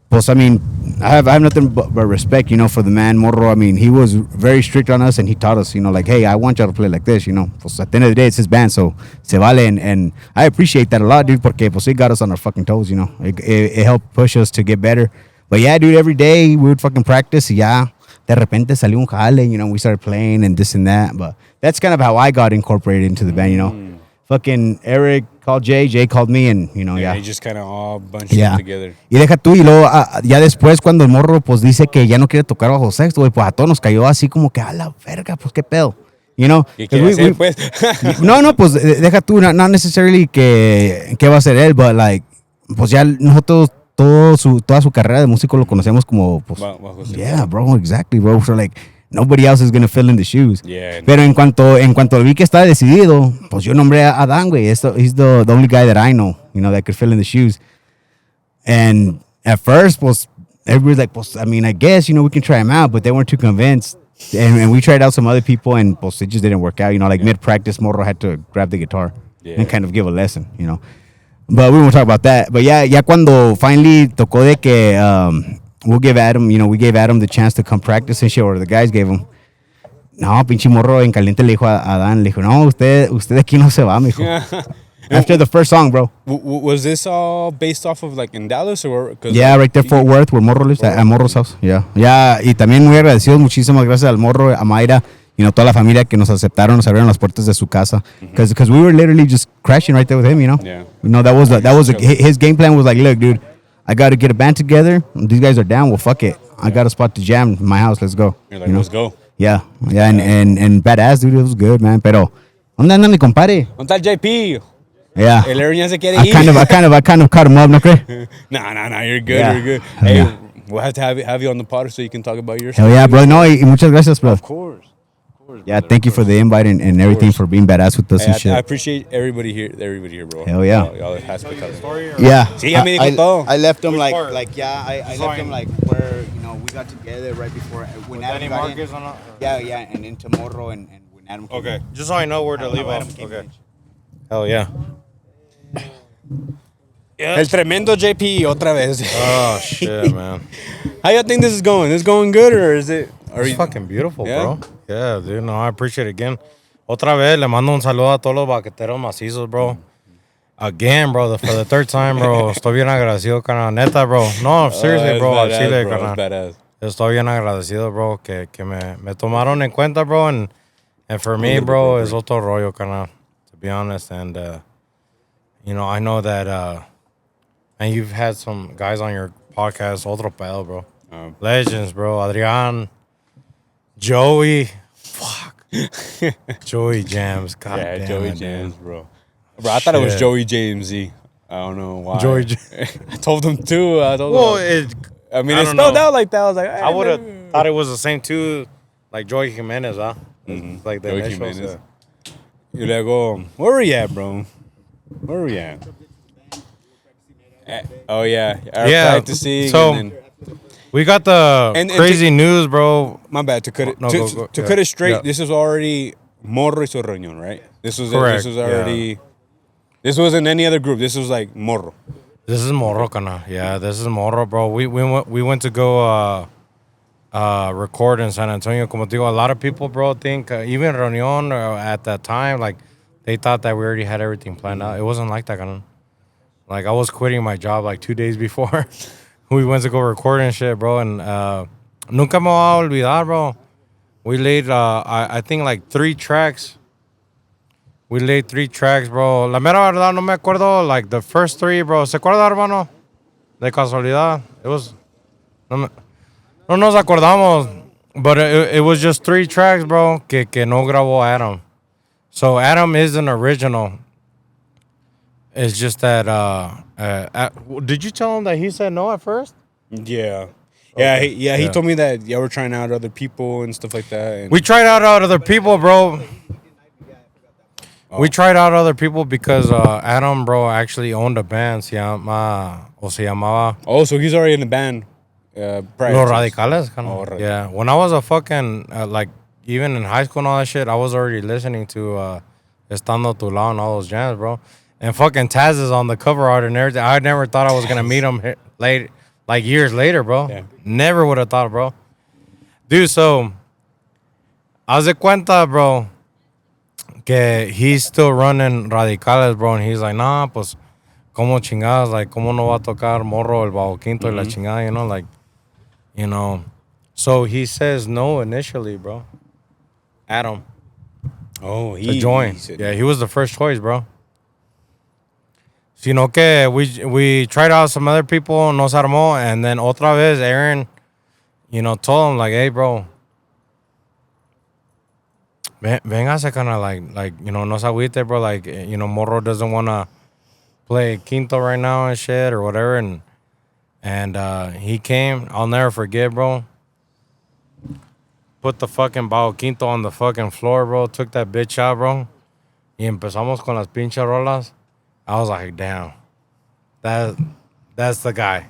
Pues, I mean, I have nothing but respect, you know, for the man, Morro. I mean, he was very strict on us, and he taught us, you know, like, hey, I want y'all to play like this, you know. Pues, at the end of the day, it's his band, so se vale. And I appreciate that a lot, dude, porque pues, it got us on our fucking toes, you know. It helped push us to get better. But yeah, dude, every day we would fucking practice, y ya. De repente salió un jale, you know, we started playing and this and that. But that's kind of how I got incorporated into the band, you know. Fucking Eric called Jay called me, and, you know, Yeah, yeah. they just kind of all bunched Yeah. together. Y deja tú, y luego ya después cuando el morro pues dice que ya no quiere tocar bajo sexto, güey, pues a todos nos cayó así como que a la verga, pues qué pedo. You know? ¿Qué quiere hacer, pues? No, pues deja tú, not necessarily que va a ser él, but like, pues ya nosotros toda su carrera de músico lo conocemos como, pues, Bajo sexto. yeah, bro, exactly, bro. So like, nobody else is gonna fill in the shoes. Yeah. Pero en cuanto vi que estaba decidido, pues yo nombré a Adán, güey. He's the only guy that I know, you know, that could fill in the shoes. And at first, pues, everybody's like, pues, I mean, I guess, you know, we can try him out, but they weren't too convinced. And we tried out some other people, and pues, it just didn't work out. You know, like mid-practice, Moro had to grab the guitar and kind of give a lesson, you know. But we won't talk about that. But yeah, ya cuando finally tocó de que we gave Adam the chance to come practice and shit, or the guys gave him. No, pinche Morro en caliente le dijo a Adán, le dijo, no, usted aquí no se va, me dijo. After the first song, bro. Was this all based off of like in Dallas or? Yeah, right there, Fort Worth, where Morro lives, at Morro's house. Yeah. Yeah, y también muy agradecidos, muchísimas gracias al Morro, a Mayra, you know, toda la familia que nos aceptaron, nos abrieron las puertas de su casa. Because we were literally just crashing right there with him, you know? Yeah. You know, his game plan was like, look, dude, I got to get a band together. These guys are down. Well, fuck it. I got a spot to jam in my house. Let's go. You're like, you know? let's go. Yeah, and badass, dude. It was good, man. Pero, ¿dónde anda mi compadre? ¿Dónde está el JP? Yeah. El Aaron ya se quiere I ir. kind of caught him up, ¿no crees? Nah, you're good, Yeah. you're good. Hell Hey, yeah. we'll have to have you on the pod so you can talk about your Hell yeah, bro. No, y muchas gracias, bro. Of course. Yeah, thank you for the invite and everything, for being badass with us Hey, and I shit. appreciate everybody here, bro. Hell yeah. Y'all hospitality. Yeah. Sí, ya me dijo todo. I left him Which like part? I left him like where, you know, we got together right before when Adam got in. Yeah, and into Morro and when Adam came Okay, in. just so I know where to leave Adam off. came Okay. in. Hell yeah. El tremendo JP otra vez. Oh shit, man. How y'all think this is going? Is it going good or is it? It's fucking beautiful, Yeah? bro. Yeah, dude. No, I appreciate it again. Otra vez, le mando un saludo a todos los baqueteros macizos, bro. Again, bro, for the third time, bro. Estoy bien agradecido, carnal. Neta, bro. No, seriously, bro. Al chile, carnal. Badass. Estoy bien agradecido, bro, que me tomaron en cuenta, bro. And for me, bro, es otro rollo, carnal, to be honest. And, you know, I know that, and you've had some guys on your podcast, otro pedo, bro. Legends, bro. Adrian, Joey. Fuck. Joey Jams. God Yeah, damn Joey it, James, dude. bro. Bro, I thought it was Shit. Joey James Z. I don't know why. Joey I told him too. Well, it, I mean, I it don't spelled know. out like that. I was like, I would have thought it was the same too, like Joey Jimenez, huh? Like the Joey initials. Jimenez. Y luego, where were you at, bro? Where were you at? Oh, yeah. Our Yeah, practicing. so- and then, We got the And crazy news, bro. my bad. To cut it, No, go, to yeah. cut it straight, Yeah. this was already Morro y Su Reunion, right? This was Correct, This was already. This wasn't any other group. This was like Morro. This is Moro, kana. Yeah, this is Moro, bro. We went to go record in San Antonio. Como te digo, a lot of people, bro, think even Reunion at that time, like they thought that we already had everything planned out. It wasn't like that, kana. Like I was quitting my job like 2 days before we went to go record and shit, bro. And nunca me voy a olvidar, bro. We laid I think like 3 tracks. We laid 3 tracks, bro. La mera verdad no me acuerdo like the first 3, bro. ¿Se acuerda, hermano? De casualidad. It was no nos acordamos. But it was just 3 tracks, bro, que no grabó Adam. So Adam is an original. It's just that, did you tell him that he said no at first? Yeah. Okay. He Yeah. told me that y'all were trying out other people and stuff like that. And We tried out other people, bro. We tried out other people because Adam, bro, actually owned a band. Se llamaba oh, so he's already in the band. Prior Los to this. Radicales. Kinda. Oh, right. Yeah. When I was a fucking, like, even in high school and all that shit, I was already listening to Estando Tu Lado and all those jams, bro. And fucking Taz is on the cover art and everything. I never thought I was going to meet him late, like years later, bro. Yeah. Never would have thought, bro. Dude, so, haz de cuenta, bro, que he's still running Radicales, bro. And he's like, nah, pues, como chingadas, like, como no va a tocar Morro, el Bajo Quinto, y la chingada, you know, like, you know. So he says no initially, bro. Adam, Oh, to join. he said- Yeah, he was the first choice, bro. Sino que we tried out some other people, no se armó, and then otra vez Aaron, you know, told him like, hey, bro, véngase kind of like, you know, no se agüite, bro, like, you know, Morro doesn't want to play Quinto right now and shit or whatever, and he came. I'll never forget, bro. Put the fucking Bajo Quinto on the fucking floor, bro. Took that bitch out, bro. Y empezamos con las pinche rolas. I was like, damn, that's the guy.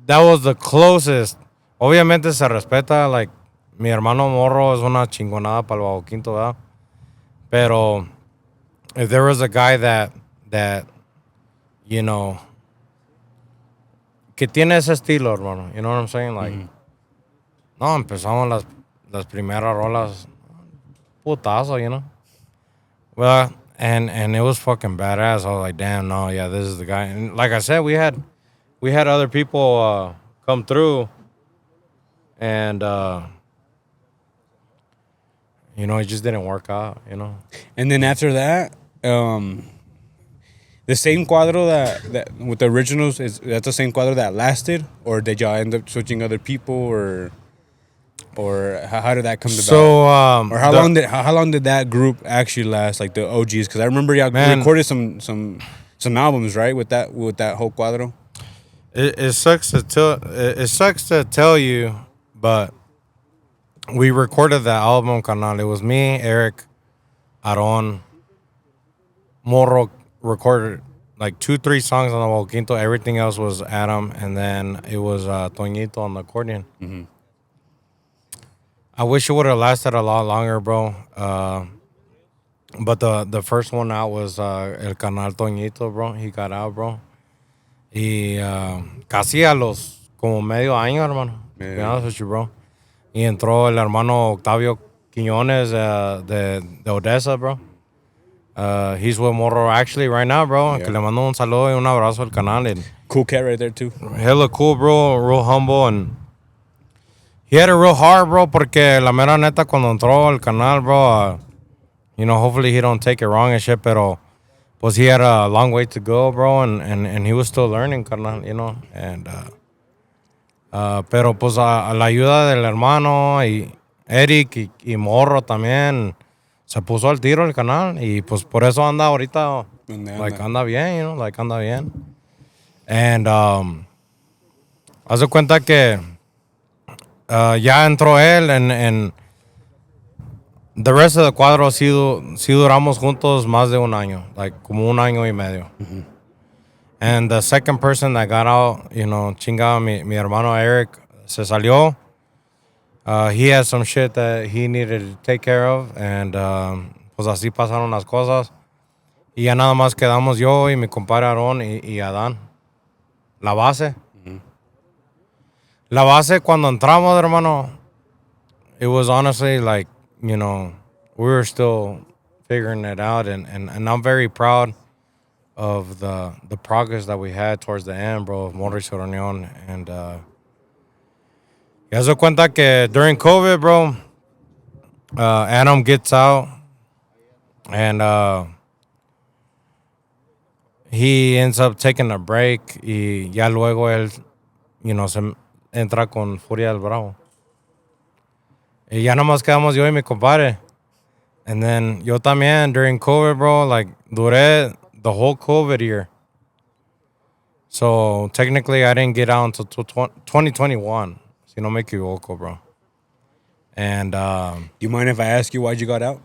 That was the closest. Obviamente se respeta, like, mi hermano Morro es una chingonada para el Bajo Quinto, ¿verdad? Pero if there was a guy that you know, que tiene ese estilo, hermano, you know what I'm saying? Like, no, empezamos las primeras rolas, putazo, you know? Well, and it was fucking badass. I was like, damn, no, yeah, this is the guy. And like I said, we had other people come through, and you know, it just didn't work out, you know. And then after that, the same cuadro that with the originals is that the same cuadro that lasted, or did y'all end up switching other people, or how did that come about? So, or how long did that group actually last? Like the OGs, because I remember y'all Man. recorded some albums, right? With that whole cuadro. It sucks to tell you, but we recorded that album, carnal. It was me, Eric, Aaron, Moro recorded like 2-3 songs on the Bajo Quinto. Everything else was Adam, and then it was Toñito on the accordion. Mm-hmm. I wish it would have lasted a lot longer, bro. But the first one out was El Canal Toñito, bro. He got out, bro. Y casi a los como medio año, hermano. To be honest with you, bro. Y entró el hermano Octavio Quiñones de Odessa, bro. He's with Moro actually right now, bro. Yeah. Que le mando un saludo y un abrazo al canal. And Cool cat right there too. hella cool, bro. Real humble. And he had it real hard, bro, porque la mera neta cuando entró al canal, bro, you know, hopefully he don't take it wrong and shit, pero pues he had a long way to go, bro, and he was still learning, carnal, you know, and pero pues a la ayuda del hermano y Eric y Morro también se puso al tiro el canal y pues por eso anda ahorita, like, anda bien, you know, like, anda bien. And haz de cuenta que ya entró él and the rest of the cuadro sí duramos juntos más de un año, like como un año y medio. Mm-hmm. And the second person that got out, you know, chingado, mi hermano Eric se salió. He had some shit that he needed to take care of, and pues así pasaron las cosas. Y ya nada más quedamos yo y mi compadre Aarón y Adán. La base. La base cuando entramos, hermano, it was honestly like, you know, we were still figuring it out, and I'm very proud of the progress that we had towards the end, bro, of Morro y Su Reunion. And ya se cuenta que during COVID, bro, Adam gets out, and he ends up taking a break, y ya luego él, you know, se entra con Furia del Bravo. Y ya nomás quedamos yo y mi compadre. And then yo también during COVID, bro, like duré the whole COVID year. So technically I didn't get out until 2021. Si no me equivoco, bro. And Do you mind if I ask you why'd you got out?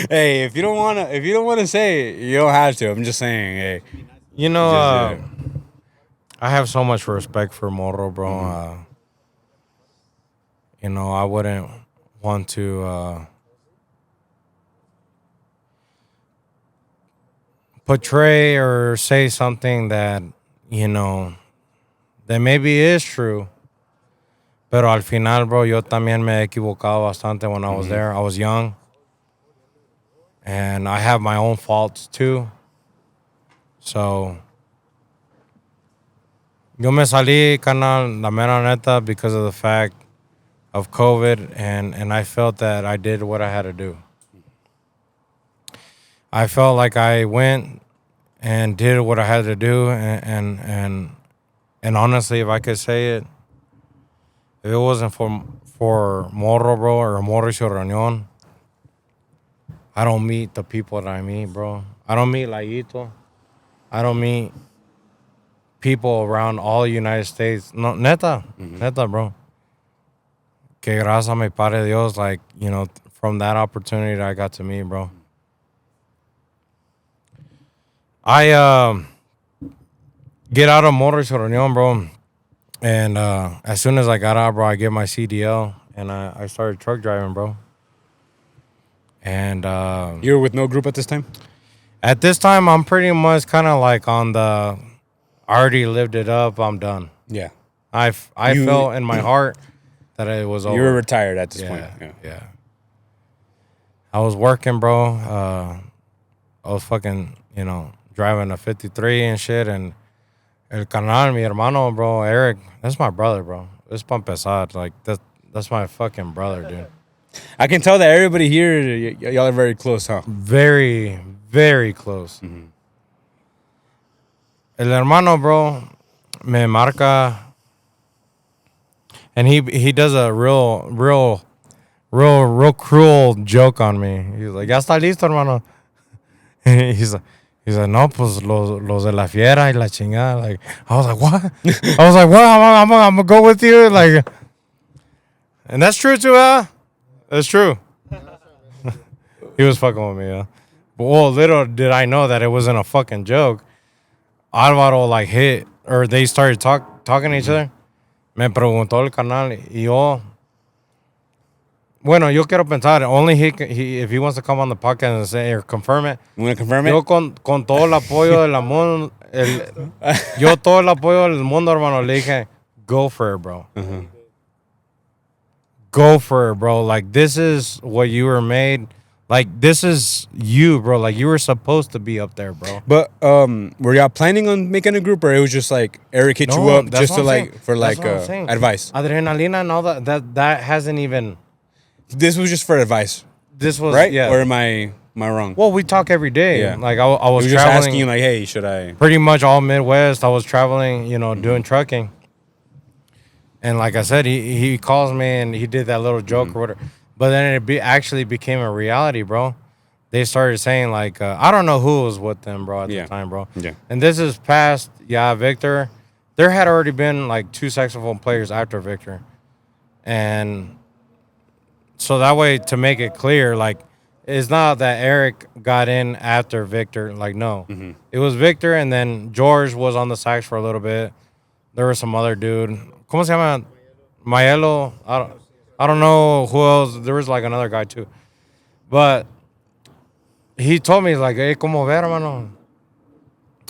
Hey, if you don't wanna say it, you don't have to. I'm just saying, hey. you know, Just, I have so much respect for Moro, bro. You know, I wouldn't want to portray or say something that, you know, that maybe is true. Pero al final, bro, yo también me he equivocado bastante when I was there. I was young. And I have my own faults too. So, yo me salí, canal, la mera neta, because of the fact of COVID. And I felt that I did what I had to do. I felt like I went and did what I had to do. And honestly, if I could say it, if it wasn't for Morro, bro, or Morro y Su Reunion, I don't meet the people that I meet, bro. I don't meet Layito. I don't meet people around all the United States. No, neta, neta, bro. Que gracias a mi Padre Dios, like, you know, from that opportunity that I got to meet, bro. I get out of Morro y Su Reunion, bro. And as soon as I got out, bro, I get my CDL and I started truck driving, bro. And you were with no group at this time? at this time, I'm pretty much kind of like on the, I already lived it up, I'm done. Yeah. I felt in my heart that it was over. You were retired at this point. Yeah. I was working, bro. I was fucking, you know, driving a 53 and shit. And el canal, mi hermano, bro, Eric, that's my brother, bro. It's pa' empezar. Like, that's my fucking brother, dude. I can tell that everybody here, y'all are very close, huh? Very, very close. El hermano, bro, me marca. And he does a real cruel joke on me. He's like, ya está listo, hermano. He's like, no, pues los de la fiera y la chingada. Like, I was like, what? I was like, what? I'm gonna go with you. Like, and that's true too, huh? That's true. He was fucking with me, yeah. But well, little did I know that it wasn't a fucking joke. Alvaro like hit, or they started talking to each other. Me preguntó el canal y yo. Bueno, yo quiero pensar, only he if he wants to come on the podcast and say or confirm it. You want to confirm it? Yo con todo el apoyo del mundo, yo todo el apoyo del mundo, hermano, le dije, go for it, bro. Go for it, bro. Like, this is what you were made. Like, this is you, bro. Like, you were supposed to be up there, bro. But were y'all planning on making a group, or it was just like Eric hit you up that's just what to I'm like saying. for That's like what I'm saying. advice? Adrenalina and all that hasn't even. This was just for advice, This was right? Yeah. Or am I wrong? Well, we talk every day. Yeah. Like, I was was just traveling. asking you, like, hey, should I? Pretty much all Midwest. I was traveling, you know, doing trucking. And like I said, he calls me and he did that little joke or whatever. But then it actually became a reality, bro. They started saying, like, I don't know who was with them, bro, at the time, bro. Yeah. And this is past, Victor. There had already been, like, 2 saxophone players after Victor. And so that way, to make it clear, like, it's not that Eric got in after Victor. Like, no. It was Victor, and then George was on the sax for a little bit. There was some other dude. ¿Cómo se llama? Mayelo. I don't know who else. There was, like, another guy, too. But he told me, like, hey, ¿cómo ver, hermano?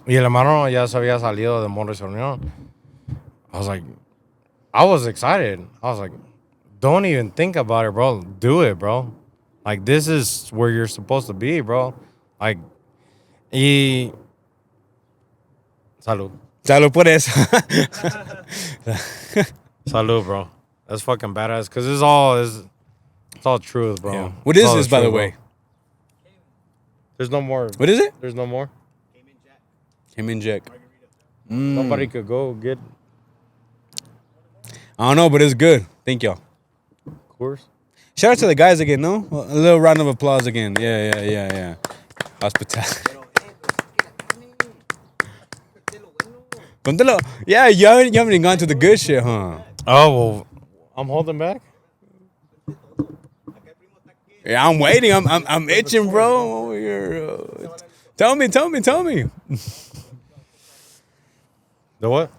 Y el hermano ya se había salido de Morro y Su Reunion. I was excited. I was like, don't even think about it, bro. Do it, bro. Like, this is where you're supposed to be, bro. Like, y... Salud. Salud por eso. Salud, bro. That's fucking badass. Because it's all truth, bro. Yeah. What is It's all this, the by the truth, way? bro. There's no more. What is it? There's no more. Cayman Jack. Nobody could go get I don't know, but it's good. Thank y'all. course. Shout out to the guys again, no? A little round of applause again. Yeah. Hospitality. Contelo. Yeah, you haven't even gone to the good shit, huh? Oh, well, I'm holding back. Yeah, I'm waiting. I'm itching, bro. Over here. Tell me. The what?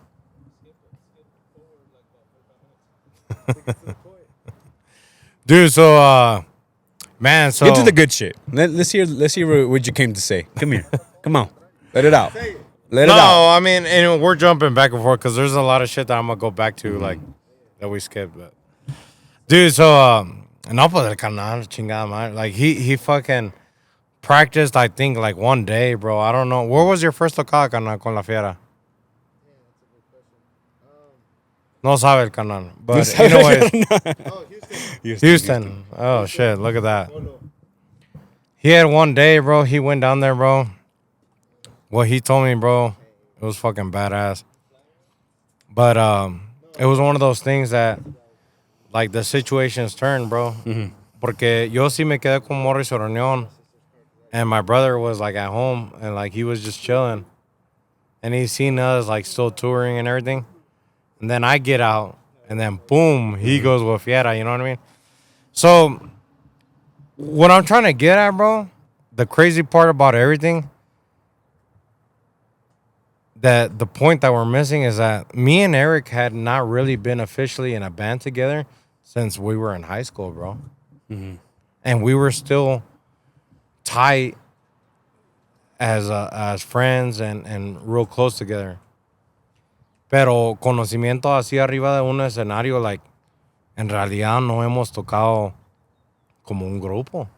Dude, so man, so Get to the good shit. Let's hear what you came to say. Come here. Come on. Let it out. Let it out. No, I mean, and we're jumping back and forth because there's a lot of shit that I'm gonna go back to, like that we skipped. But dude, so no, pues el canal, chingada madre. Like he fucking practiced, I think, like one day, bro. I don't know. Where was your first tocada, canal, con la fiera? No sabe el canal, but anyways, Houston. Oh shit, look at that. He had one day, bro. He went down there, bro. What he told me, bro, it was fucking badass. But it was one of those things that, like, the situations turned, bro. Porque yo sí me quedé con Morro y Su Reunion, and my brother was like at home, and like he was just chilling, and he seen us like still touring and everything. And then I get out, and then boom, he goes with Fiera, you know what I mean? So, what I'm trying to get at, bro, the crazy part about everything, that the point that we're missing is that me and Eric had not really been officially in a band together since we were in high school, bro. And we were still tight as friends and real close together. Pero conocimiento así arriba de un escenario, like, en realidad no hemos tocado como un grupo.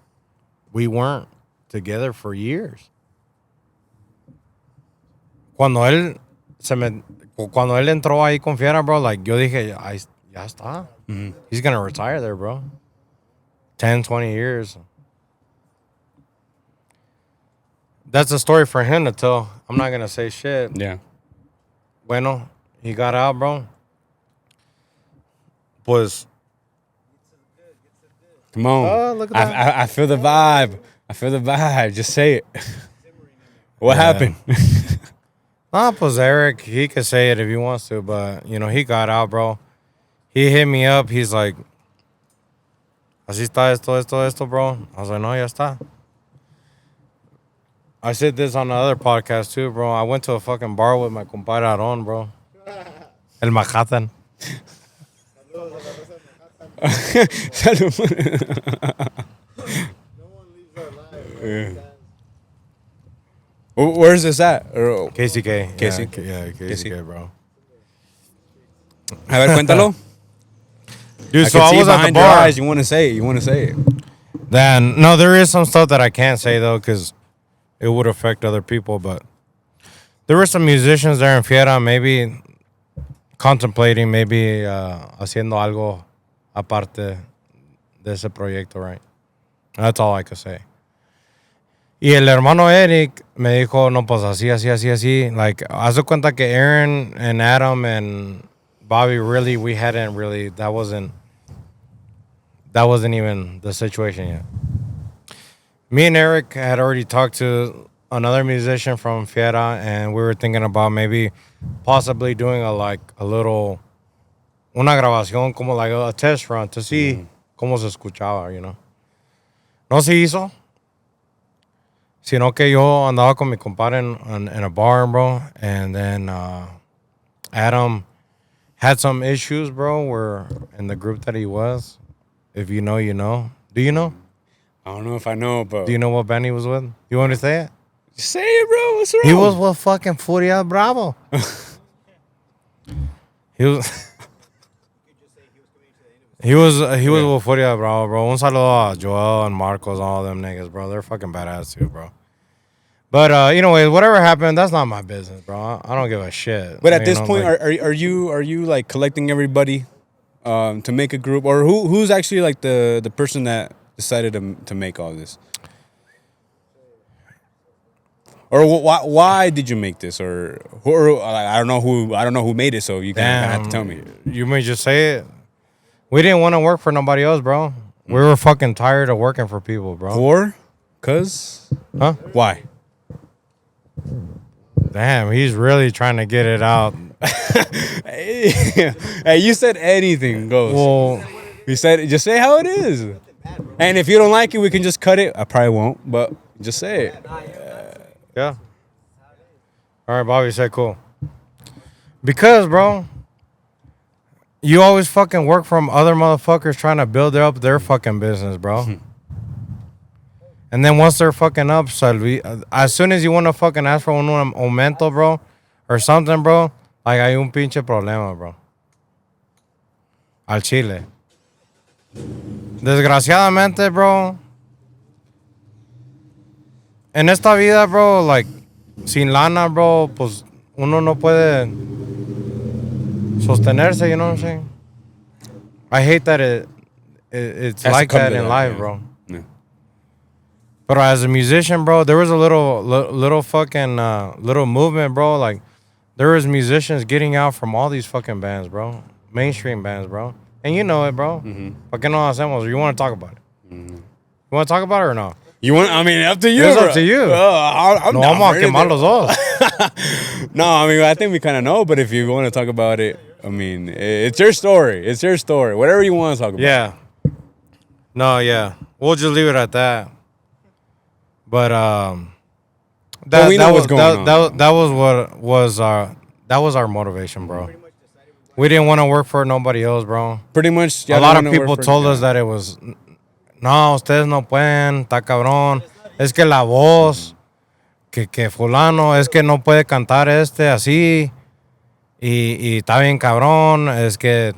We weren't together for years. Cuando él entró ahí con Fiera, bro, like, yo dije, ya está. He's gonna retire there, bro. 10, 20 years. That's a story for him to tell. I'm not gonna say shit. Yeah. Bueno, he got out, bro. Pues, Come on. Oh, look at that. I feel the vibe. I feel the vibe. Just say it. What happened? pues Eric, he could say it if he wants to, but, you know, he got out, bro. He hit me up. He's like, así está esto, bro. I was like, no, ya está. I said this on the other podcast, too, bro. I went to a fucking bar with my compadre Aaron, bro. El Manhattan. Where's this at? Or- KCK. KC? Yeah, KCK, bro. A ver, cuéntalo. Dude, I so can I see was at the behind your bar. eyes. You want to say it. Then, no, there is some stuff that I can't say, though, because it would affect other people, but there were some musicians there in Fiera maybe contemplating maybe haciendo algo aparte de ese proyecto, right? That's all I could say. Y el hermano Eric me dijo, no, pues así. Like, haz de cuenta que Aaron and Adam and Bobby really, we hadn't really, that wasn't even the situation yet. Me and Eric had already talked to another musician from Fiera, and we were thinking about maybe possibly doing una grabación como like a test run to see cómo se escuchaba, you know. No se hizo, sino que yo andaba con mi compadre in a bar, bro, and then Adam had some issues, bro, where in the group that he was, if you know, you know. Do you know? I don't know if I know, but Do you know what band he was with? You want me to say it? say it, bro. What's wrong? He was with fucking Furia Bravo. He was with Furia Bravo, bro. Un saludo a Joel and Marcos, all them niggas, bro. They're fucking badass too, bro. But anyways, whatever happened, that's not my business, bro. I don't give a shit. But at You this know, point, like, are you like collecting everybody to make a group, or who's actually like the person that decided to make all this? Or why did you make this? Or I don't know who made it. So you kind of have to tell me. You may just say it. We didn't want to work for nobody else, bro. We were fucking tired of working for people, bro. Cause? Huh? Why? Damn, he's really trying to get it out. Hey, you said anything goes. Well, You said just say how it is. And if you don't like it, we can just cut it. I probably won't, but just say it. yeah. All right, Bobby said cool. Because, bro, you always fucking work from other motherfuckers trying to build up their fucking business, bro. And then once they're fucking up, as soon as you want to fucking ask for un aumento, bro, or something, bro, like hay un pinche problema, bro. Al chile. Desgraciadamente, bro, en esta vida, bro, like, sin lana, bro, pues uno no puede sostenerse, you know what I'm saying? I hate that it's Has to like come that to in that, life, yeah. bro. Yeah. But as a musician, bro, there was a little fucking little movement, bro. Like, there was musicians getting out from all these fucking bands, bro. Mainstream bands, bro. And you know it, bro. ¿Por qué no hacemos? You want to talk about it? You want to talk about it or no? You want? I mean, up to you. It's bro. up to you. I'm No, down vamos for a quemar anything. los dos. No, I mean, I think we kind of know. But if you want to talk about it, I mean, it's your story. It's your story. Whatever you want to talk about. Yeah. No, yeah. We'll just leave it at that. But we know what's going on. That was our motivation, bro. We didn't want to work for nobody else, bro. Pretty much. A lot of people told us that it was, no, ustedes no pueden, está cabrón. Es que la voz, que fulano, es que no puede cantar así. Y está bien cabrón, es que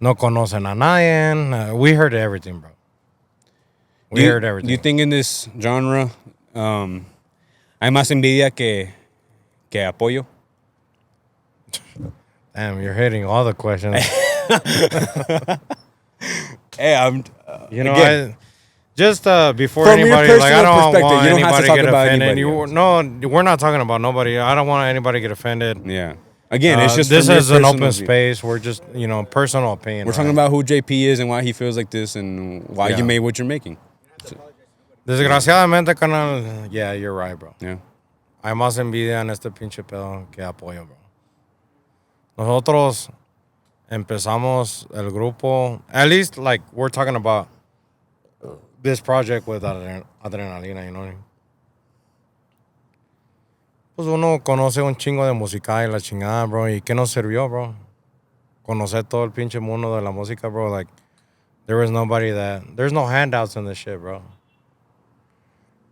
no conocen a nadie. We heard everything, bro. We heard everything. Do you think in this genre hay más envidia que apoyo? Damn, you're hitting all the questions. Hey, I'm. You know, again, just before from your anybody, like, I personal don't perspective, want you don't have to anybody to talk get about offended. anybody No, we're not talking about nobody. I don't want anybody to get offended. Yeah. Again, it's just this from your is an personal open view. space. We're just, personal opinion. We're talking about who JP is and why he feels like this and why Yeah. you made what you're making. Desgraciadamente, canal. Yeah, you're right, bro. Yeah. Hay más envidia en este pinche pedo que apoyo, bro. Nosotros empezamos el grupo. At least, like, we're talking about this project with Adrenalina, you know what I mean? Pues uno conoce un chingo de música y la chingada, bro. ¿Y qué nos sirvió, bro? Conocer todo el pinche mundo de la música, bro. Like, there's no handouts in this shit, bro.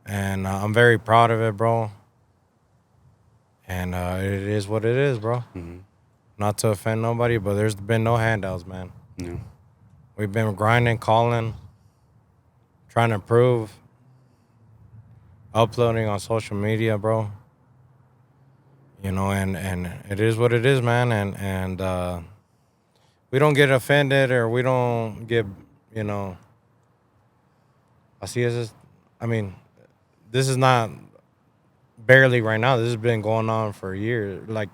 And I'm very proud of it, bro. And it is what it is, bro. Mm-hmm. Not to offend nobody, but there's been no handouts, man. Yeah. We've been grinding, calling, trying to improve, uploading on social media, bro. You know, and it is what it is, man. And we don't get offended or we don't get, así es. I mean, this is not barely right now. This has been going on for years. Like,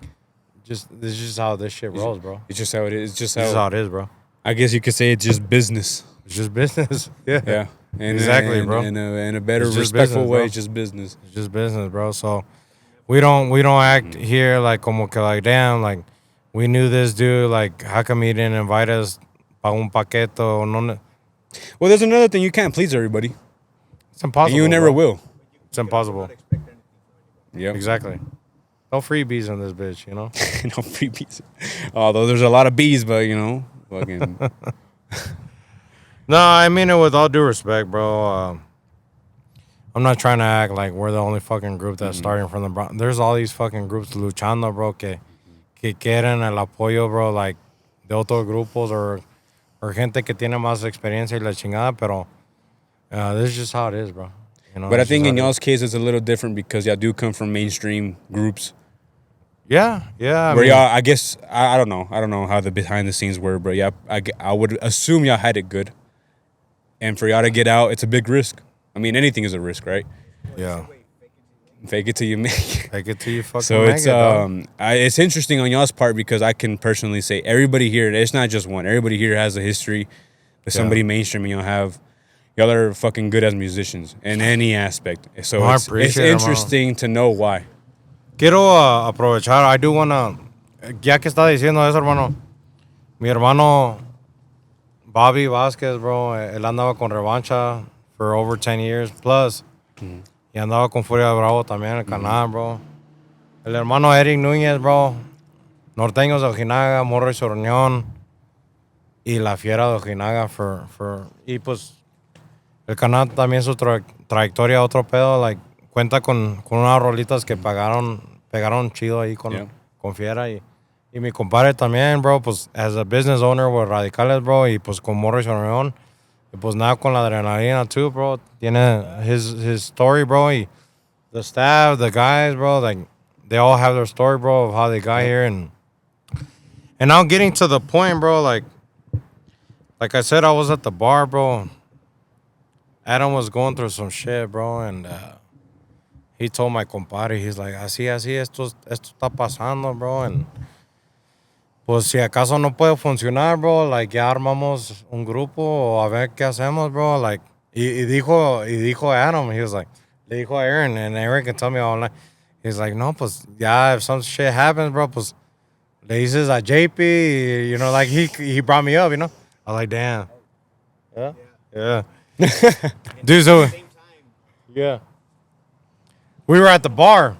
this is just how this shit rolls, bro. It's just how it is. It's just This is how how it is, bro. I guess you could say it's just business. It's just business. Yeah. Yeah. And, Exactly, bro. In a better, It's just respectful business, way, bro. it's just business. It's just business, bro. So we don't act here like como que like, damn, like, we knew this dude, like, how come he didn't invite us pa un paqueto? No, Well, there's another thing. You can't please everybody. it's impossible. And you never bro. will. It's impossible. Yeah. Exactly. No freebies in this bitch, you know? No freebies. Although there's a lot of bees, but, fucking. No, I mean it with all due respect, bro. I'm not trying to act like we're the only fucking group that's starting from the Bronx. There's all these fucking groups luchando, bro, que quieren el apoyo, bro, like, de otros grupos or gente que tiene más experiencia y la chingada, pero this is just how it is, bro. You know, But I it's think just in how it y'all's case, it's a little different because y'all do come from mainstream groups. is. Yeah. I Where mean, y'all, I guess, I don't know how the behind the scenes were, but yeah, I would assume y'all had it good. And for y'all to get out, it's a big risk. I mean, anything is a risk, right? yeah. Fake it till you make it. Take it till you fucking So make it's it, dog. it's interesting on y'all's part because I can personally say everybody here, it's not just one. Everybody here has a history with somebody mainstream, and y'all are fucking good as musicians in any aspect. So No, I it's appreciate it, interesting to know why. Quiero aprovechar. I do wanna, ya que está diciendo eso, hermano. Mi hermano Bobby Vázquez, bro, él andaba con Revancha for over 10 years plus. Y andaba con Furia Bravo también en el canal, bro. El hermano Eric Núñez, bro. Norteños de Ojinaga, Morro y Su Reunion. Y La Fiera de Ojinaga y pues el canal también su trayectoria, otro pedo, like, cuenta con unas rolitas que pegaron chido ahí con Fiera y mi compadre también, bro, pues as a business owner with Radicales, bro, y pues con Morro y Su Reunion, y pues nada con la Adrenalina too, bro, tiene his story, bro, y the staff, the guys, bro, like, they all have their story, bro, of how they got here, and now getting to the point, bro, like I said, I was at the bar, bro. Adam was going through some shit, bro, and he told my compadre, he's like, así, esto está pasando, bro, and pues si acaso no puede funcionar, bro, like ya armamos un grupo o a ver qué hacemos, bro, like, y dijo Adam, he was like, le dijo a Aaron, and Aaron can tell me all night, he's like, no, pues ya if some shit happens, bro, pues le dices a JP, you know, like he brought me up, you know, I was like, damn. Yeah. Dude, so yeah. We were at the bar.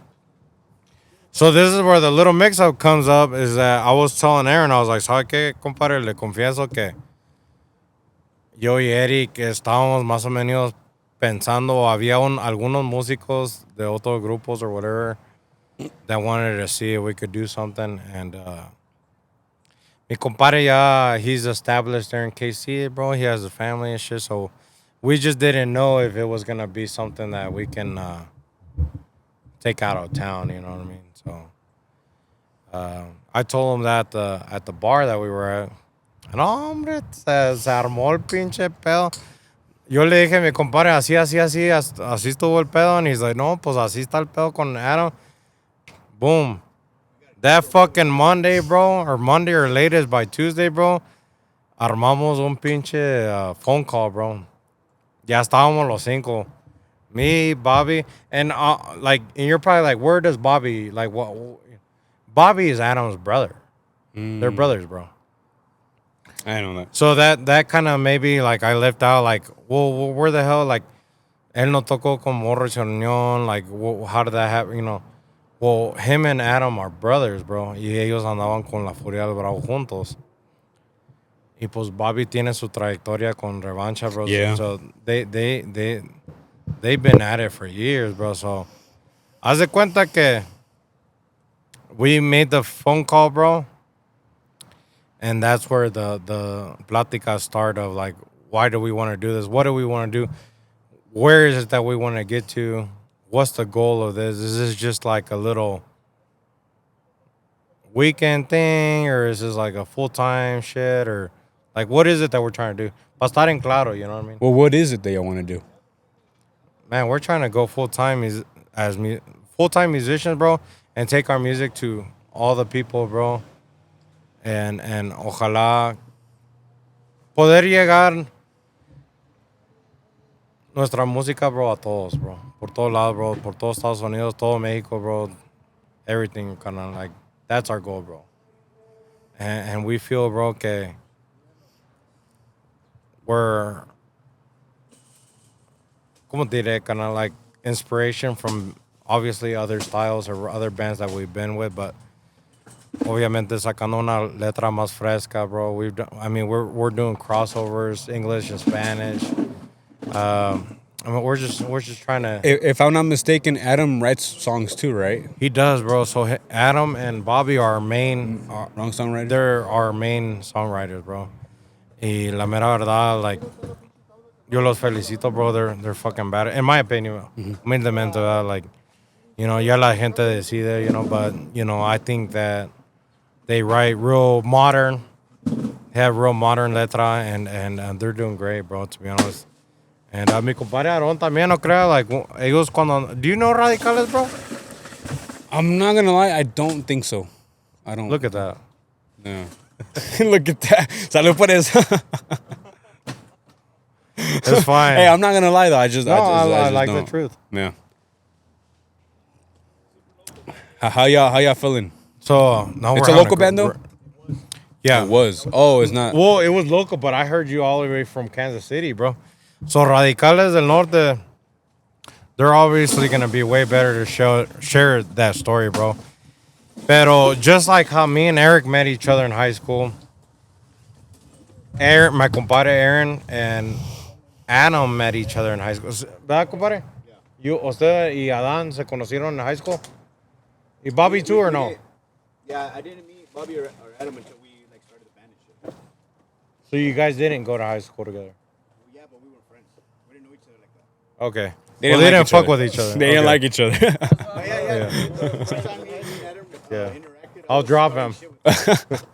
So this is where the little mix-up comes up, is that I was telling Aaron, I was like, ¿sabe qué, compadre? Le confieso que yo y Eric estábamos más o menos pensando, había algunos músicos de otros grupos or whatever that wanted to see if we could do something, and mi compadre ya, he's established there in KC, bro. He has a family and shit, so we just didn't know if it was gonna be something that we can take out of town, you know what I mean? So I told him that at the bar that we were at, no, hombre, se armó el pinche pedo. Yo le dije a mi compadre, así estuvo el pedo, and he's like, no, pues así está el pedo con Adam. Boom. That fucking Monday, bro, or Monday or latest by Tuesday, bro, armamos un pinche phone call, bro. Ya estábamos los cinco. Me, Bobby, and like, and you're probably like, where does Bobby, like, what? Bobby is Adam's brother. They're brothers, bro. I know that. So that kind of maybe, like, I left out, like, well, where the hell, like, él no tocó con Morro y Su Reunion, like, how did that happen, you know? Well, him and Adam are brothers, bro. Y ellos andaban con la Furia del Bravo juntos. Y pues Bobby tiene su trayectoria con Revancha, bro. Yeah. So they've been at it for years, bro. So haz de cuenta que we made the phone call, bro. And that's where the plática start of, like, why do we want to do this? What do we want to do? Where is it that we want to get to? What's the goal of this? Is this just like a little weekend thing, or is this like a full-time shit, or like, what is it that we're trying to do? Pa estar en claro, you know what I mean? Well, what is it that y'all want to do? Man, we're trying to go full-time as full-time musicians, bro, and take our music to all the people, bro. And ojalá poder llegar nuestra música, bro, a todos, bro. Por todos lados, bro. Por todos Estados Unidos, todo Mexico, bro. Everything, kind of, like, that's our goal, bro. And we feel, bro, que we're, como diré, kind of like inspiration from obviously other styles or other bands that we've been with, but obviamente sacando una letra más fresca, bro. We're doing crossovers, English and Spanish. We're just trying to. If I'm not mistaken, Adam writes songs too, right? He does, bro. So Adam and Bobby are our main. Wrong songwriter? They're our main songwriters, bro. Y la mera verdad, like, yo los felicito, bro. They're fucking bad. In my opinion, humildemente, like, you know, ya la gente decide, you know, but, you know, I think that they write real modern, have real modern letra, and they're doing great, bro, to be honest. And mi compadre Aaron también, no creo, like, ellos cuando... Do you know Radicales, bro? I'm not gonna lie, I don't think so. I don't. Look at that. No. Look at that. Salud por eso. It's fine. Hey, I'm not gonna lie though. I just like the don't. truth. Yeah. How y'all feeling? So, now It's we're a having local band, though? Yeah. It was. Oh, it's not. Well, it was local, but I heard you all the way from Kansas City, bro. So Radicales del Norte, they're obviously going to be way better to share that story, bro. Pero just like how me and Eric met each other in high school, my compadre Aaron and Adam met each other in high school. ¿Verdad, compadre? Yeah. Usted y Adán se conocieron in high school? Y Bobby too, or no? Yeah, I didn't meet Bobby or Adam until we like started the band and shit. So you guys didn't go to high school together? Yeah, but we were friends. We didn't know each other like that. Okay. They Well, didn't they like didn't each fuck other. with each other. They didn't Okay. like each other. Oh yeah. The first time me and Adam Yeah. interacted, I'll drop starting him. shit with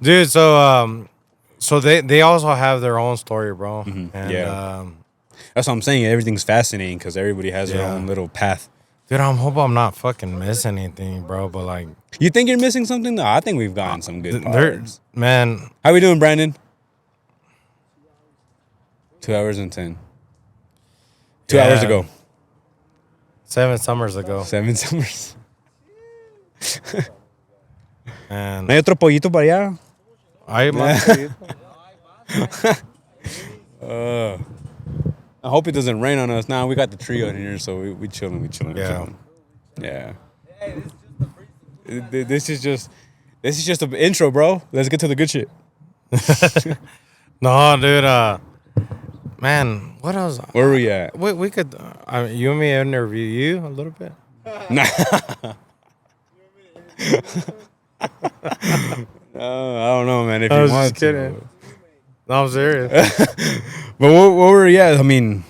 Dude, so they also have their own story, bro. And Yeah. That's what I'm saying. Everything's fascinating because everybody has their Yeah. own little path. dude, I hope I'm not fucking missing anything, bro. But like, You think you're missing something? No, I think we've gotten some good there, parts. man. How we doing, Brandon? 2 hours and 10. 2 hours Yeah. ago. 7 summers ago, 7 summers. and ¿No hay otro pollito para allá? I hope it doesn't rain on us. Nah, we got the trio in here, so we chilling, we chilling, Yeah. chilling. Yeah. This is just an intro, bro. Let's get to the good shit. no, dude. Man, what else? Where are we at? We could. You and me interview you a little bit. Nah. I don't know, man. If I you was want just kidding. No, I'm serious. But what were we at? I mean,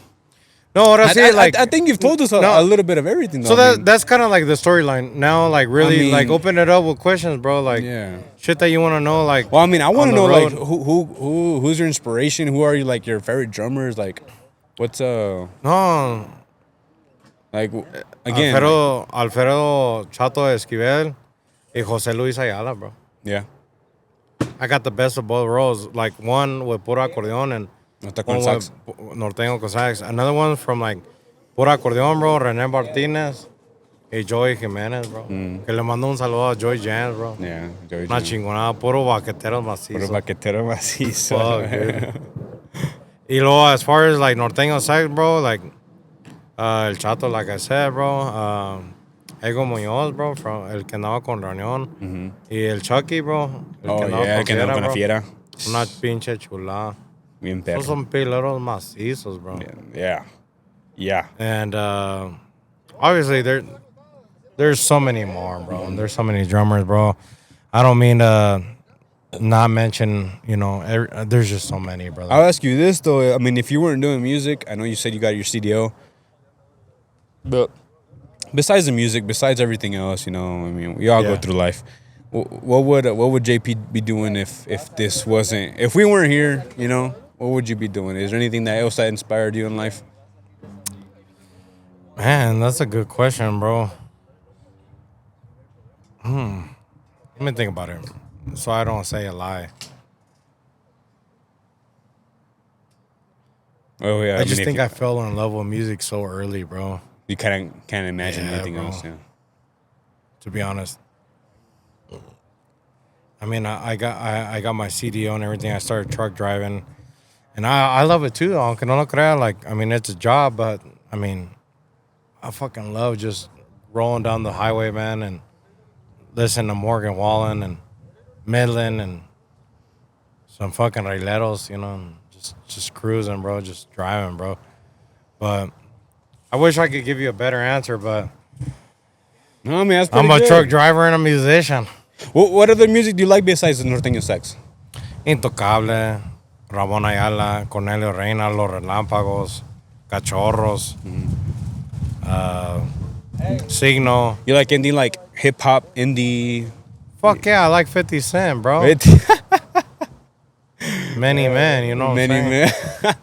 No, ahora sí, like I think you've told us a little bit of everything. Though. So I mean, that's kind of like the storyline. Now, like really, I mean- like open it up with questions, bro. Like yeah. shit that you want to know. Like, Well, I mean, I want on to the know like road. who's your inspiration? Who are you like your favorite drummers? Like, what's No, like again? Alfredo Chato Esquivel y José Luis Ayala, bro. Yeah. I got the best of both worlds. Like one with puro acordeon and Norteño one sax. with norteño con sax. Another one from like puro acordeon, bro. René Martínez y Joey Jiménez, bro. Que le mando un saludo a Joy Jans, bro. Yeah. Joey Una Jans. chingonada, puro baqueteros Puro macizos. baquetero macizo. Fuck, dude. Y luego, as far as like norteño sax, bro, like El Chato, like I said, bro. Ego Muñoz, bro, from el que andaba con Reunión. Y el Chucky, bro. El Oh que andaba yeah, que no con la bro. fiera. Una pinche chulada. Bien Esos perro. son pileros macizos, bro. Yeah. Yeah. And obviously, there's so many more, bro. And there's so many drummers, bro. I don't mean to not mention, you know, there's just so many, brother. I'll ask you this though. I mean, if you weren't doing music, I know you said you got your CDO, but besides the music, besides everything else, you know, I mean, we all go Yeah. through life. What would JP be doing if this wasn't, if we weren't here, you know? What would you be doing? Is there anything else that inspired you in life? Man, that's a good question, bro. Let me think about it so I don't say a lie. Oh yeah, I just think I fell in love with music so early, bro, you can't imagine Yeah, anything bro. else. Yeah. to be honest. I mean, I got my CDO and everything. I started truck driving. And I love it too, aunque no lo crea. Like, I mean, it's a job, but I mean, I fucking love just rolling down the highway, man, and listening to Morgan Wallen and Midland and some fucking Raileros, you know, and just cruising, bro, just driving, bro. But I wish I could give you a better answer, but No, I mean that's I'm pretty a good. truck driver and a musician. What other music do you like besides the Norteño sax? Intocable, Ramón Ayala, Cornelio Reina, Los Relámpagos, Cachorros, Signo. You like indie, like hip hop, indie? Fuck yeah, I like 50 Cent, bro. Many men, you know what I'm Many saying?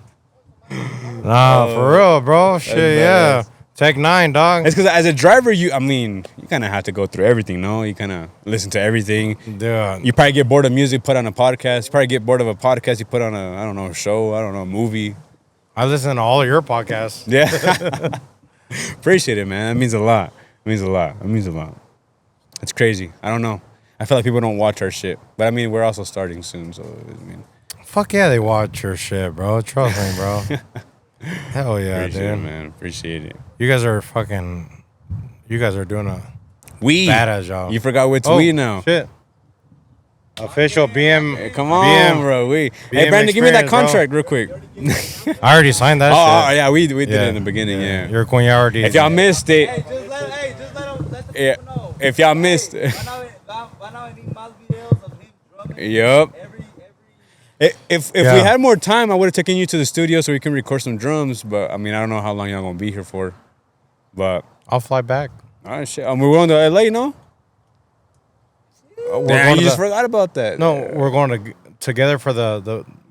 man. Nah, for real, bro. Shit, yeah. badass. Tech 9, dog. It's because as a driver, you kind of have to go through everything, no? You kind of listen to everything. Dude. You probably get bored of music, put on a podcast. You probably get bored of a podcast, you put on a show, a movie. I listen to all of your podcasts. Yeah. Appreciate it, man. That means a lot. It means a lot. It's crazy. I don't know. I feel like people don't watch our shit. But I mean, we're also starting soon, so I mean. Fuck yeah, they watch your shit, bro. Trust me, bro. Hell yeah, Appreciate dude. it, man. Appreciate it. You guys are doing a We. badass job. You forgot what's Oh, we now. Shit. Official BM. Hey, come on, BM. bro. We. Hey, BM Brandon, give me that experience, contract real quick. I already signed that Oh, shit. yeah, we did it in the beginning, yeah. Your cuñado already. If y'all missed it, Hey, just let the yeah. people know. If y'all missed it, Van a venir más videos of him drumming. yup. Every If Yeah. we had more time, I would have taken you to the studio so we can record some drums. But I mean, I don't know how long y'all gonna be here for. But I'll fly back. all right, shit. We're going to LA, no? We're Damn, going you to just the- forgot about that. No, we're going together for the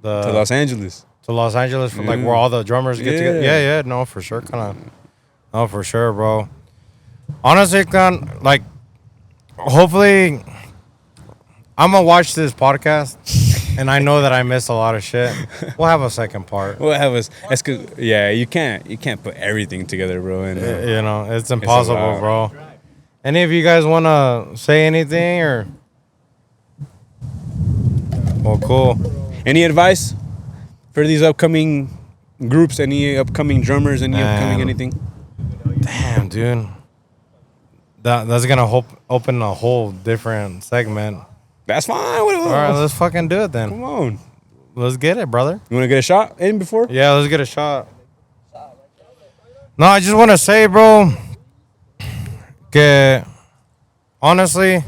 To Los Angeles. to Los Angeles for like Yeah. where all the drummers get together. Yeah. Yeah, no, for sure, no, for sure, bro. Honestly, like, hopefully, I'm gonna watch this podcast, and I know that I missed a lot of shit. We'll have a second part. Well, that's cause you can't put everything together, bro. And You know, it's impossible, lot. bro. Any of you guys wanna say anything or? Well, cool. any advice for these upcoming groups? Any upcoming drummers? Any upcoming Man. anything? Damn, dude. That's gonna open a whole different segment. That's fine. All right, let's fucking do it then. Come on. Let's get it, brother. You want to get a shot in before? Yeah, let's get a shot. No, I just want to say, bro, que honestly,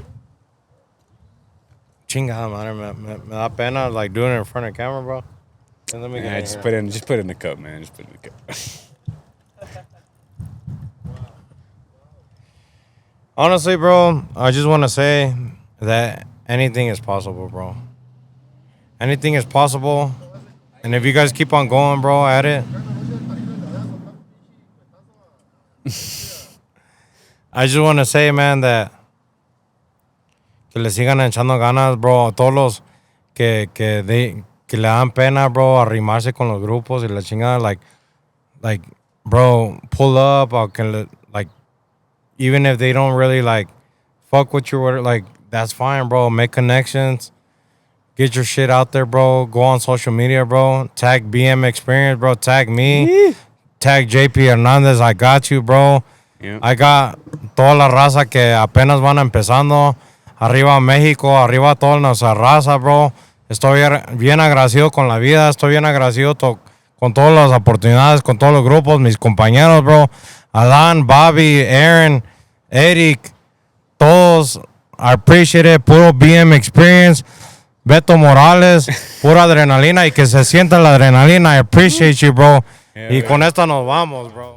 chingada madre, me da pena like doing it in front of camera, bro. And let me get Yeah, in just here. put it in the cup, man. Just put it in the cup. Honestly, bro, I just want to say that anything is possible, bro. Anything is possible. And if you guys keep on going, bro, at it. I just want to say, man, that que le sigan echando ganas, bro. Todos los que le dan pena, bro, arrimarse con los grupos y la chingada, like, bro, pull up, or like, even if they don't really like fuck with you, like, that's fine, bro. Make connections. Get your shit out there, bro. Go on social media, bro. Tag BM Experience, bro. Tag me. Tag JP Hernandez. I got you, bro. Yeah. I got toda la raza que apenas van empezando. Arriba México. Arriba toda nuestra raza, bro. Estoy bien agradecido con la vida. Estoy bien agradecido con todas las oportunidades, con todos los grupos, mis compañeros, bro. Alan, Bobby, Aaron, Eric, todos. I appreciate it. Puro BM Experience. Beto Morales, pura adrenalina y que se sienta la adrenalina. I appreciate you, bro. Y con esto nos vamos, bro.